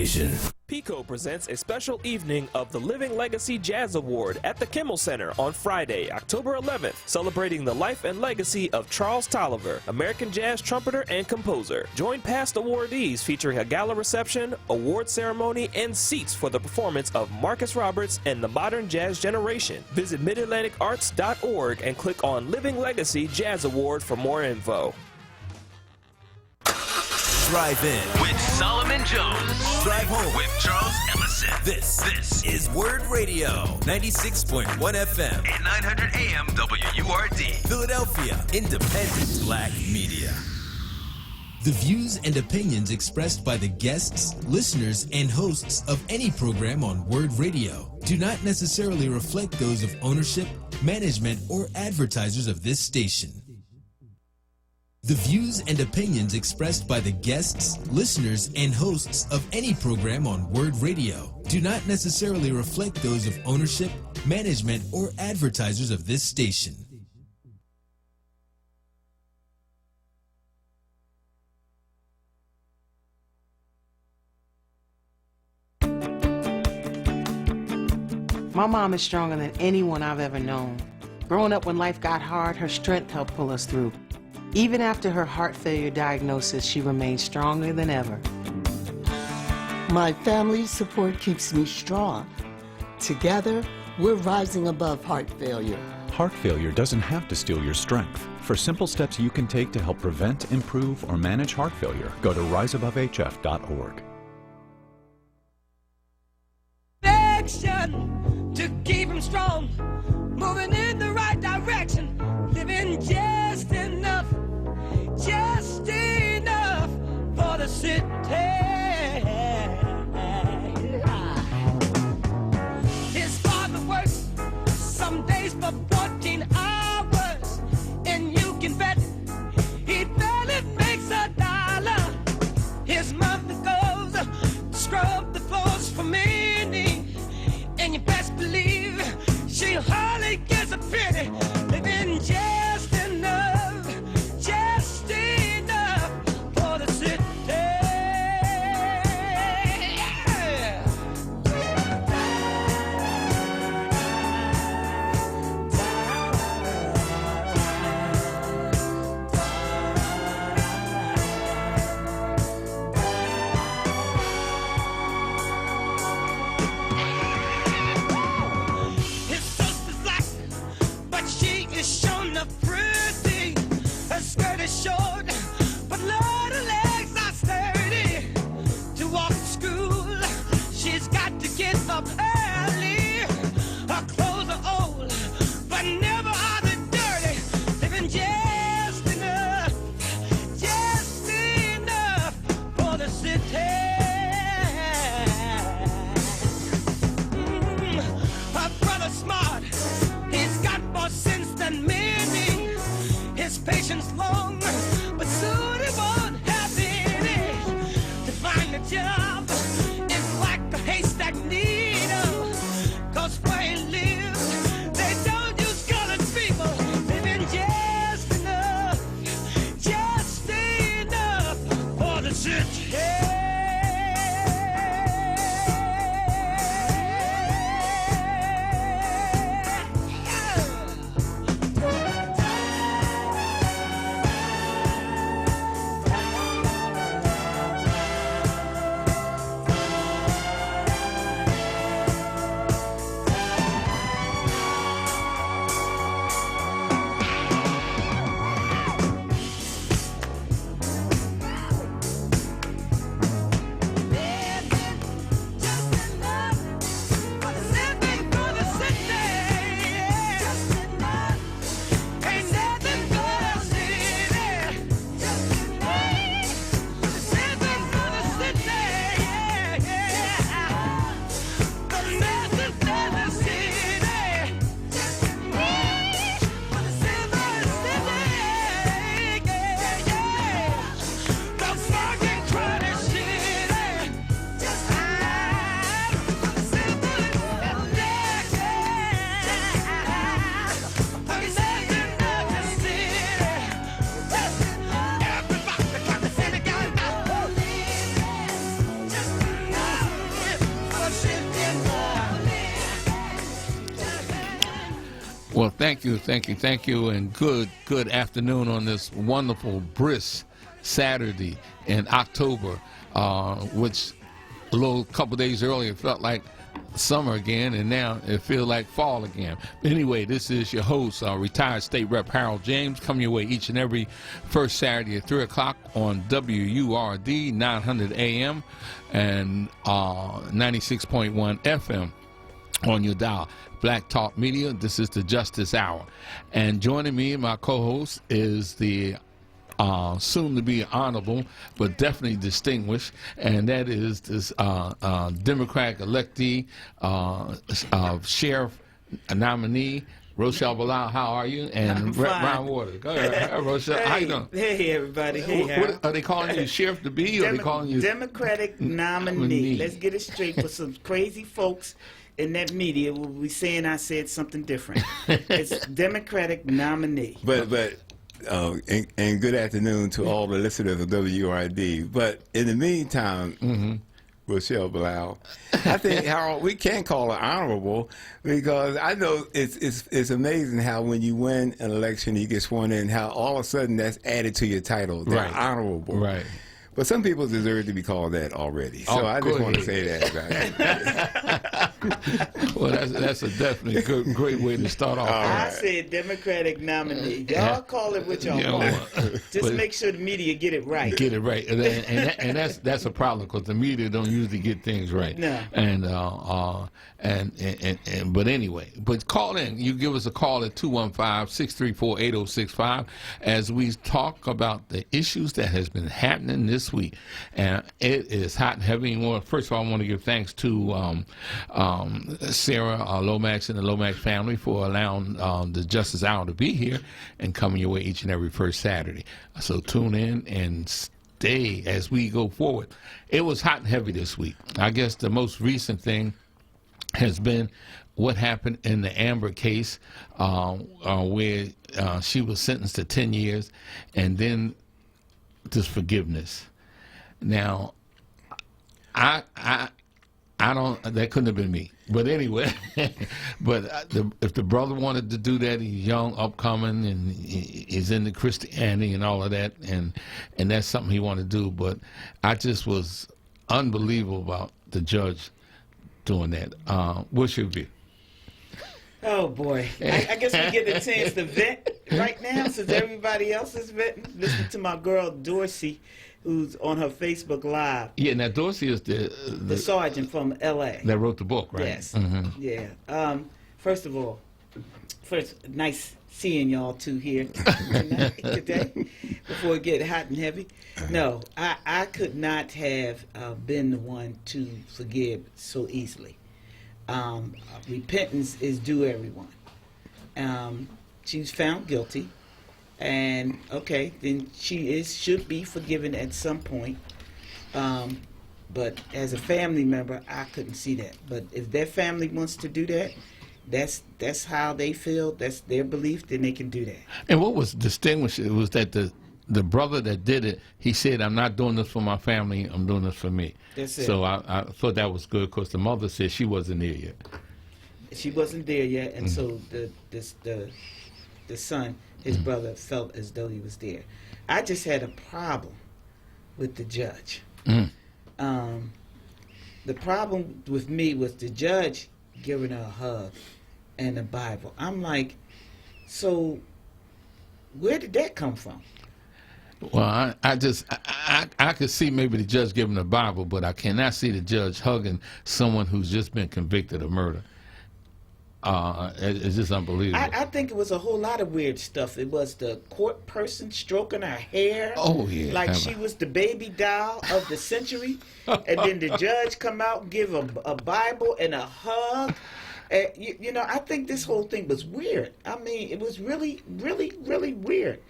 PICO presents a special evening of the Living Legacy Jazz Award at the Kimmel Center on Friday, October 11th, celebrating the life and legacy of Charles Tolliver, American jazz trumpeter and composer. Join past awardees featuring a gala reception, award ceremony, and seats for the performance of Marcus Roberts and the Modern Jazz Generation. Visit midatlanticarts.org and click on Living Legacy Jazz Award for more info. Drive in with Solomon Jones. Drive home with Charles Ellison. This is Word Radio, 96.1 FM and 900 AM WURD. Philadelphia, independent black media. The views and opinions expressed by the guests, listeners, and hosts of any program on Word Radio do not necessarily reflect those of ownership, management, or advertisers of this station. The views and opinions expressed by the guests, listeners, and hosts of any program on Word Radio do not necessarily reflect those of ownership, management, or advertisers of this station. My mom is stronger than anyone I've ever known. Growing up when life got hard, her strength helped pull us through. Even after her heart failure diagnosis, she remained stronger than ever. My family's support keeps me strong. Together, we're rising above heart failure. Heart failure doesn't have to steal your strength. For simple steps you can take to help prevent, improve, or manage heart failure, go to riseabovehf.org. To keep him strong, moving in the right direction, living just enough for the city. His father works some days for 14 hours, and you can bet he barely makes $1. His mother goes to scrub the floors for many, and you best believe she hardly gets a penny, living just enough for the city. Short, but Lord, her legs are sturdy. To walk to school, she's got to get up early. Her clothes are old, but never are they dirty. Living just enough for the city. Her brother's smart, he's got more sense than many. His patience long, but soon he won't have any. To find a job is like a haystack needle, 'cause where he lives, they don't use colored people. Living just enough for the city. Well, thank you, and good afternoon on this wonderful, brisk Saturday in October, which a little couple days earlier felt like summer again, and now it feels like fall again. Anyway, this is your host, retired State Rep Harold James, coming your way each and every first Saturday at 3 o'clock on WURD 900 AM and 96.1 FM on your dial. Black Talk Media, this is the Justice Hour. And joining me, my co-host, is the soon-to-be honorable, but definitely distinguished, and that is this Democratic electee, sheriff nominee, Rochelle Bilal, how are you? And Brian Waters. Go ahead, Rochelle. Hey, how you doing? Hey, everybody. Hey, What, are they calling you Sheriff to be, or are they calling you Democratic nominee? Let's get it straight, for some crazy folks in that media will be saying I said something different. It's Democratic nominee. But and good afternoon to all the listeners of WRD. But in the meantime, Rochelle Bilal, I think, Harold, we can call her honorable, because I know it's amazing how when you win an election, you get sworn in, how all of a sudden that's added to your title. They're honorable. Right. But some people deserve to be called that already. So I just want to say that. Well, that's a definitely great way to start off. I said Democratic nominee. Y'all call it what y'all want. Just make sure the media get it right. Get it right, and that's a problem, because the media don't usually get things right. No. But anyway, but call in. You give us a call at 215-634-8065 as we talk about the issues that has been happening this week, and it is hot and heavy. First of all, I want to give thanks to Sarah Lomax and the Lomax family for allowing the Justice Hour to be here and coming your way each and every first Saturday. So tune in and stay as we go forward. It was hot and heavy this week. I guess the most recent thing has been what happened in the Amber case, where she was sentenced to 10 years, and then this forgiveness. Now, I don't. That couldn't have been me. But anyway, if the brother wanted to do that, he's young, upcoming, and he's into Christianity and all of that, and that's something he wanted to do. But I just was unbelievable about the judge doing that. What's your view? Oh boy, I guess we get a chance to vent right now, since everybody else is venting. Listen to my girl Dorsey, who's on her Facebook Live. Yeah, now Dorsey is the sergeant from L.A. that wrote the book, right? Yes. Yeah. First of all, nice seeing y'all two here today before we get hot and heavy. No, I could not have been the one to forgive so easily. Repentance is due everyone. She was found guilty, and okay, then she should be forgiven at some point. But as a family member, I couldn't see that. But if their family wants to do that, that's how they feel. That's their belief. Then they can do that. And what was distinguishing was that the brother that did it, he said, "I'm not doing this for my family. I'm doing this for me." That's it. So I thought that was good, because the mother said she wasn't there yet. She wasn't there yet, and so the son, his brother, felt as though he was there. I just had a problem with the judge. The problem with me was the judge giving her a hug and a Bible. I'm like, so where did that come from? Well, I could see maybe the judge giving the Bible, but I cannot see the judge hugging someone who's just been convicted of murder. It's just unbelievable. I think it was a whole lot of weird stuff. It was the court person stroking her hair. Oh, yeah. Like she was the baby doll of the century. And then the judge come out and give a Bible and a hug. You know, I think this whole thing was weird. I mean, it was really, really, really weird.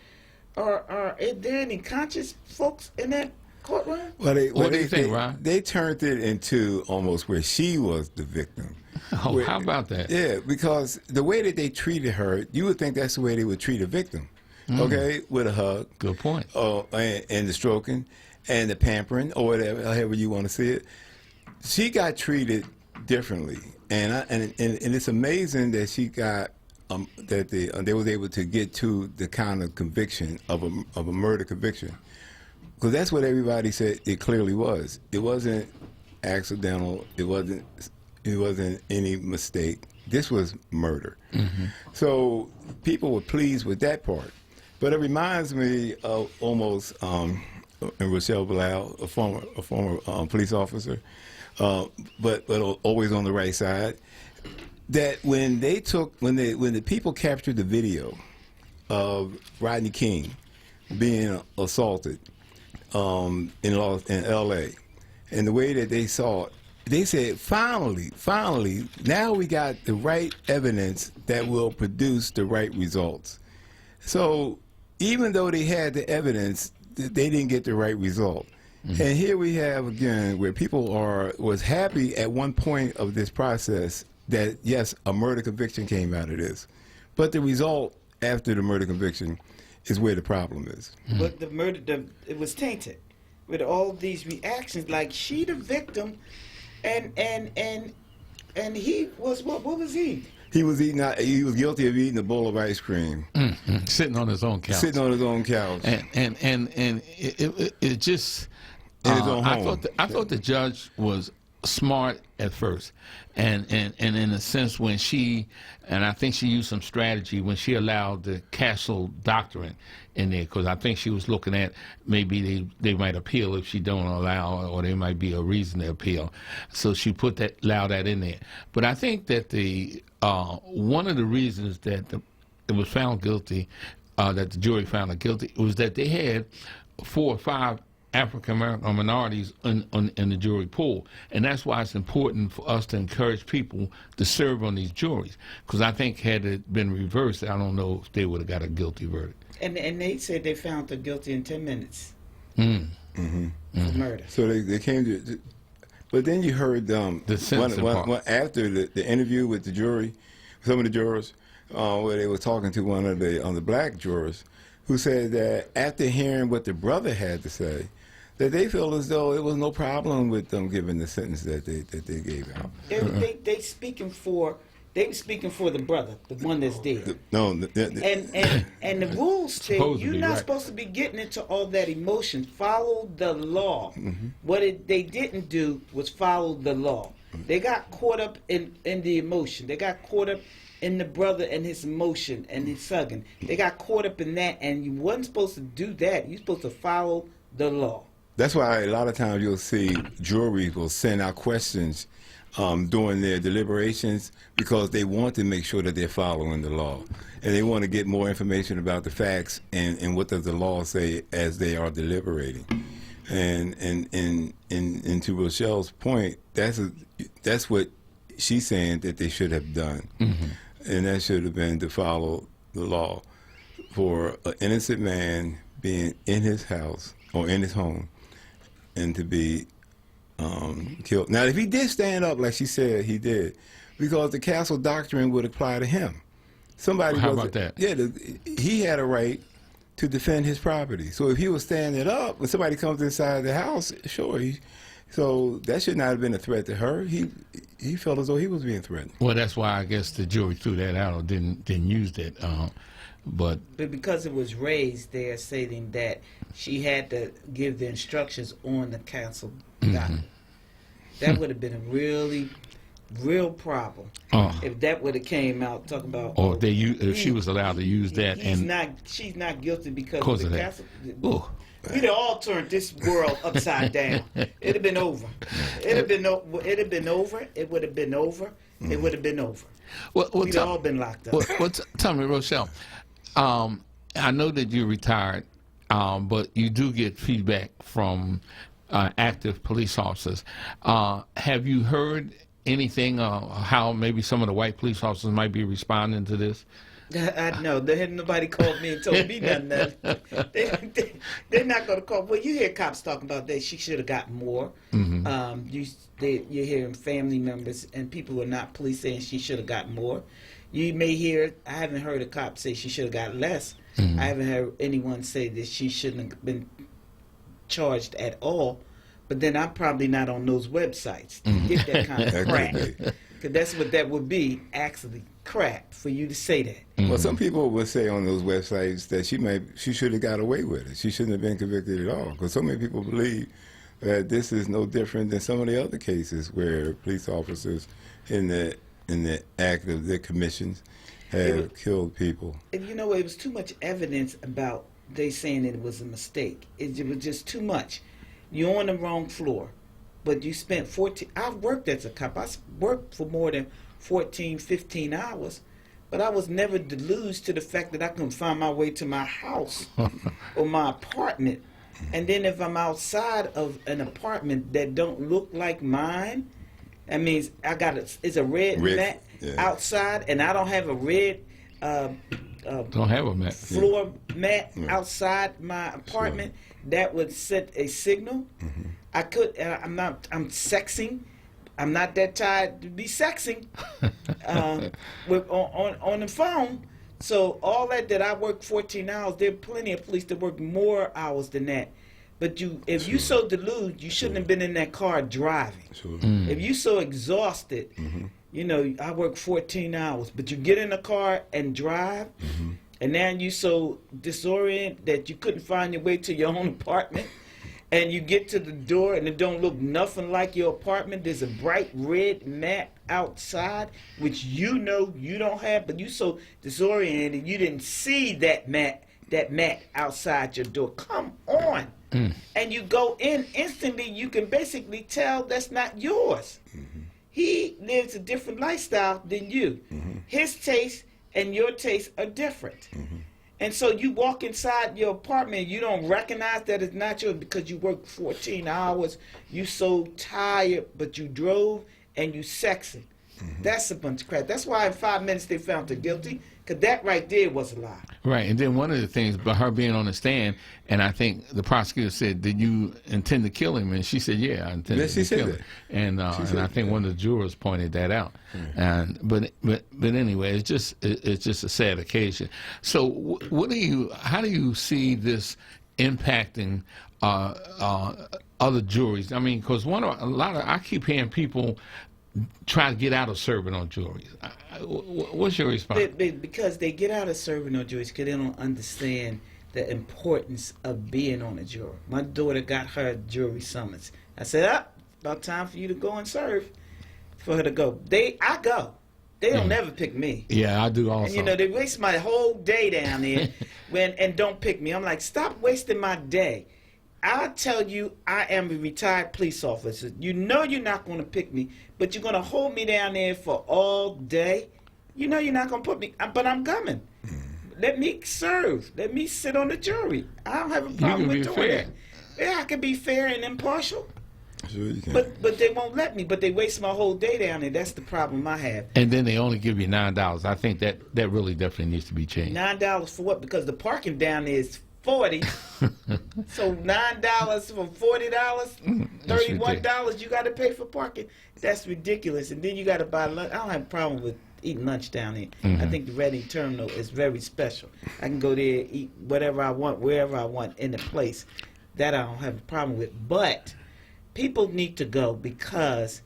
Are there any conscious folks in that courtroom? What do you think, Ron? They turned it into almost where she was the victim. Oh, how about that? Yeah, because the way that they treated her, you would think that's the way they would treat a victim. Okay, with a hug. Good point. And the stroking and the pampering, or whatever, however you want to see it. She got treated differently, and it's amazing that she got that they was able to get to the kind of conviction of a murder conviction, because that's what everybody said it clearly was. It wasn't accidental. It wasn't any mistake. This was murder. So people were pleased with that part. But it reminds me of almost Rochelle Bilal, a former police officer, but always on the right side. That when the people captured the video of Rodney King being assaulted in L.A., and the way that they saw it, they said, finally, now we got the right evidence that will produce the right results. So even though they had the evidence, they didn't get the right result. Mm-hmm. And here we have, again, where people was happy at one point of this process that, yes, a murder conviction came out of this. But the result after the murder conviction is where the problem is. Mm-hmm. But the murder, it was tainted with all these reactions, like she the victim, and he was, what was he? He was guilty of eating a bowl of ice cream. Mm-hmm. Sitting on his own couch. Sitting on his own couch. And it just, in his own home. I thought the judge was smart at first, and in a sense when she, and I think she used some strategy when she allowed the Castle doctrine in there, because I think she was looking at maybe they might appeal if she don't allow, or there might be a reason to appeal, so she allowed that in there. But I think that the one of the reasons that it was found guilty, that the jury found her guilty, was that they had 4 or 5 African American minorities in the jury pool, and that's why it's important for us to encourage people to serve on these juries. Because I think had it been reversed, I don't know if they would have got a guilty verdict. And they said they found her guilty in 10 minutes. Mm-hmm. For murder. So they came to, but then you heard after the interview with the jury, some of the jurors, where they were talking to one of the black jurors, who said that after hearing what the brother had to say, that they feel as though it was no problem with them giving the sentence that they gave out. They speaking for the brother, the one that's dead. And the rules say you're not supposed to be getting into all that emotion. Follow the law. Mm-hmm. What they didn't do was follow the law. Mm-hmm. They got caught up in the emotion. They got caught up in the brother and his emotion and his hugging. They got caught up in that, and you wasn't supposed to do that. You're supposed to follow the law. That's why a lot of times you'll see juries will send out questions during their deliberations, because they want to make sure that they're following the law, and they want to get more information about the facts and what does the law say as they are deliberating. And to Rochelle's point, that's what she's saying that they should have done. Mm-hmm. And that should have been to follow the law for an innocent man being in his house or in his home and to be killed. Now, if he did stand up like she said he did, because the Castle doctrine would apply to him. How about that? Yeah, he had a right to defend his property. So if he was standing up, when somebody comes inside the house, sure, so that should not have been a threat to her. He felt as though he was being threatened. Well, that's why I guess the jury threw that out or didn't use that. But because it was raised, they are saying that she had to give the instructions on the Castle doctrine. That would have been a really real problem if that would have came out talking about. Or if she was allowed to use that, she's not guilty because of the that. Castle. We'd have all turned this world upside down. It'd have been over. It'd have been over. It would have been over. It would have been over. We'd all been locked up. Tell me, Rochelle. I know that you're retired, but you do get feedback from active police officers. Have you heard anything how maybe some of the white police officers might be responding to this? No, nobody called me and told me nothing. They're not going to call. Well, you hear cops talking about that. She should have got more. Mm-hmm. You're hearing family members and people who are not police saying she should have got more. You may hear, I haven't heard a cop say she should have got less. Mm-hmm. I haven't heard anyone say that she shouldn't have been charged at all. But then I'm probably not on those websites to get that kind of crap. Because that's what that would be, actually, crap, for you to say that. Mm-hmm. Well, some people would say on those websites that she should have got away with it. She shouldn't have been convicted at all. Because so many people believe that this is no different than some of the other cases where police officers in the act of their commissions have killed people. And you know, it was too much evidence about they saying that it was a mistake. It was just too much. You're on the wrong floor, but you spent 14... I worked as a cop. I worked for more than 14, 15 hours, but I was never deluged to the fact that I couldn't find my way to my house or my apartment. And then if I'm outside of an apartment that don't look like mine, That means I got it's a red mat outside, and I don't have a red don't have a mat. floor mat outside my apartment. That would set a signal. I could. I'm sexing. I'm not that tired to be sexing on the phone. So all that I work 14 hours. There are plenty of police that work more hours than that. But if you so deluded, you shouldn't have been in that car driving. If you so exhausted, you know, I work 14 hours, but you get in a car and drive, and now you so disoriented that you couldn't find your way to your own apartment, and you get to the door and it don't look nothing like your apartment. There's a bright red mat outside, which you know you don't have, but you so disoriented you didn't see that mat outside your door. Come on. And you go in instantly, you can basically tell that's not yours. He lives a different lifestyle than you. His taste and your taste are different. And so you walk inside your apartment, you don't recognize that it's not yours because you worked 14 hours, you so tired, but you drove and you sexing. That's a bunch of crap. That's why in 5 minutes they found her guilty, because that right there was a lie. Right, and then one of the things about her being on the stand, and I think the prosecutor said, "Did you intend to kill him?" And she said, "Yeah, I intended to kill him." And I think one of the jurors pointed that out. And but anyway, it's just a sad occasion. So how do you see this impacting other juries? I mean, because I keep hearing people try to get out of serving on juries. What's your response? Because they get out of serving on juries because they don't understand the importance of being on a jury. My daughter got her jury summons. I said, about time for you to go and serve, for her to go. I go. They don't never pick me. Yeah, I do also. And, you know, they waste my whole day down there and don't pick me. I'm like, stop wasting my day. I'll tell you, I am a retired police officer. You know you're not going to pick me, but you're going to hold me down there for all day. You know you're not going to put me, but I'm coming. Let me serve. Let me sit on the jury. I don't have a problem with doing that. Yeah, I can be fair and impartial. Sure you can. But they won't let me. But they waste my whole day down there. That's the problem I have. And then they only give you $9. I think that really definitely needs to be changed. $9 for what? Because the parking down there is $40. So $9 for $40, $31 you got to pay for parking. That's ridiculous. And then you got to buy lunch. I don't have a problem with eating lunch down there. I think the Reading Terminal is very special. I can go there, eat whatever I want, wherever I want in the place. That I don't have a problem with. But people need to go because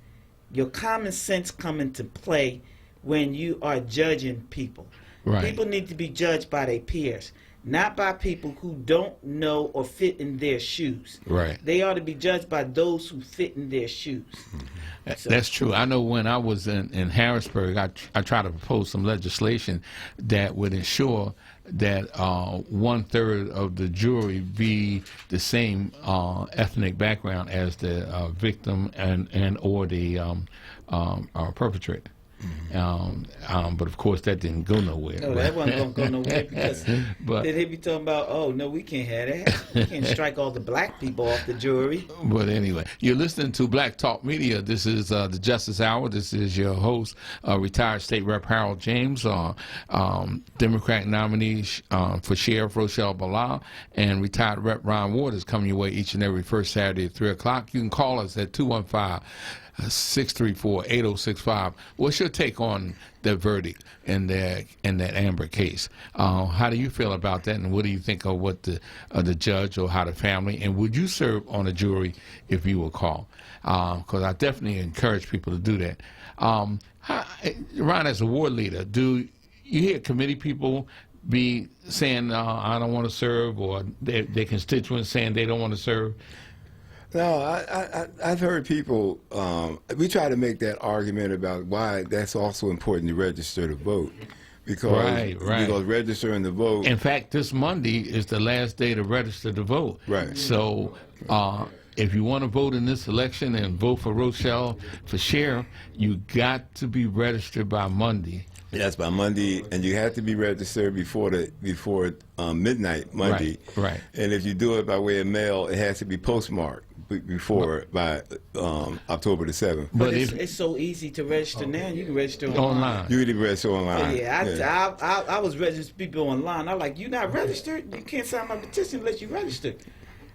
your common sense come into play when you are judging people. Right. People need to be judged by their peers, not by people who don't know or fit in their shoes. Right. They ought to be judged by those who fit in their shoes. So, that's true. I know when I was in Harrisburg, I tried to propose some legislation that would ensure that 1/3 of the jury be the same ethnic background as the victim and or the perpetrator. But of course that didn't go nowhere. No, that wasn't going to go nowhere because then he'd be talking about, oh, no, we can't have that. We can't strike all the black people off the jury. But anyway, you're listening to Black Talk Media. This is the Justice Hour. This is your host, retired State Rep Harold James, Democratic nominee for Sheriff Rochelle Bilal, and retired Rep Ron Ward is coming your way each and every first Saturday at 3 o'clock. You can call us at 215-634-8065. What's your take on the verdict in that Amber case? How do you feel about that, and what do you think of what the judge or how the family, and would you serve on a jury if you were called? Because I definitely encourage people to do that. Ron, as a ward leader, do you hear committee people be saying, I don't want to serve, or their constituents saying they don't want to serve? No, I've heard people, we try to make that argument about why that's also important to register to vote. Because registering to vote. In fact, this Monday is the last day to register to vote. Right. So if you want to vote in this election and vote for Rochelle for sheriff, you got to be registered by Monday. Yes, by Monday, and you have to be registered before midnight Monday. Right. And if you do it by way of mail, it has to be postmarked before by October the 7th. But it's so easy to register now. You can register online. You can register online. I was registering people online. I'm like, you not registered? You can't sign my petition unless you registered.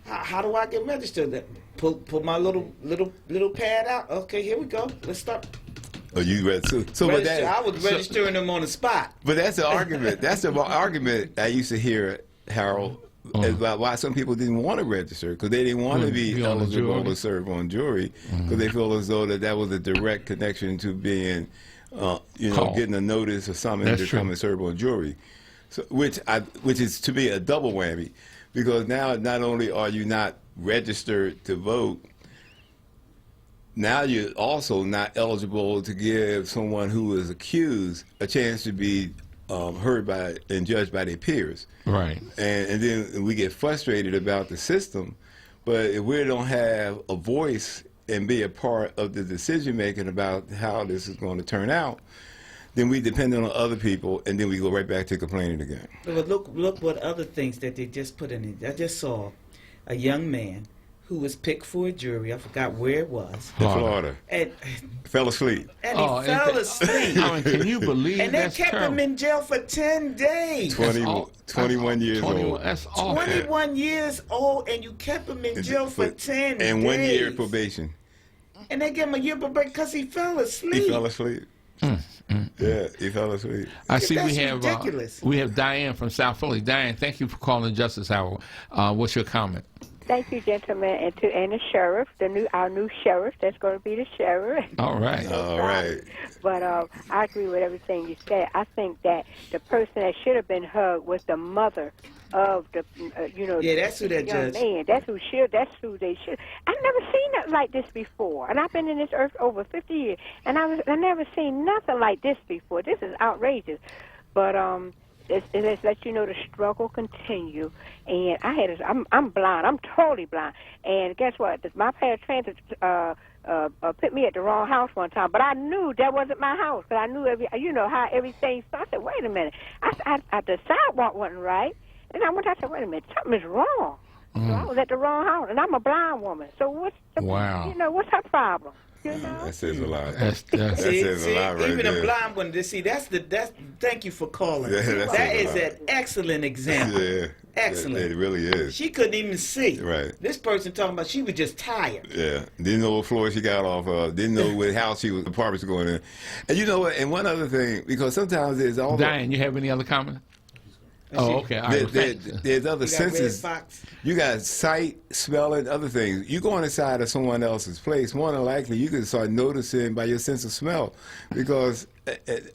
How do I get registered? Pull my little pad out. Okay, here we go. Let's start. Oh, you registered? So, but I was registering them on the spot. But that's the argument. That's the argument I used to hear, Harold, about why some people didn't want to register, because they didn't want to be eligible to serve on jury, because they feel as though that was a direct connection to being, getting a notice or something to come and serve on jury. So, which is to me a double whammy, because now not only are you not registered to vote, now you're also not eligible to give someone who is accused a chance to be heard by and judged by their peers. Right. And then we get frustrated about the system, but if we don't have a voice and be a part of the decision making about how this is going to turn out, then we depend on other people, and then we go right back to complaining again. But look what other things that they just put in it. I just saw a young man who was picked for a jury. I forgot where it was. Florida. And fell asleep. And he fell asleep. I mean, can you believe and they that's kept terrible. him in jail for 10 days. 21 years old. That's awful. 21 years old, and you kept him in jail for 10 days. And 1 year probation. And they gave him a year probation because he fell asleep. He fell asleep. Yeah, he fell asleep. I see That's we have ridiculous. We have Diane from South Philly. Diane, thank you for calling Justice Hour. What's your comment? Thank you, gentlemen, and the sheriff, our new sheriff. That's going to be the sheriff. All right. All right. But I agree with everything you said. I think that the person that should have been hugged was the mother of the, Yeah, that's who that young judge. man. That's who they should. I've never seen nothing like this before, and I've been in this earth over 50 years, and I never seen nothing like this before. This is outrageous. But Let's let you know the struggle continue. And I'm blind. I'm totally blind. And guess what? My paratransit put me at the wrong house one time, but I knew that wasn't my house. But I knew how everything started. I said, wait a minute. The sidewalk wasn't right. And I said, wait a minute, something is wrong. So I was at the wrong house, and I'm a blind woman. So what's her problem? That says a lot. That says a lot right even there. a blind one. Thank you for calling. Yeah, that is an excellent example. Yeah, excellent. It really is. She couldn't even see. Right. This person talking about she was just tired. Yeah. Didn't know what floor she got off of. Didn't know what house she was, apartments going in. And you know what? And one other thing, because sometimes there's all. Diane, you have any other comment? Oh, okay. All right. There's other senses. You got sight, smelling, other things. You go inside of someone else's place, more than likely you can start noticing by your sense of smell. Because,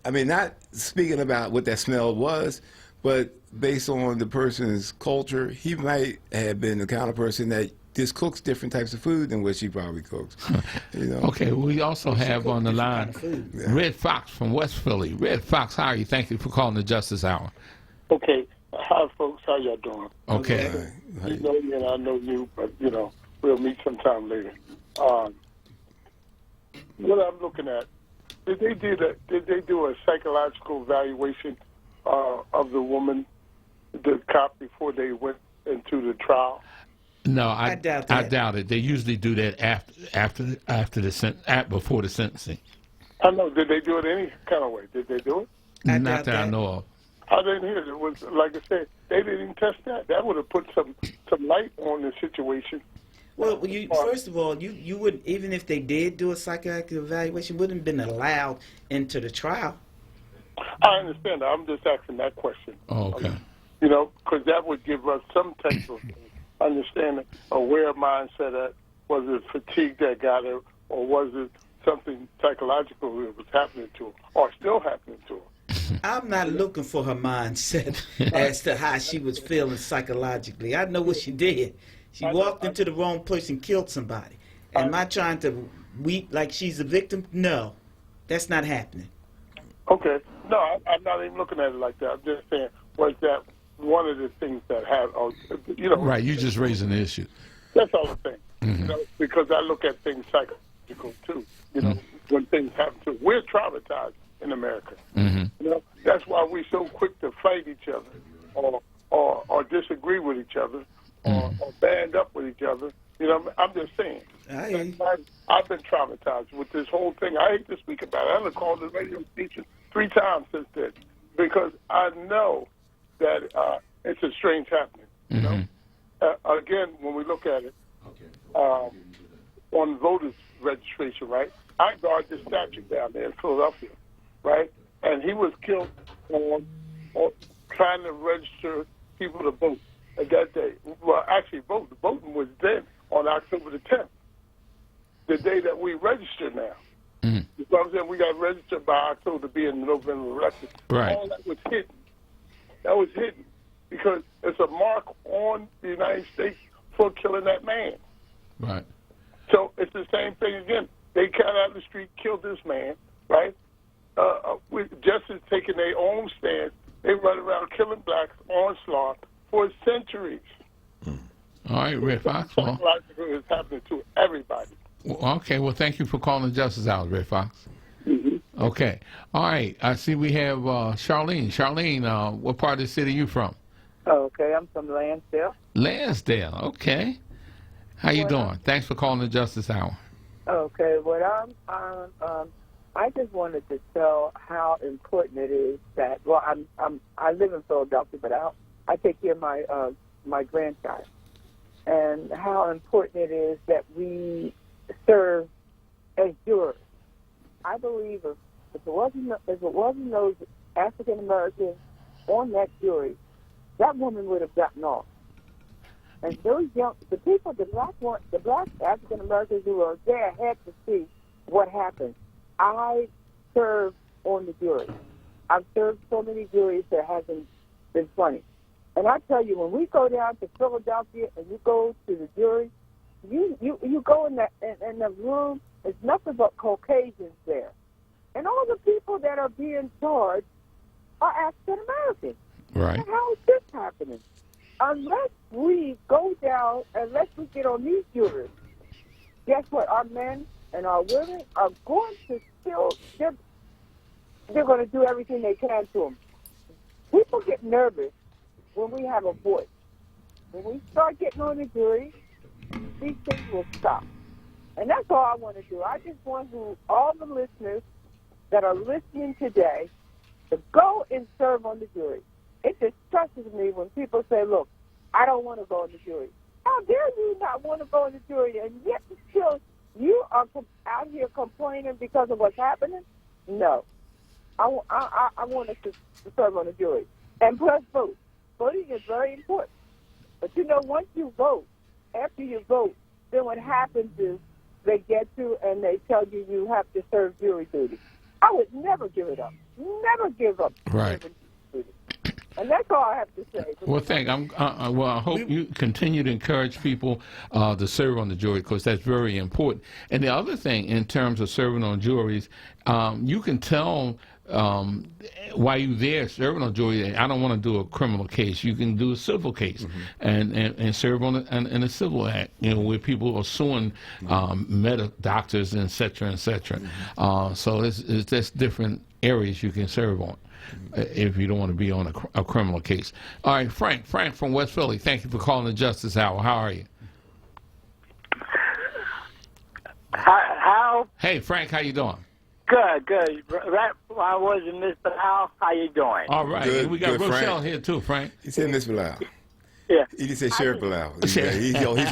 I mean, not speaking about what that smell was, but based on the person's culture, he might have been the kind of person that just cooks different types of food than what she probably cooks. Okay, we also have on the line Red Fox from West Philly. Red Fox, how are you? Thank you for calling the Justice Hour. Okay. Hi, folks. How y'all doing? Okay. You know me and I know you, but, we'll meet sometime later. What I'm looking at, did they do a psychological evaluation of the woman, the cop, before they went into the trial? No, I doubt it. They usually do that before the sentencing. I know. Did they do it any kind of way? Did they do it? Not that I know of. I didn't hear it. It was, like I said, they didn't even test that. That would have put some light on the situation. Well, first of all, you wouldn't, even if they did do a psychiatric evaluation, wouldn't have been allowed into the trial. I understand that. I'm just asking that question. Oh, okay. Because that would give us some type of understanding of where mindset at. Was it fatigue that got her, or was it something psychological that was happening to her, or still happening to her? I'm not looking for her mindset as to how she was feeling psychologically. I know what she did. She walked into the wrong place and killed somebody. Am I trying to weep like she's a victim? No, that's not happening. Okay. No, I'm not even looking at it like that. I'm just saying, was that one of the things that had, Right, you're just raising the issue. That's all I'm saying. Because I look at things psychological too. When things happen to us. We're traumatized in America. That's why we're so quick to fight each other or disagree with each other, or band up with each other. You know, I'm just saying. I've been traumatized with this whole thing. I hate to speak about it. I've called the radio station 3 times since then because I know that it's a strange happening. You know, again, when we look at it on voters registration, right? I guard this statue down there in Philadelphia, right? And he was killed on trying to register people to vote at that day. Well, actually, voting was then on October the 10th, the day that we register now. You know what I'm saying? We got registered by October to be in the November election. Right. All that was hidden. That was hidden because it's a mark on the United States for killing that man. Right. So it's the same thing again. They got out of the street, killed this man, right? With justice taking their own stand, they run around killing blacks, onslaught for centuries. All right, Red Fox. Well, psychological is happening to everybody. Okay, well, thank you for calling Justice Hour, Red Fox. Okay. All right, I see we have Charlene. Charlene, what part of the city are you from? Okay, I'm from Lansdale. Lansdale, okay. How you doing? Thanks for calling the Justice Hour. Okay, I just wanted to tell how important it is that, well, I live in Philadelphia, but I take care of my grandchild, and how important it is that we serve as jurors. I believe if it wasn't those African Americans on that jury, that woman would have gotten off. And the black African Americans who are there had to see what happened. I served on the jury. I've served so many juries that hasn't been funny. And I tell you, when we go down to Philadelphia and you go to the jury, you go in the room, there's nothing but Caucasians there. And all the people that are being charged are African Americans. Right. How is this happening? Unless we go down, unless we get on these jurors, guess what? Our men and our women are going to still, they're going to do everything they can to them. People get nervous when we have a voice. When we start getting on the jury, these things will stop. And that's all I want to do. I just want all the listeners that are listening today to go and serve on the jury. It distresses me when people say, look, I don't want to go on the jury. How dare you not want to go on the jury, and yet still you are out here complaining because of what's happening? No. I want us to serve on the jury. And plus vote. Voting is very important. But, once you vote, after you vote, then what happens is they get you and they tell you you have to serve jury duty. I would never give it up. Never give up. Right. And that's all I have to say. Well, I hope you continue to encourage people to serve on the jury, because that's very important. And the other thing, in terms of serving on juries, you can tell while you're there serving on jury, I don't want to do a criminal case. You can do a civil case and serve on in a civil act, where people are suing medical doctors, et cetera, et cetera. So there's different areas you can serve on. If you don't want to be on a criminal case. All right, Frank from West Philly, thank you for calling the Justice Hour. How are you? How? Hey, Frank, how you doing? Good. Right, I was in Mr. Al. How you doing? All right. Good, we got Rochelle Frank. here too, Frank. He said Miss Bilal. Yeah. He didn't say Sheriff Bilal. He's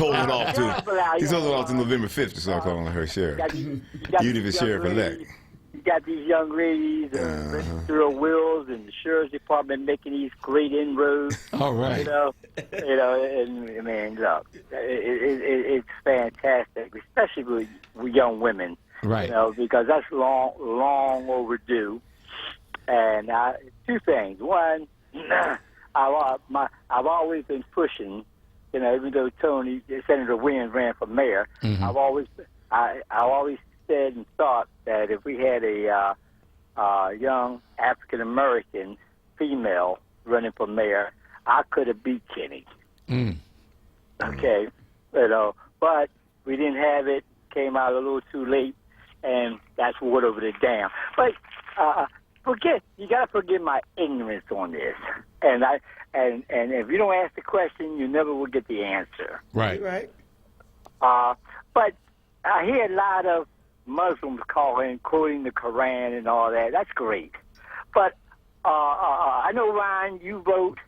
holding off to. He's holding off to November 5th to start calling her sheriff. Even if it's sheriff-elect. You got these young ladies and register wills and the sheriff's department making these great inroads. All right. And man, look, it's fantastic, especially with young women. Right. Because that's long overdue. And two things. One, I've always been pushing. Even though Senator Williams ran for mayor, I've always said and thought that if we had a young African American female running for mayor, I could have beat Kenny. Okay, but we didn't have it. Came out a little too late, and that's water over the dam. But you got to forgive my ignorance on this. And if you don't ask the question, you never will get the answer. Right. Right. But I hear a lot of Muslims quoting the Quran and all that. That's great. But I know, Ryan, you vote.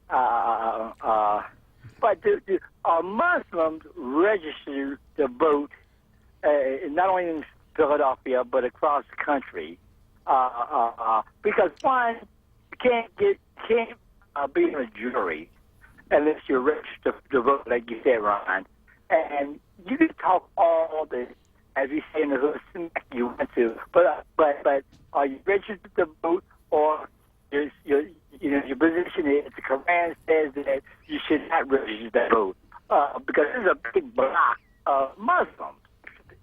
But are Muslims registered to vote not only in Philadelphia but across the country? Because one, you can't be in a jury unless you're registered to vote, like you said, Ryan. And you can talk all the, as we say in the hood, you want to, but are you registered to vote, or your position is the Quran says that you should not register to vote, because there's a big block of Muslims,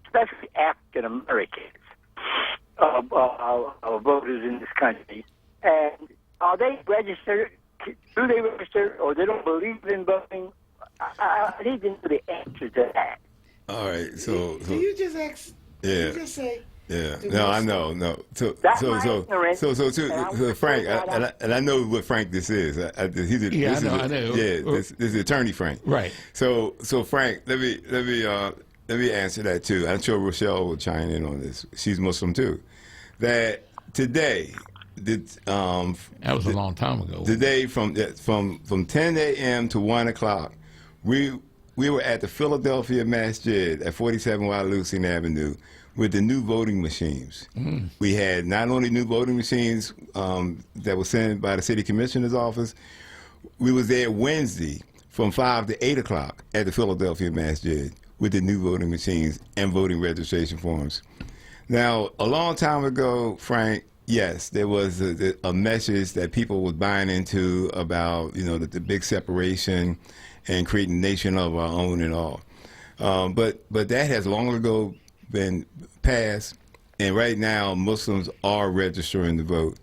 especially African Americans, voters in this country. And are they registered? Do they register, or they don't believe in voting? I need to know the answer to that. All right, so Do you just ask? yeah. You just say. Yeah, no, I know, no. So Frank, and I know what Frank this is. I know. Yeah, this is Attorney Frank. Right. So Frank, let me answer that too. I'm sure Rochelle will chime in on this. She's Muslim too. That today, that was a long time ago. Today, from 10 a.m. to 1 o'clock, we were at the Philadelphia Masjid at 47 Wyalusing Avenue with the new voting machines. Mm. We had not only new voting machines that were sent by the city commissioner's office. We was there Wednesday from 5 to 8 o'clock at the Philadelphia Masjid with the new voting machines and voting registration forms. Now, a long time ago, Frank, yes, there was a message that people was buying into about, the big separation and creating a nation of our own and all. But that has long ago been passed, and right now Muslims are registering to vote,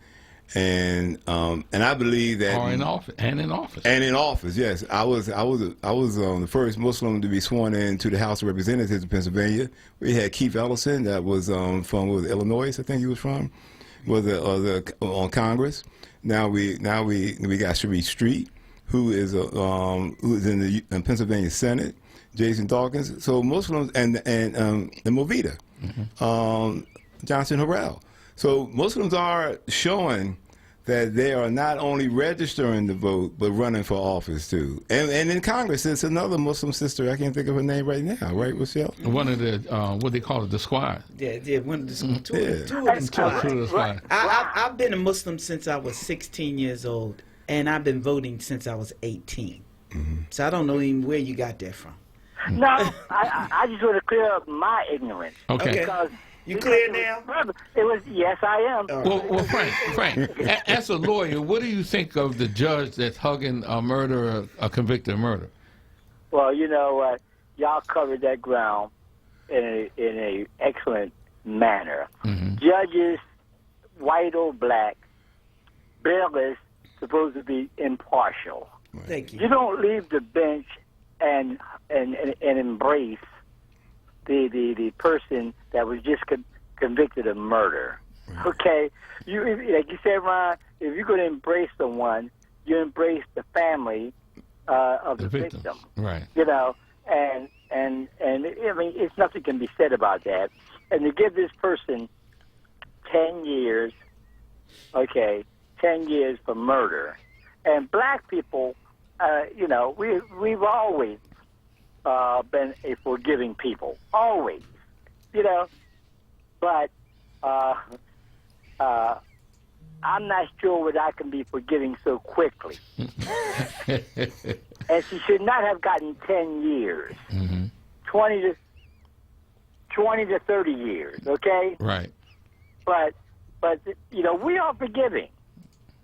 and I believe that in office, yes. I was the first Muslim to be sworn into the House of Representatives in Pennsylvania. We had Keith Ellison, that was from Illinois, I think he was from, on Congress. Now we got Sharif Street, who is in the Pennsylvania Senate. Jason Dawkins. So Muslims and Movita, Johnson Harrell. So Muslims are showing that they are not only registering to vote but running for office too. And in Congress, there's another Muslim sister. I can't think of her name right now. Right, Rochelle? One of the what they call it, the squad. Yeah, one of the two of the squad. I've been a Muslim since I was 16 years old, and I've been voting since I was 18. Mm-hmm. So I don't know even where you got that from. No, I just want to clear up my ignorance. Okay. Because you clear now? It was, yes, I am. Well, Frank, as a lawyer, what do you think of the judge that's hugging a murderer, a convicted murder? Well, you know what? Y'all covered that ground in a excellent manner. Mm-hmm. Judges, white or black, bail is supposed to be impartial. Thank you. You don't leave the bench and embrace the person that was just convicted of murder. Right. Okay, like you said, Ron, if you're going to embrace someone, you embrace the family of the victim. Right. And I mean, it's nothing can be said about that. And to give this person 10 years, 10 years for murder, and black people. We've always been a forgiving people, always, but I'm not sure whether I can be forgiving so quickly. And she should not have gotten 10 years, mm-hmm. 20 to 30 years, okay? Right. But we are forgiving.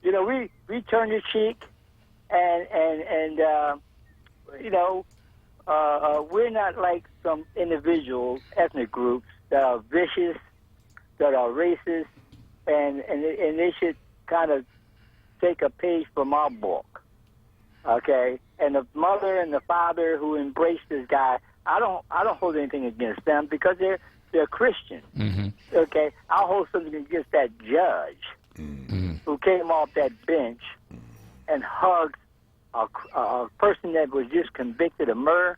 We turn the cheek. And we're not like some individuals, ethnic groups that are vicious, that are racist, and they should kind of take a page from our book, okay? And the mother and the father who embraced this guy, I don't hold anything against them because they're Christian, mm-hmm. okay? I'll hold something against that judge mm-hmm. who came off that bench and hugs a person that was just convicted of murder.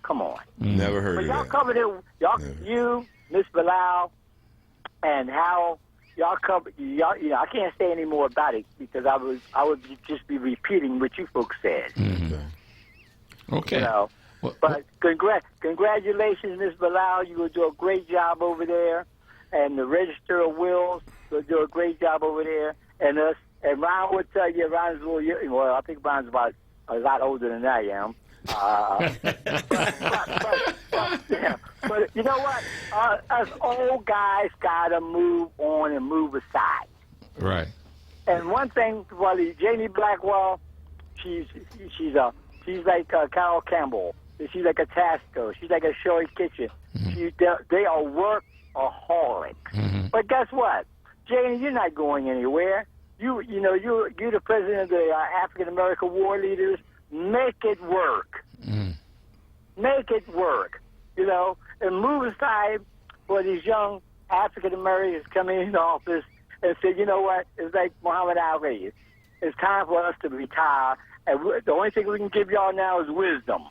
Come on. Never heard But of y'all that. covered it. You, Miss Bilal, and Howell. Y'all covered. I can't say any more about it because I would just be repeating what you folks said. Okay. But congratulations, Miss Bilal. You will do a great job over there, and the Register of Wills will do a great job over there, and us. And Ron would tell you, Ron's a little. Well, I think Ron's about a lot older than I am. But you know what? Us old guys gotta move on and move aside. Right. And one thing, Janie Blackwell, she's like Carol Campbell. She's like a Tasco. She's like a Shirley Kitchen. They are workaholics. But guess what, Janie? You're not going anywhere. You're the president of the African American War Leaders. Make it work. Make it work. And move aside for these young African Americans coming into office and say, you know what? It's like Muhammad Ali. It's time for us to retire. And the only thing we can give y'all now is wisdom.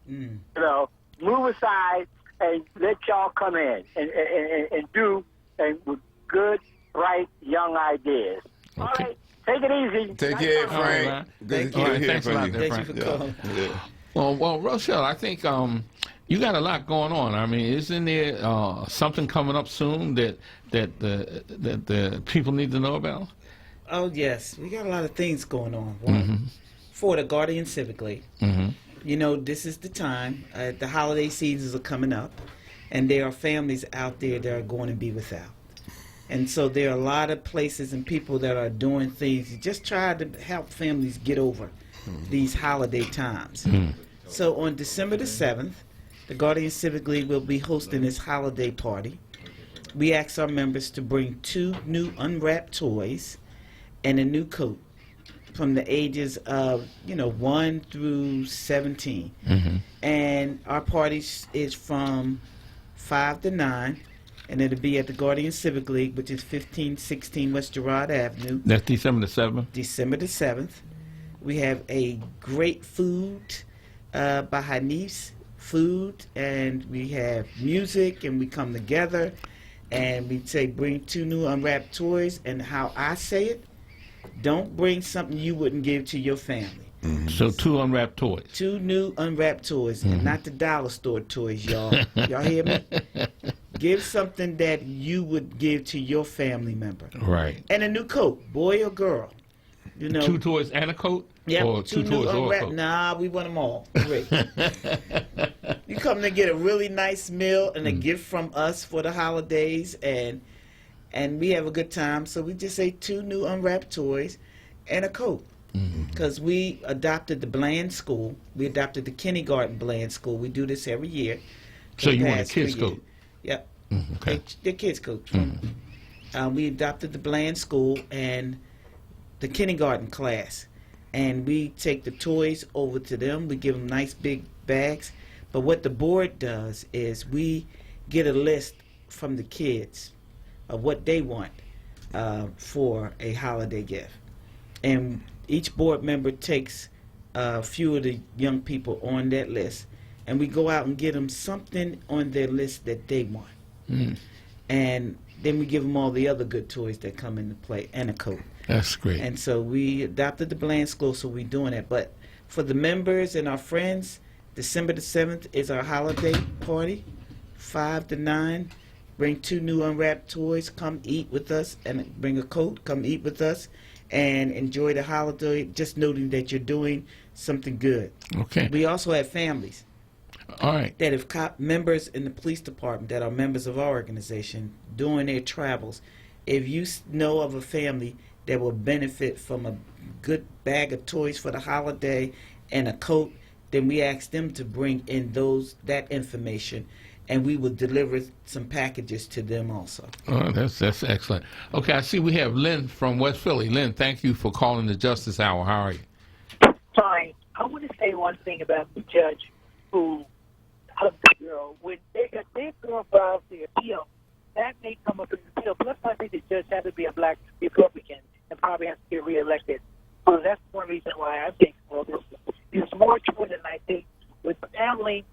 Move aside and let y'all come in and do with good, bright, young ideas. Okay. All right, take it easy. Take care, Frank. All right, Good to hear thanks a from lot you. there, Thank Frank. you for calling. Yeah. Well, Rochelle, I think you got a lot going on. I mean, isn't there something coming up soon that the people need to know about? Oh, yes. We got a lot of things going on. One, for the Guardian Civic League. This is the time. The holiday seasons are coming up, and there are families out there that are going to be without. And so there are a lot of places and people that are doing things to just try to help families get over these holiday times. So on December the 7th, the Guardian Civic League will be hosting this holiday party. We ask our members to bring 2 new unwrapped toys and a new coat from the ages of 1 through 17. And our party is from 5 to 9, and it'll be at the Guardian Civic League, which is 1516 West Girard Avenue. That's December the 7th? December the 7th. We have a great food by Hanif's Food, and we have music, and we come together, and we say bring 2 new unwrapped toys, and how I say it, don't bring something you wouldn't give to your family. So 2 unwrapped toys. 2 new unwrapped toys, and not the dollar store toys, y'all. Y'all hear me? Give something that you would give to your family member. Right. And a new coat, boy or girl. 2 toys and a coat? Yeah, or 2 2 new toys or a unwrapped. coat? Nah, we want them all. 3. You come to get a really nice meal and a gift from us for the holidays, and we have a good time. So we just say 2 new unwrapped toys and a coat. Because we adopted the Bland School. We adopted the kindergarten Bland School. We do this every year. So you want a kid's coat? Yep. Okay. They're kids' coats. We adopted the Bland School and the kindergarten class. And we take the toys over to them. We give them nice big bags. But what the board does is we get a list from the kids of what they want for a holiday gift. And each board member takes a few of the young people on that list, and we go out and get them something on their list that they want. And then we give them all the other good toys that come into play and a coat. That's great. And so we adopted the Bland School, so we're doing that. But for the members and our friends, December the 7th is our holiday party, 5 to 9. Bring 2 new unwrapped toys. Come eat with us, and bring a coat. Come eat with us and enjoy the holiday, just noting that you're doing something good. Okay. We also have families. All right. That have members in the police department that are members of our organization doing their travels. If you know of a family that will benefit from a good bag of toys for the holiday and a coat, then we ask them to bring in that information, and we will deliver some packages to them also. Oh, that's excellent. Okay, I see we have Lynn from West Philly. Lynn, thank you for calling the Justice Hour. How are you? Fine. I want to say one thing about the judge who hugged the girl. When if their girl files the appeal, that may come up in the appeal. Plus, I think the judge has to be a black Republican and probably has to get reelected. Well, that's one reason why I think there's more to it than I think. With the family,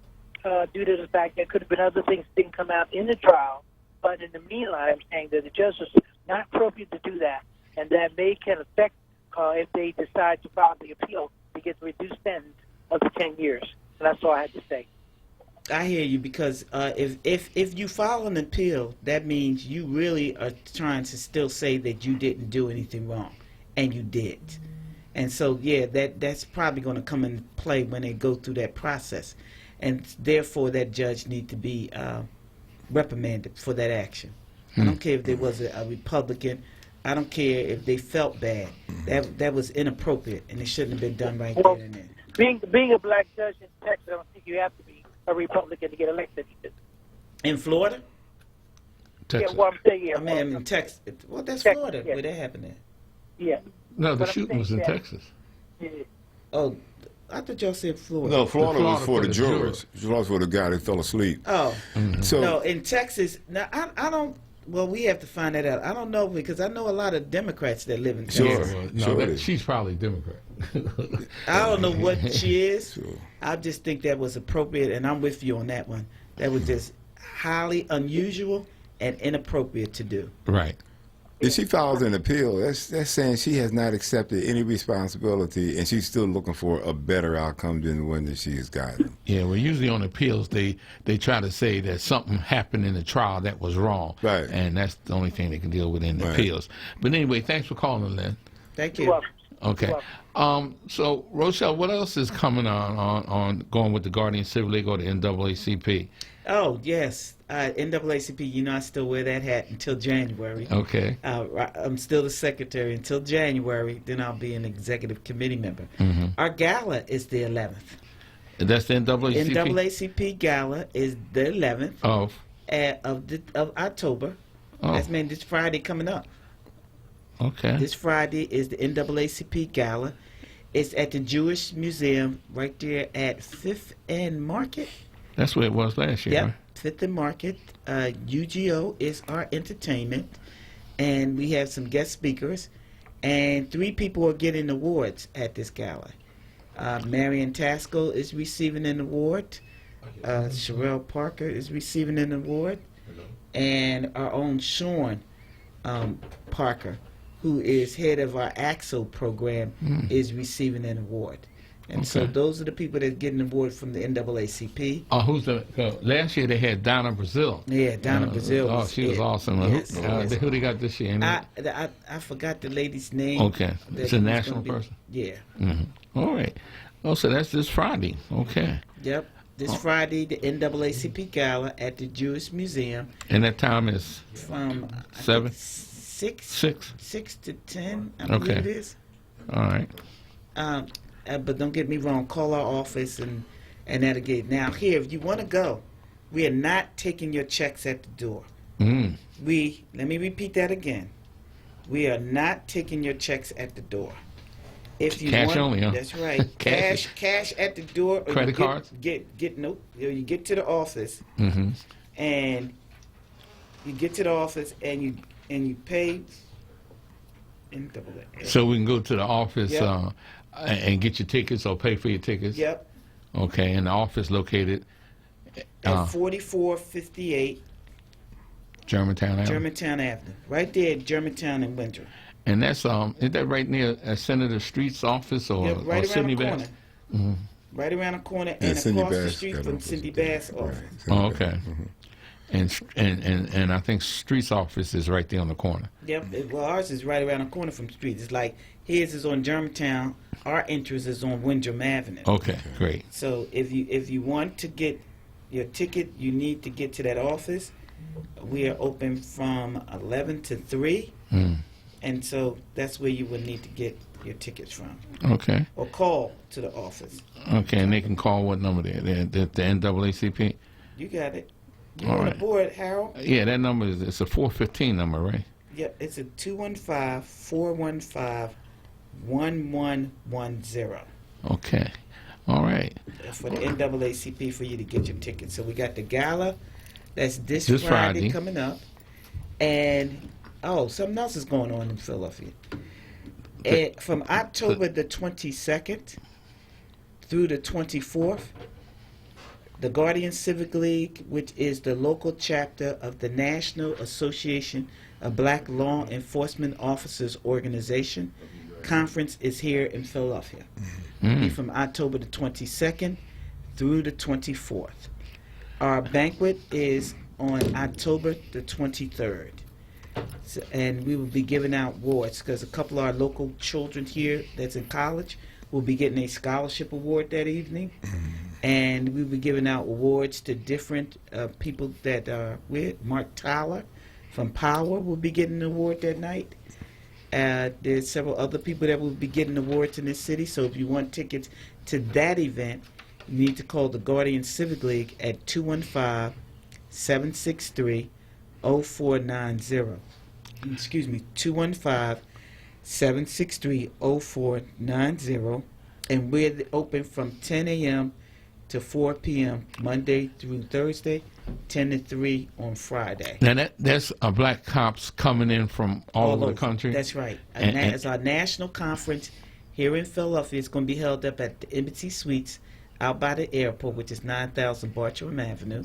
due to the fact there could have been other things that didn't come out in the trial, but in the meanwhile, I'm saying that the judge was not appropriate to do that, and that may can affect if they decide to file the appeal to get the reduced sentence of the 10 years. And that's all I had to say. I hear you, because if you file an appeal, that means you really are trying to still say that you didn't do anything wrong, and you did. And so, yeah, that's probably going to come into play when they go through that process. And therefore, that judge need to be reprimanded for that action. I don't care if there was a Republican. I don't care if they felt bad. That was inappropriate, and it shouldn't have been done right there and then. Being a black judge in Texas, I don't think you have to be a Republican to get elected. In Florida? Texas. Yeah, well, I'm saying, yeah. I mean, in Texas. Well, that's Texas, Florida, yeah. where that happened at. Yeah. No, the But I'm shooting was in saying, yeah. Texas. Yeah. Oh, I thought y'all said Florida. No, Florida was for the jurors. Florida was for the guy that fell asleep. Oh. So No, in Texas, now, I don't, well, we have to find that out. I don't know, because I know a lot of Democrats that live in Texas. She's probably Democrat. I don't know what she is. I just think that was appropriate, and I'm with you on that one. That was just highly unusual and inappropriate to do. Right. if she files an appeal, that's saying she has not accepted any responsibility, and she's still looking for a better outcome than the one that she has gotten. Yeah, well, usually on appeals, they try to say that something happened in the trial that was wrong. Right. And that's the only thing they can deal with in the appeals. But anyway, thanks for calling, Lynn. Thank you. Okay. So, Rochelle, what else is coming on going with the Guardian Civil League or the NAACP? Oh, yes. NAACP, you know I still wear that hat until January. Okay. I'm still the secretary until January. Then I'll be an executive committee member. Mm-hmm. Our gala is the 11th. That's the NAACP? NAACP gala is the 11th of October. Oh. That's this Friday coming up. Okay. This Friday is the NAACP gala. It's at the Jewish Museum right there at 5th and Market. That's where it was last year, Yep, right? 5th and Market. UGO is our entertainment, and we have some guest speakers, and 3 people are getting awards at this gala. Marion Taskell is receiving an award. Sherelle Parker is receiving an award. And our own Sean Parker, who is head of our AXO program, is receiving an award. And so those are the people that get an award from the NAACP. Who's last year they had Donna Brazil. Yeah, Donna Brazil. She was awesome. Yes, who they got this year? I forgot the lady's name. Okay. It's a national person? Yeah. Mm-hmm. All right. Oh, so that's this Friday. Okay. Yep. This Friday, the NAACP Gala at the Jewish Museum. And that time is? From 7? 6 to 10, I believe it is. All right. But don't get me wrong, call our office and that'll get it. Now, here, if you want to go, we are not taking your checks at the door. Mm. Let me repeat that again. We are not taking your checks at the door. If you cash want, only, huh? That's right. cash at the door. Or credit cards? You get to the office, and you get to the office and you pay. So we can go to the office Yep. and get your tickets or pay for your tickets? Yep. Okay, and the office located at 4458 Germantown Avenue. Germantown Avenue, right there at Germantown and Windsor. And that's is that right near Senator Street's office or Yep, right around Sidney the Bass? corner. Mm-hmm. Right around the corner and across the street from Cindy Bass' office. Oh, okay. And I think Street's office is right there on the corner. Yep. Well, ours is right around the corner from Street. It's like his is on Germantown. Our entrance is on Windham Avenue. Okay, great. So if you want to get your ticket, you need to get to that office. We are open from 11 to 3. And so that's where you would need to get your tickets from. Okay. Or call to the office. Okay, and they can call what number there? The NAACP? You got it. You All on right. the board, Harold? Yeah, that number it's a 415 number, right? Yep, it's a 215-415-1110. Okay. All right. For the NAACP for you to get your tickets. So we got the gala. That's this Friday coming up. And, something else is going on in Philadelphia. From October the 22nd through the 24th, the Guardian Civic League, which is the local chapter of the National Association of Black Law Enforcement Officers Organization, conference is here in Philadelphia. It'll be from October the 22nd through the 24th. Our banquet is on October the 23rd. And we will be giving out awards because a couple of our local children here that's in college will be getting a scholarship award that evening. And we'll be giving out awards to different people that are with. Mark Tyler from Power will be getting an award that night. There's several other people that will be getting awards in this city. So if you want tickets to that event, you need to call the Guardian Civic League at 215-763-0490. Excuse me, 215-763-0490. And we're open from 10 a.m. to 4 p.m. Monday through Thursday, 10 to 3 on Friday. Now that's black cops coming in from all over the country? That's right. It's our national conference here in Philadelphia. It's going to be held up at the Embassy Suites out by the airport, which is 9000 Bartram Avenue.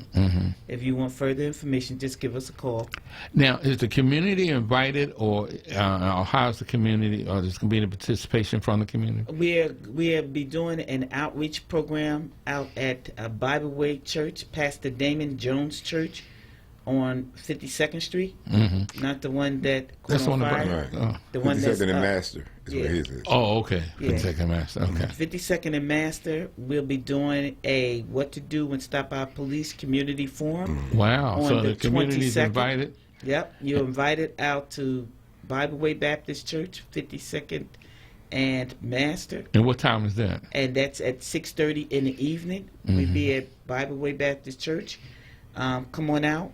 If you want further information, just give us a call. Now, is the community invited, or how's the community, or is going to be any participation from the community? We'll be doing an outreach program out at Bible Way Church, Pastor Damon Jones Church on 52nd Street. Not the one that caught on fire. The one that's 52nd and Master is where his is. Oh, okay. 52nd and Master. Okay. 52nd and Master. We'll be doing a What to Do When Stop Our Police community forum. Wow. So the community's invited? Yep. You're invited out to Bible Way Baptist Church, 52nd and Master. And what time is that? And that's at 6:30 in the evening. We'll be at Bible Way Baptist Church. Come on out.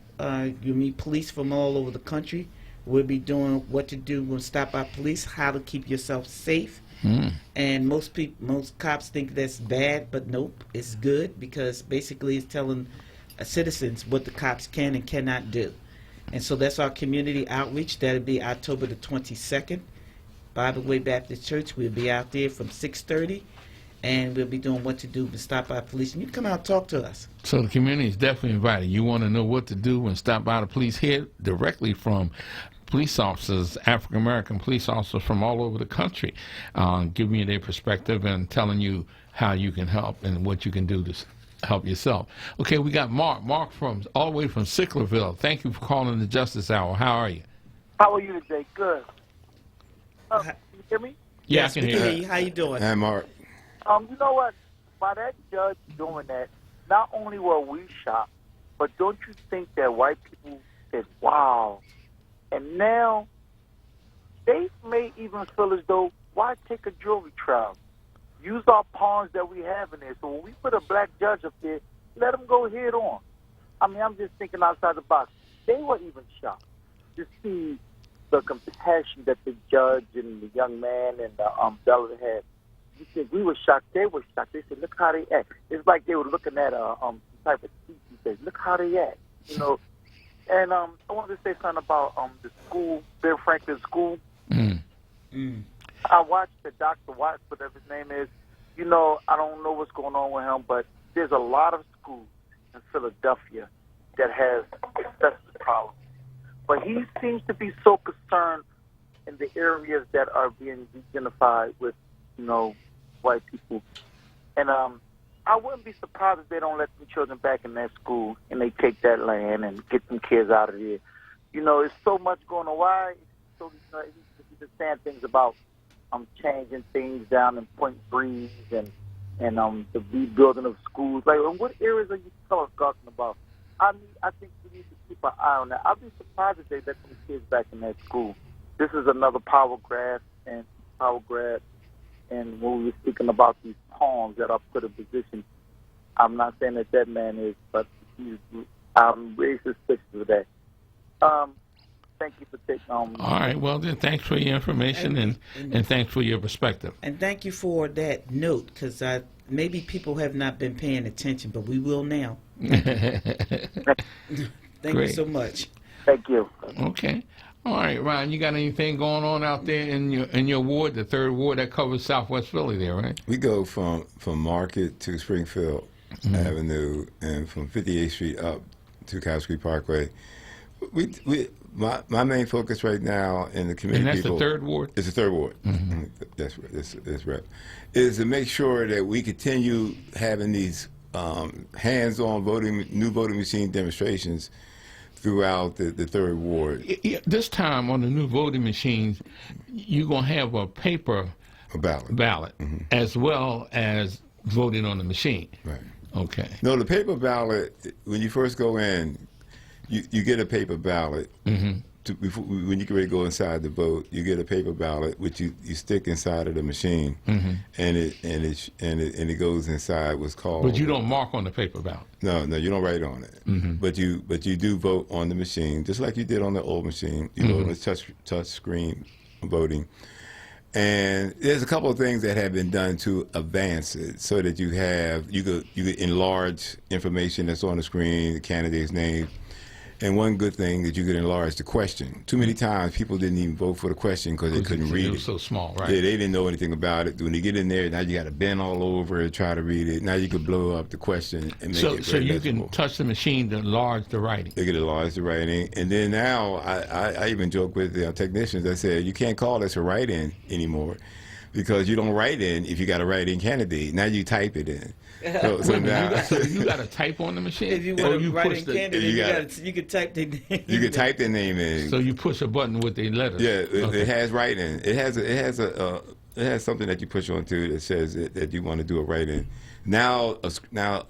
You'll meet police from all over the country. We'll be doing what to do when stop our police, how to keep yourself safe. And most cops think that's bad, but nope, it's good because basically it's telling citizens what the cops can and cannot do. And so that's our community outreach. That'll be October the 22nd, Bible Way Baptist Church. We'll be out there from 6:30. And we'll be doing what to do to stop our police. And you come out and talk to us. So the community is definitely invited. You want to know what to do when stop by the police, hear directly from police officers, African-American police officers from all over the country, giving you their perspective and telling you how you can help and what you can do to help yourself. Okay, we got Mark. Mark from all the way from Sicklerville. Thank you for calling the Justice Hour. How are you? How are you today? Good. Can you hear me? Yeah, I can hear you. How you doing? Hi, Mark. You know what? By that judge doing that, not only were we shocked, but don't you think that white people said, wow. And now they may even feel as though, why take a jury trial? Use our pawns that we have in there. So when we put a black judge up there, let them go head on. I mean, I'm just thinking outside the box. They were even shocked to see the compassion that the judge and the young man and the delegate had. You said we were shocked. They were shocked. They said, "Look how they act." It's like they were looking at some type of TV. Said, "Look how they act," you know. And I wanted to say something about the school, Ben Franklin School. I watched the Dr. Watts, whatever his name is. You know, I don't know what's going on with him, but there's a lot of schools in Philadelphia that has excessive problems. But he seems to be so concerned in the areas that are being identified with, you know, white people. And I wouldn't be surprised if they don't let the children back in that school and they take that land and get them kids out of there. You know, there's so much going on. Why? So, he's been saying things about changing things down in Point Breeze and the rebuilding of schools. Like, what areas are you talking about? I think we need to keep an eye on that. I'd be surprised if they let the kids back in that school. This is another power grab. And when we were speaking about these pawns that are put in position, I'm not saying that man is, but I'm very suspicious of that. Thank you for taking on. All right. Well, then, thanks for your information and thanks for your perspective. And thank you for that note, because maybe people have not been paying attention, but we will now. Thank you so much. Thank you. Okay. All right, Ryan, you got anything going on out there in your ward, the 3rd ward that covers Southwest Philly there, right? We go from Market to Springfield Avenue, and from 58th Street up to Cobb Street Parkway. My main focus right now in the community. And that's the 3rd ward? It's the 3rd ward. That's right. That's right. Is to make sure that we continue having these hands-on new voting machine demonstrations throughout the 3rd ward. This time on the new voting machines, you're going to have a paper ballot as well as voting on the machine. Right. Okay. No, the paper ballot, when you first go in, you get a paper ballot. When you get ready to go inside the vote, you get a paper ballot which you stick inside of the machine, and it goes inside what's called. But you don't mark on the paper ballot. No, you don't write on it. But you do vote on the machine, just like you did on the old machine. You vote on the touch screen voting. And there's a couple of things that have been done to advance it, so that you could enlarge information that's on the screen, the candidate's name. And one good thing that you could enlarge the question. Too many times people didn't even vote for the question because they couldn't read it. It was so small, right? Yeah, they didn't know anything about it. When you get in there, now you got to bend all over and try to read it. Now you can blow up the question and make it very So you legible. can touch the machine to enlarge the writing. They can enlarge the writing. And then now, I even joke with the technicians. I said, you can't call this a write-in anymore because you don't write in if you got a write-in candidate. Now you type it in. So now, you got to type on the machine. If you want to write in candidate, you can type their name. You can type their name in. So you push a button with the letters. Yeah, it has write-in. It has something that you push onto that says that you want to do a write-in. Now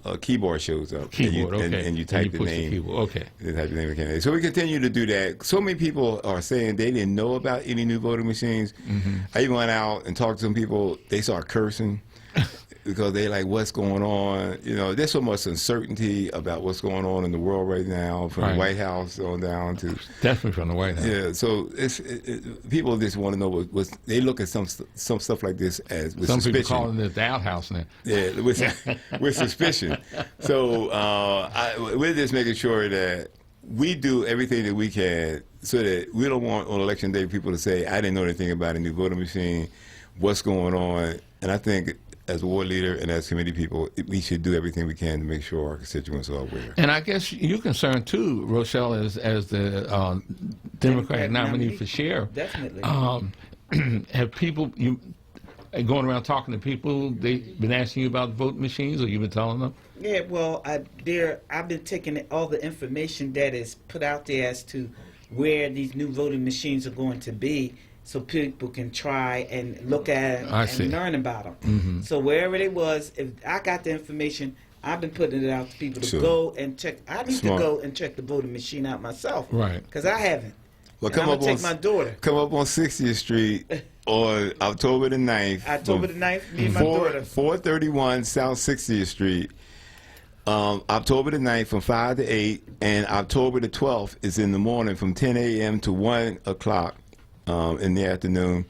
a keyboard shows up. And you type the name. The keyboard. Okay. You type the name of the candidate. So we continue to do that. So many people are saying they didn't know about any new voting machines. I even went out and talked to some people. They start cursing. Because they like, what's going on? You know, there's so much uncertainty about what's going on in the world right now, from the White House on down to definitely from the White House. Yeah, so people just want to know what they look at some stuff like this as with some suspicion. People calling it the outhouse now. Yeah, with suspicion. So we're just making sure that we do everything that we can so that we don't want on election day people to say, I didn't know anything about a new voting machine, what's going on, and I think. As a ward leader and as committee people, we should do everything we can to make sure our constituents are aware. And I guess you're concerned too, Rochelle, as the Democratic nominee for sheriff. Definitely. Have people going around talking to people? They've been asking you about voting machines, or you've been telling them? Yeah, well, I've been taking all the information that is put out there as to where these new voting machines are going to be. So people can try and look at them and learn about them. So wherever it was, if I got the information, I've been putting it out to people to go and check. I need to go and check the voting machine out myself. Right. Because I haven't. Well, I'm going to take my daughter. Come up on 60th Street on October the 9th. October the 9th, me and my daughter. 431 South 60th Street. October the 9th from 5 to 8. And October the 12th is in the morning from 10 a.m. to 1 o'clock. In the afternoon,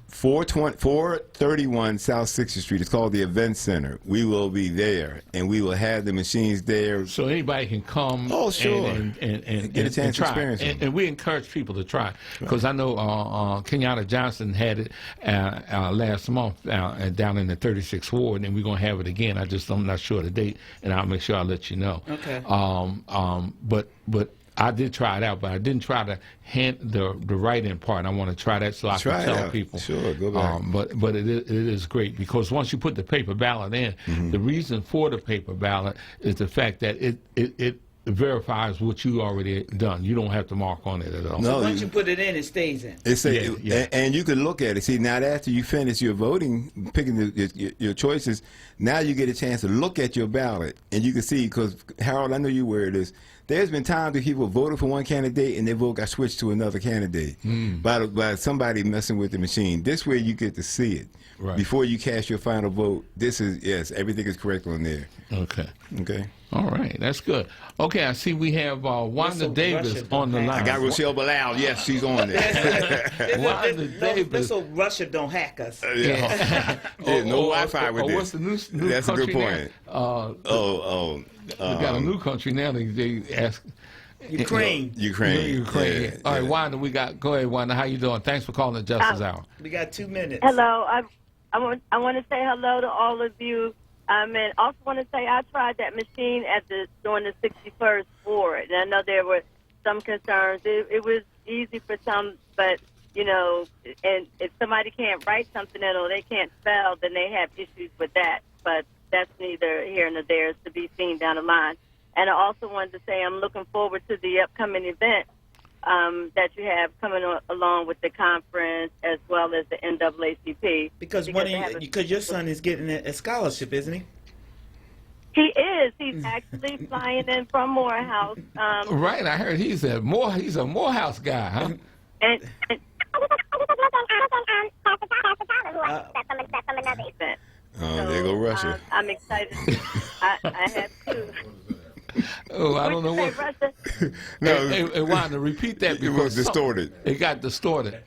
431 South 60th Street. It's called the Event Center. We will be there, and we will have the machines there. So anybody can come and get a chance to try. experience it. And we encourage people to try. Because I know Kenyatta Johnson had it last month down in the 36th Ward, and we're going to have it again. I'm not sure of the date, and I'll make sure I let you know. Okay. But I did try it out, but I didn't try to hand the write-in part. I want to try that so I can tell people. Sure, go back. But it is great because once you put the paper ballot in, the reason for the paper ballot is the fact that it verifies what you already done. You don't have to mark on it at all. No, so once you put it in, it stays in. And you can look at it. See, now after you finish your voting, picking your choices, now you get a chance to look at your ballot, and you can see, because, Harold, I know you where it is, there's been times that people voted for one candidate and their vote got switched to another candidate by somebody messing with the machine. This way you get to see it. Right. Before you cast your final vote, everything is correct on there. Okay. All right, that's good. Okay, I see we have Wanda Davis on the line. I got Rochelle Bilal. Yes, she's on there. Wanda Davis. Let's hope Russia don't hack us. No Wi-Fi with this. What's the new That's country a good point. We got a new country now. They ask Ukraine. Ukraine. Yeah, All right, Wanda, go ahead, Wanda. How you doing? Thanks for calling the Justice Hour. We got 2 minutes. Hello. I want to say hello to all of you. And also want to say I tried that machine during the 61st ward, and I know there were some concerns. It was easy for some, but and if somebody can't write something or they can't spell, then they have issues with that. But that's neither here nor there. It's to be seen down the line. And I also wanted to say I'm looking forward to the upcoming event that you have coming along with the conference as well as the NAACP. Because your son is getting a scholarship, isn't he? He is. He's actually flying in from Morehouse. Right, I heard he's a Morehouse guy, huh? And there go Russia. I'm excited. I have two. Oh, I don't know what. No, hey, Wanda, repeat that because it was distorted. It got distorted.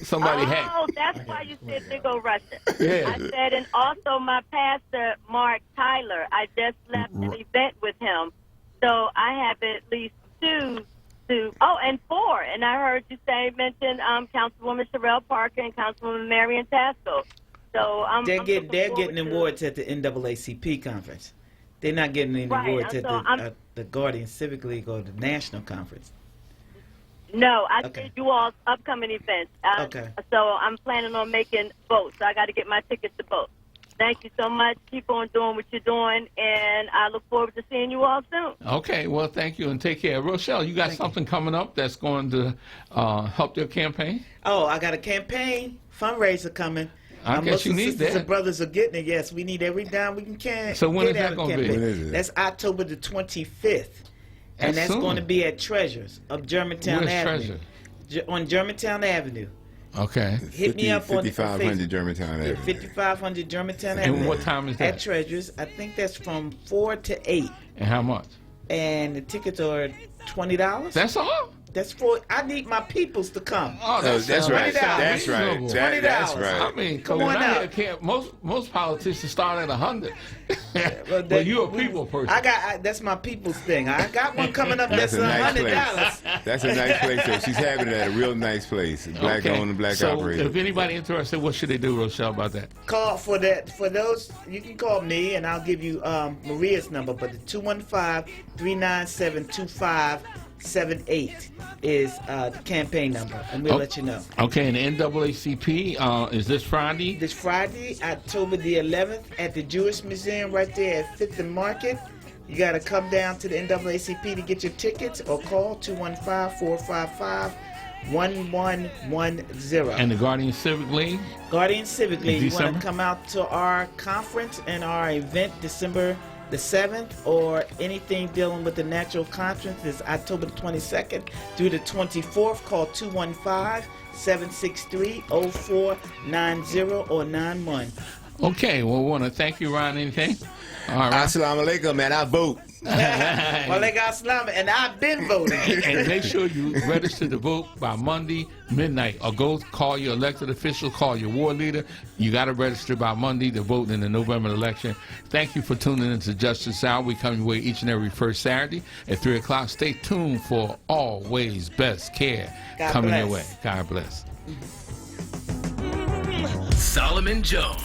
Somebody hacked. Oh, that's why you said they go Russia. Yeah. I said, and also my pastor, Mark Tyler, I just left an event with him. So I have at least and 4. And I heard you mention Councilwoman Sherelle Parker and Councilwoman Marion Tasco. So they're getting awards at the NAACP conference. They're not getting any awards at the Guardian Civic League or the national conference. No, I said you all's upcoming events. Okay. So I'm planning on making both. So I got to get my tickets to both. Thank you so much. Keep on doing what you're doing, and I look forward to seeing you all soon. Okay, well, thank you, and take care. Rochelle, you got something coming up that's going to help your campaign? Oh, I got a campaign fundraiser coming. I guess you need sisters that. And brothers are getting it. Yes, we need every dime we can. So when is that going to be? When is it? That's October the 25th. And that's going to be at Treasures of Germantown Avenue. On Germantown Avenue. Okay. Hit me up on 5500 Germantown Avenue. 5500 Germantown Avenue. And what time is that? At Treasures. I think that's from 4 to 8. And how much? And the tickets are $20. That's all? That's for. I need my peoples to come. Oh, that's right. That's right. $20. That's right. I mean, come on out. Most politicians start at 100. But you're a people person. That's my people's thing. I got one coming up that's $100. Nice that's a nice place. So she's having it at a real nice place. Black owned and black operated. So if anybody interested, what should they do, Rochelle, about that? Call for that. For those, you can call me and I'll give you Maria's number. But the 215-397-2578 is the campaign number, and we'll let you know. Okay, and the NAACP is this Friday? This Friday, October the 11th, at the Jewish Museum right there at 5th and Market. You got to come down to the NAACP to get your tickets or call 215-455-1110. And the Guardian Civic League? Guardian Civic League. You want December? to come out to our conference and our event December the 7th, or anything dealing with the natural conference is October the 22nd through the 24th. Call 215-763-0490 or 91. Okay, well, we want to thank you, Ron. Anything? All right. Assalamu alaikum, man. I vote. Walaikum assalam, and I've been voting. And make sure you register to vote by Monday midnight, or go call your elected official, call your ward leader. You got to register by Monday to vote in the November election. Thank you for tuning in to Justice Hour. We come your way each and every first Saturday at 3 o'clock. Stay tuned for Always Best Care coming your way. God bless. Solomon Jones.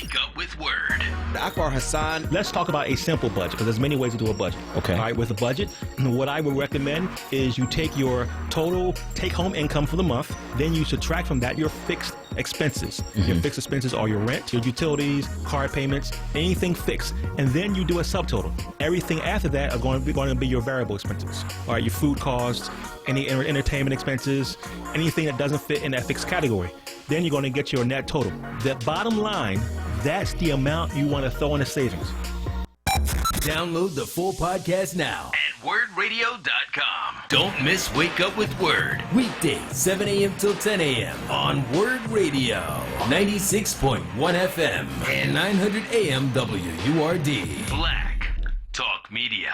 Wake up with Word. Akbar Hassan. Let's talk about a simple budget, because there's many ways to do a budget. Okay. All right, with a budget, what I would recommend is you take your total take-home income for the month, then you subtract from that your fixed expenses. Your fixed expenses are your rent, your utilities, card payments, anything fixed, and then you do a subtotal. Everything after that are going to be your variable expenses. All right, your food costs, any entertainment expenses, anything that doesn't fit in that fixed category. Then you're going to get your net total. The bottom line, that's the amount you want to throw in the savings. Download the full podcast now at WordRadio.com. Don't miss Wake Up with Word. Weekdays, 7 a.m. till 10 a.m. on Word Radio, 96.1 FM and 900 AM WURD. Black Talk Media.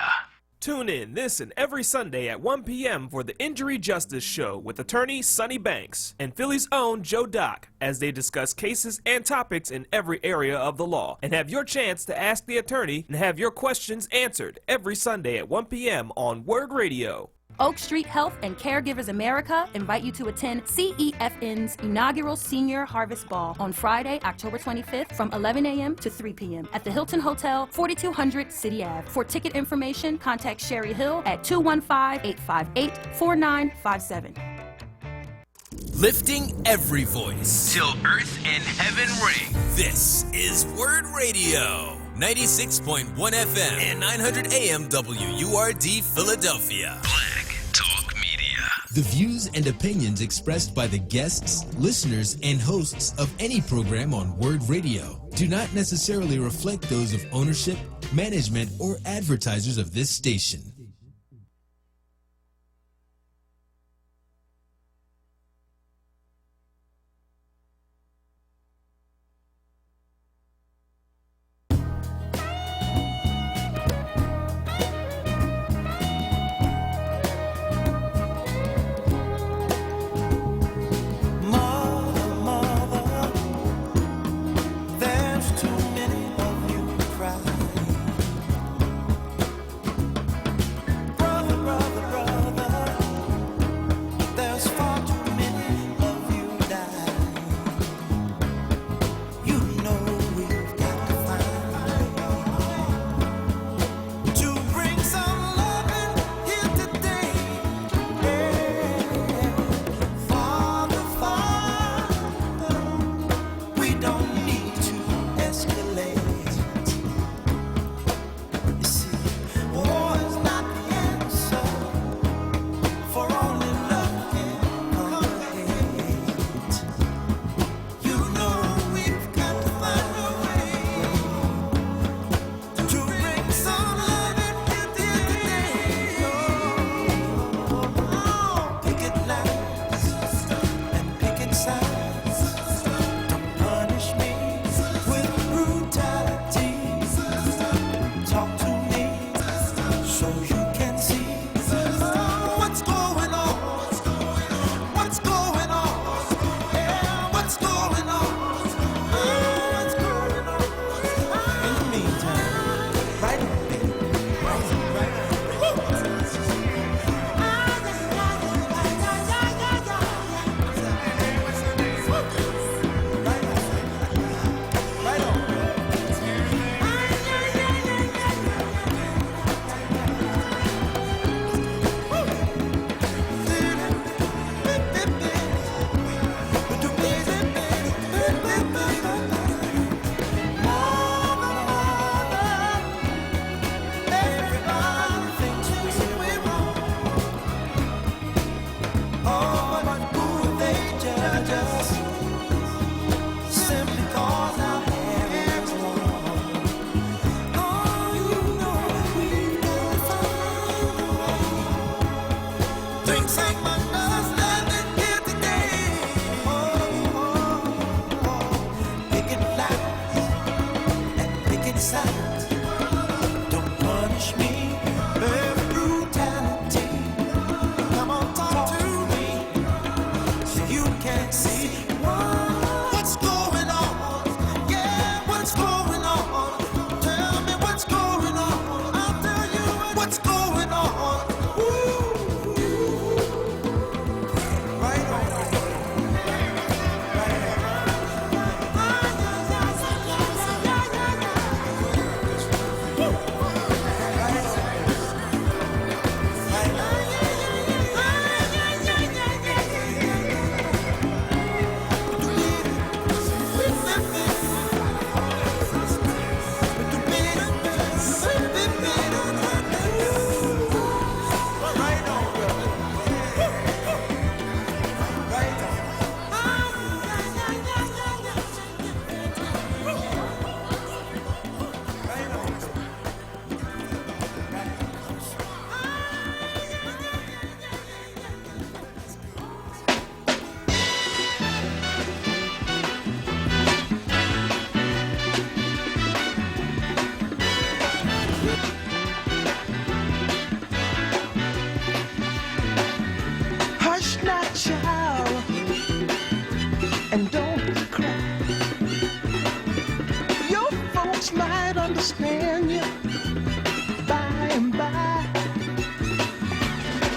Tune in this and every Sunday at 1 p.m. for the Injury Justice Show with attorney Sonny Banks and Philly's own Joe Dock as they discuss cases and topics in every area of the law. And have your chance to ask the attorney and have your questions answered every Sunday at 1 p.m. on Word Radio. Oak Street Health and Caregivers America invite you to attend CEFN's inaugural Senior Harvest Ball on Friday, October 25th from 11 a.m. to 3 p.m. at the Hilton Hotel, 4200 City Ave. For ticket information, contact Sherry Hill at 215-858-4957. Lifting every voice till earth and heaven ring. This is Word Radio. 96.1 FM and 900 AM WURD Philadelphia. Black Talk Media. The views and opinions expressed by the guests, listeners, and hosts of any program on Word Radio do not necessarily reflect those of ownership, management, or advertisers of this station.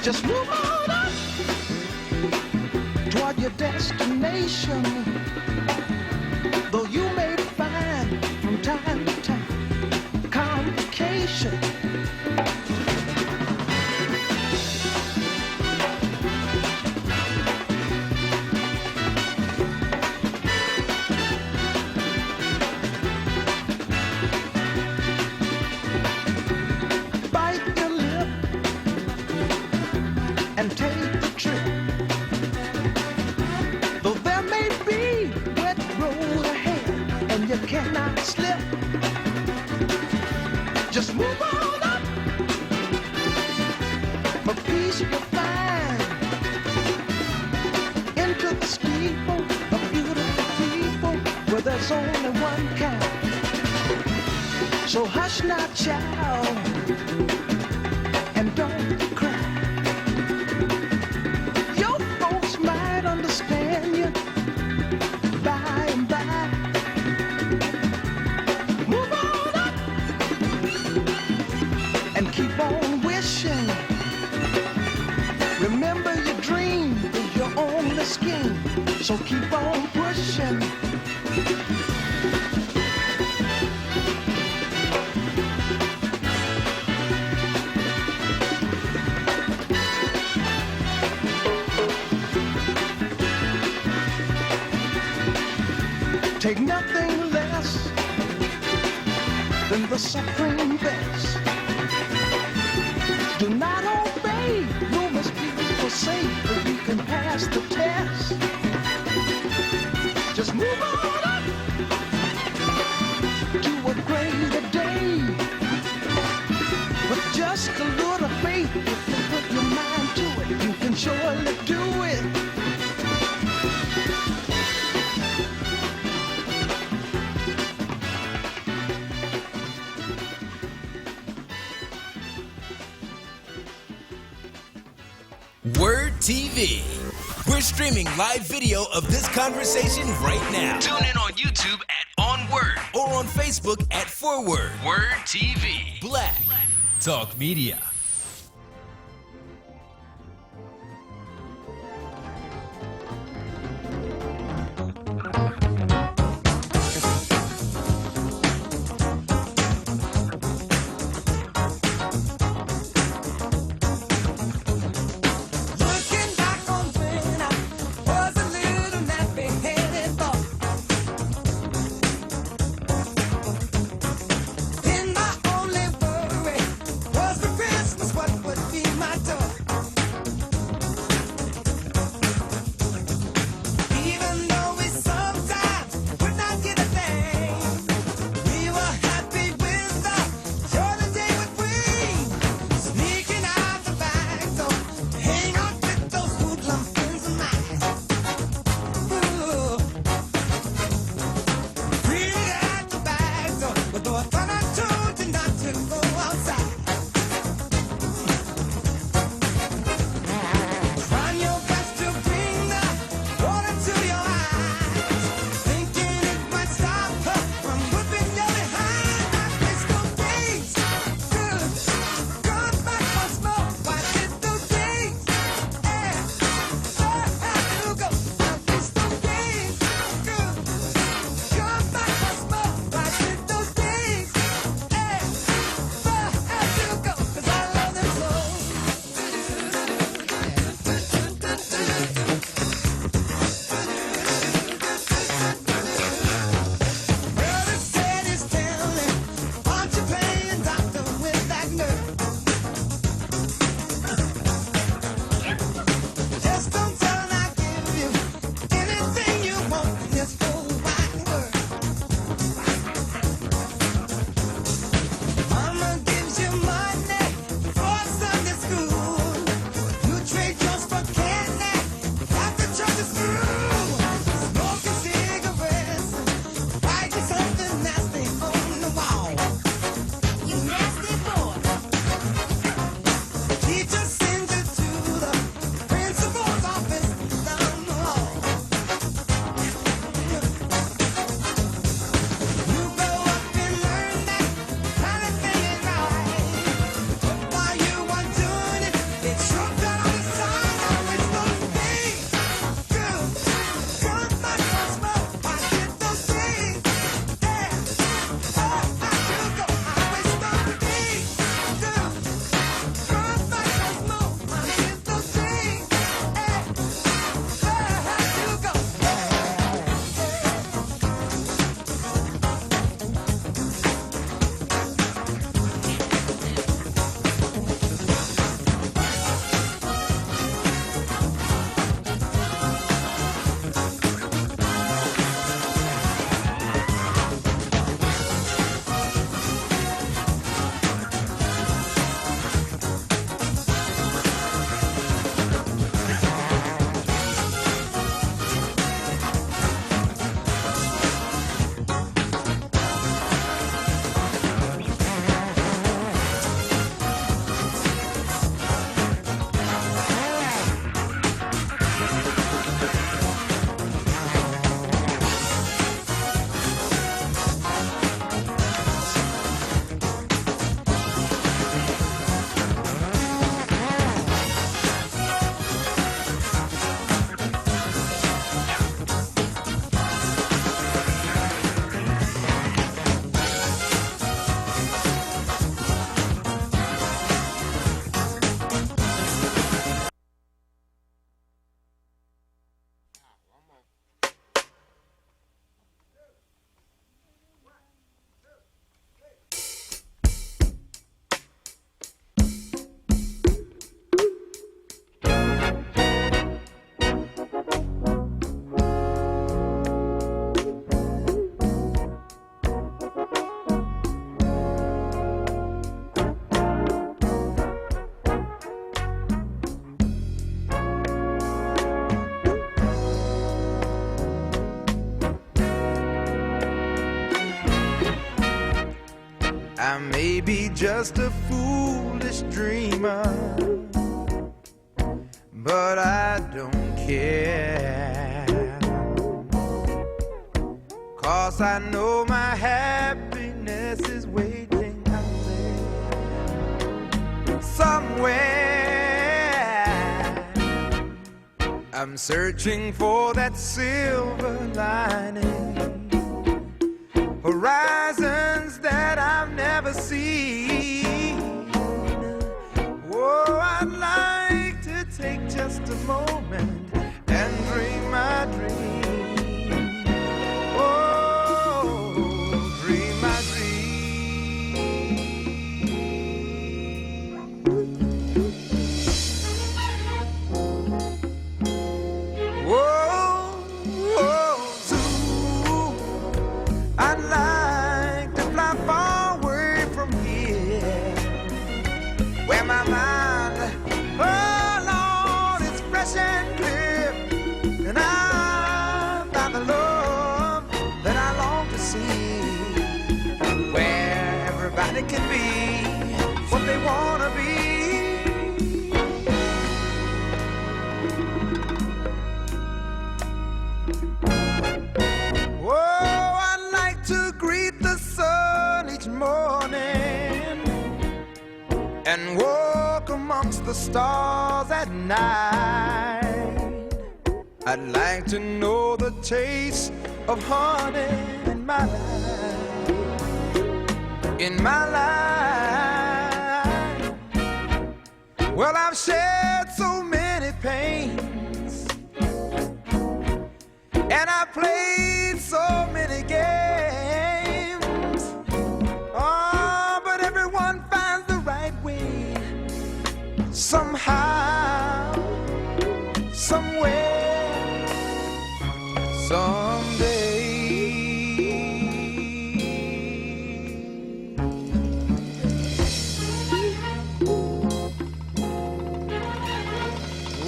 Just move on up toward your destination. Though you may find from time to time complication. Bite your lip and take the trip. Though there may be wet road ahead and you cannot slip, just move on up. For peace you'll find into the steeple of beautiful people where there's only one kind. So hush not, child, and don't cry. Your folks might understand you by and by. Move on up and keep on wishing. Remember your dream is your only scheme, so keep on pushing. Take nothing less than the supreme best. Do not obey rumors people say, but you can pass the test. Just move on up to a greater day. With just a little faith, if you put your mind to it, you can surely do it. Word TV. We're streaming live video of this conversation right now. Tune in on YouTube at onWURD or on Facebook at forward. Word TV. Black Talk Media. In my only worry was the Christmas. be just a foolish dreamer, but I don't care, 'cause I know my happiness is waiting out there somewhere. I'm searching for that silver lining, horizons that I've never seen. Oh, I'd like to take just a moment and dream my dream. Oh, dream my dream. Oh, zoo. I'd like to fly far away from here, where my mind, oh Lord, is fresh and clear, and I find the love that I long to see, where everybody can be what they want to be. Oh, I'd like to greet the sun each morning and walk amongst the stars at night. I'd like to know the taste of honey in my life, in my life. Well, I've shared so many pains, and I played so many games. Oh, but everyone finds the right way, somehow, somewhere, someday.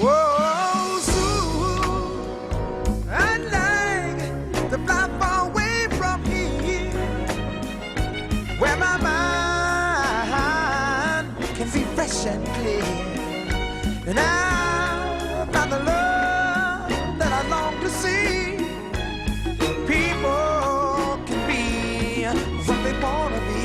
Whoa, Sue, I'd like to fly far away from here, where my mind can be fresh and clear, and I found the love that I long to see. People can be what they want to be.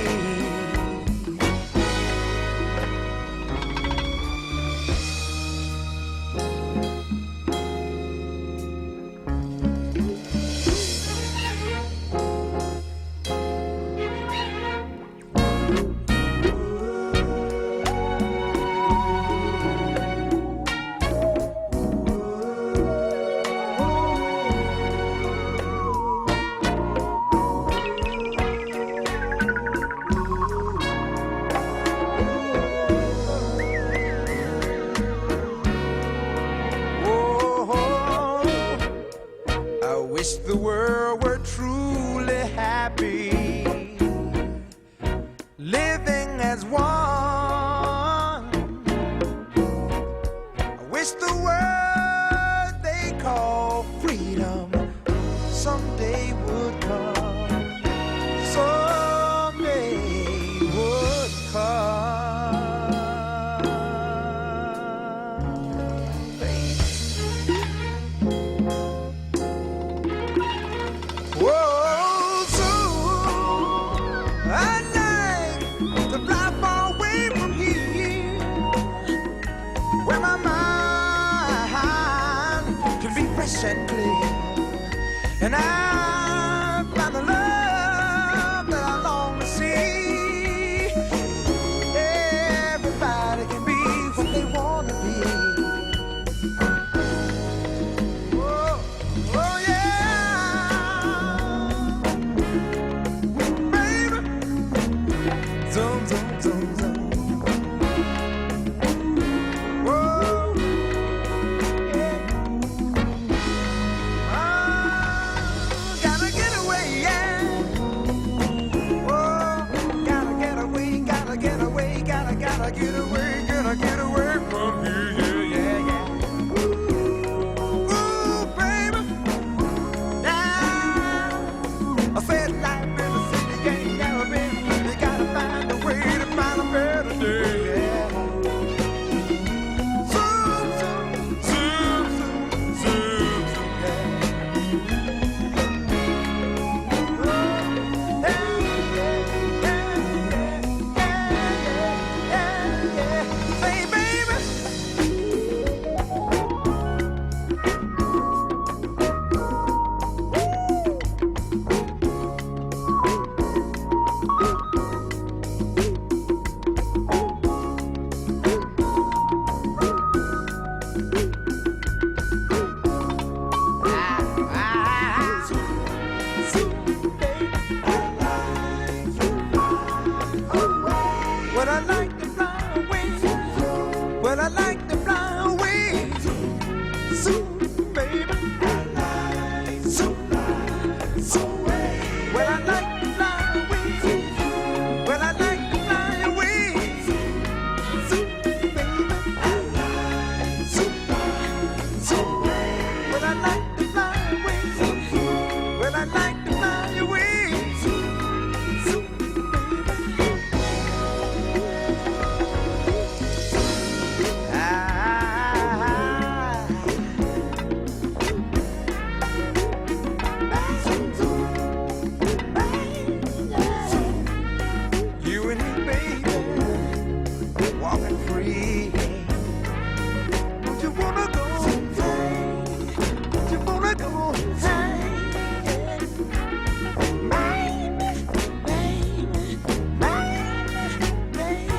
I wish the world were truly happy, living as one. I wish the word they call freedom someday would come, someday would come, baby. Whoa, so I'd like to fly far away from here, where my mind can be fresh and clear, and I find the love that I long to see. Everybody can be what they want to be. Oh, oh yeah. Baby, zoom, zoom, zoom, zoom. Whoa, yeah. soon, baby.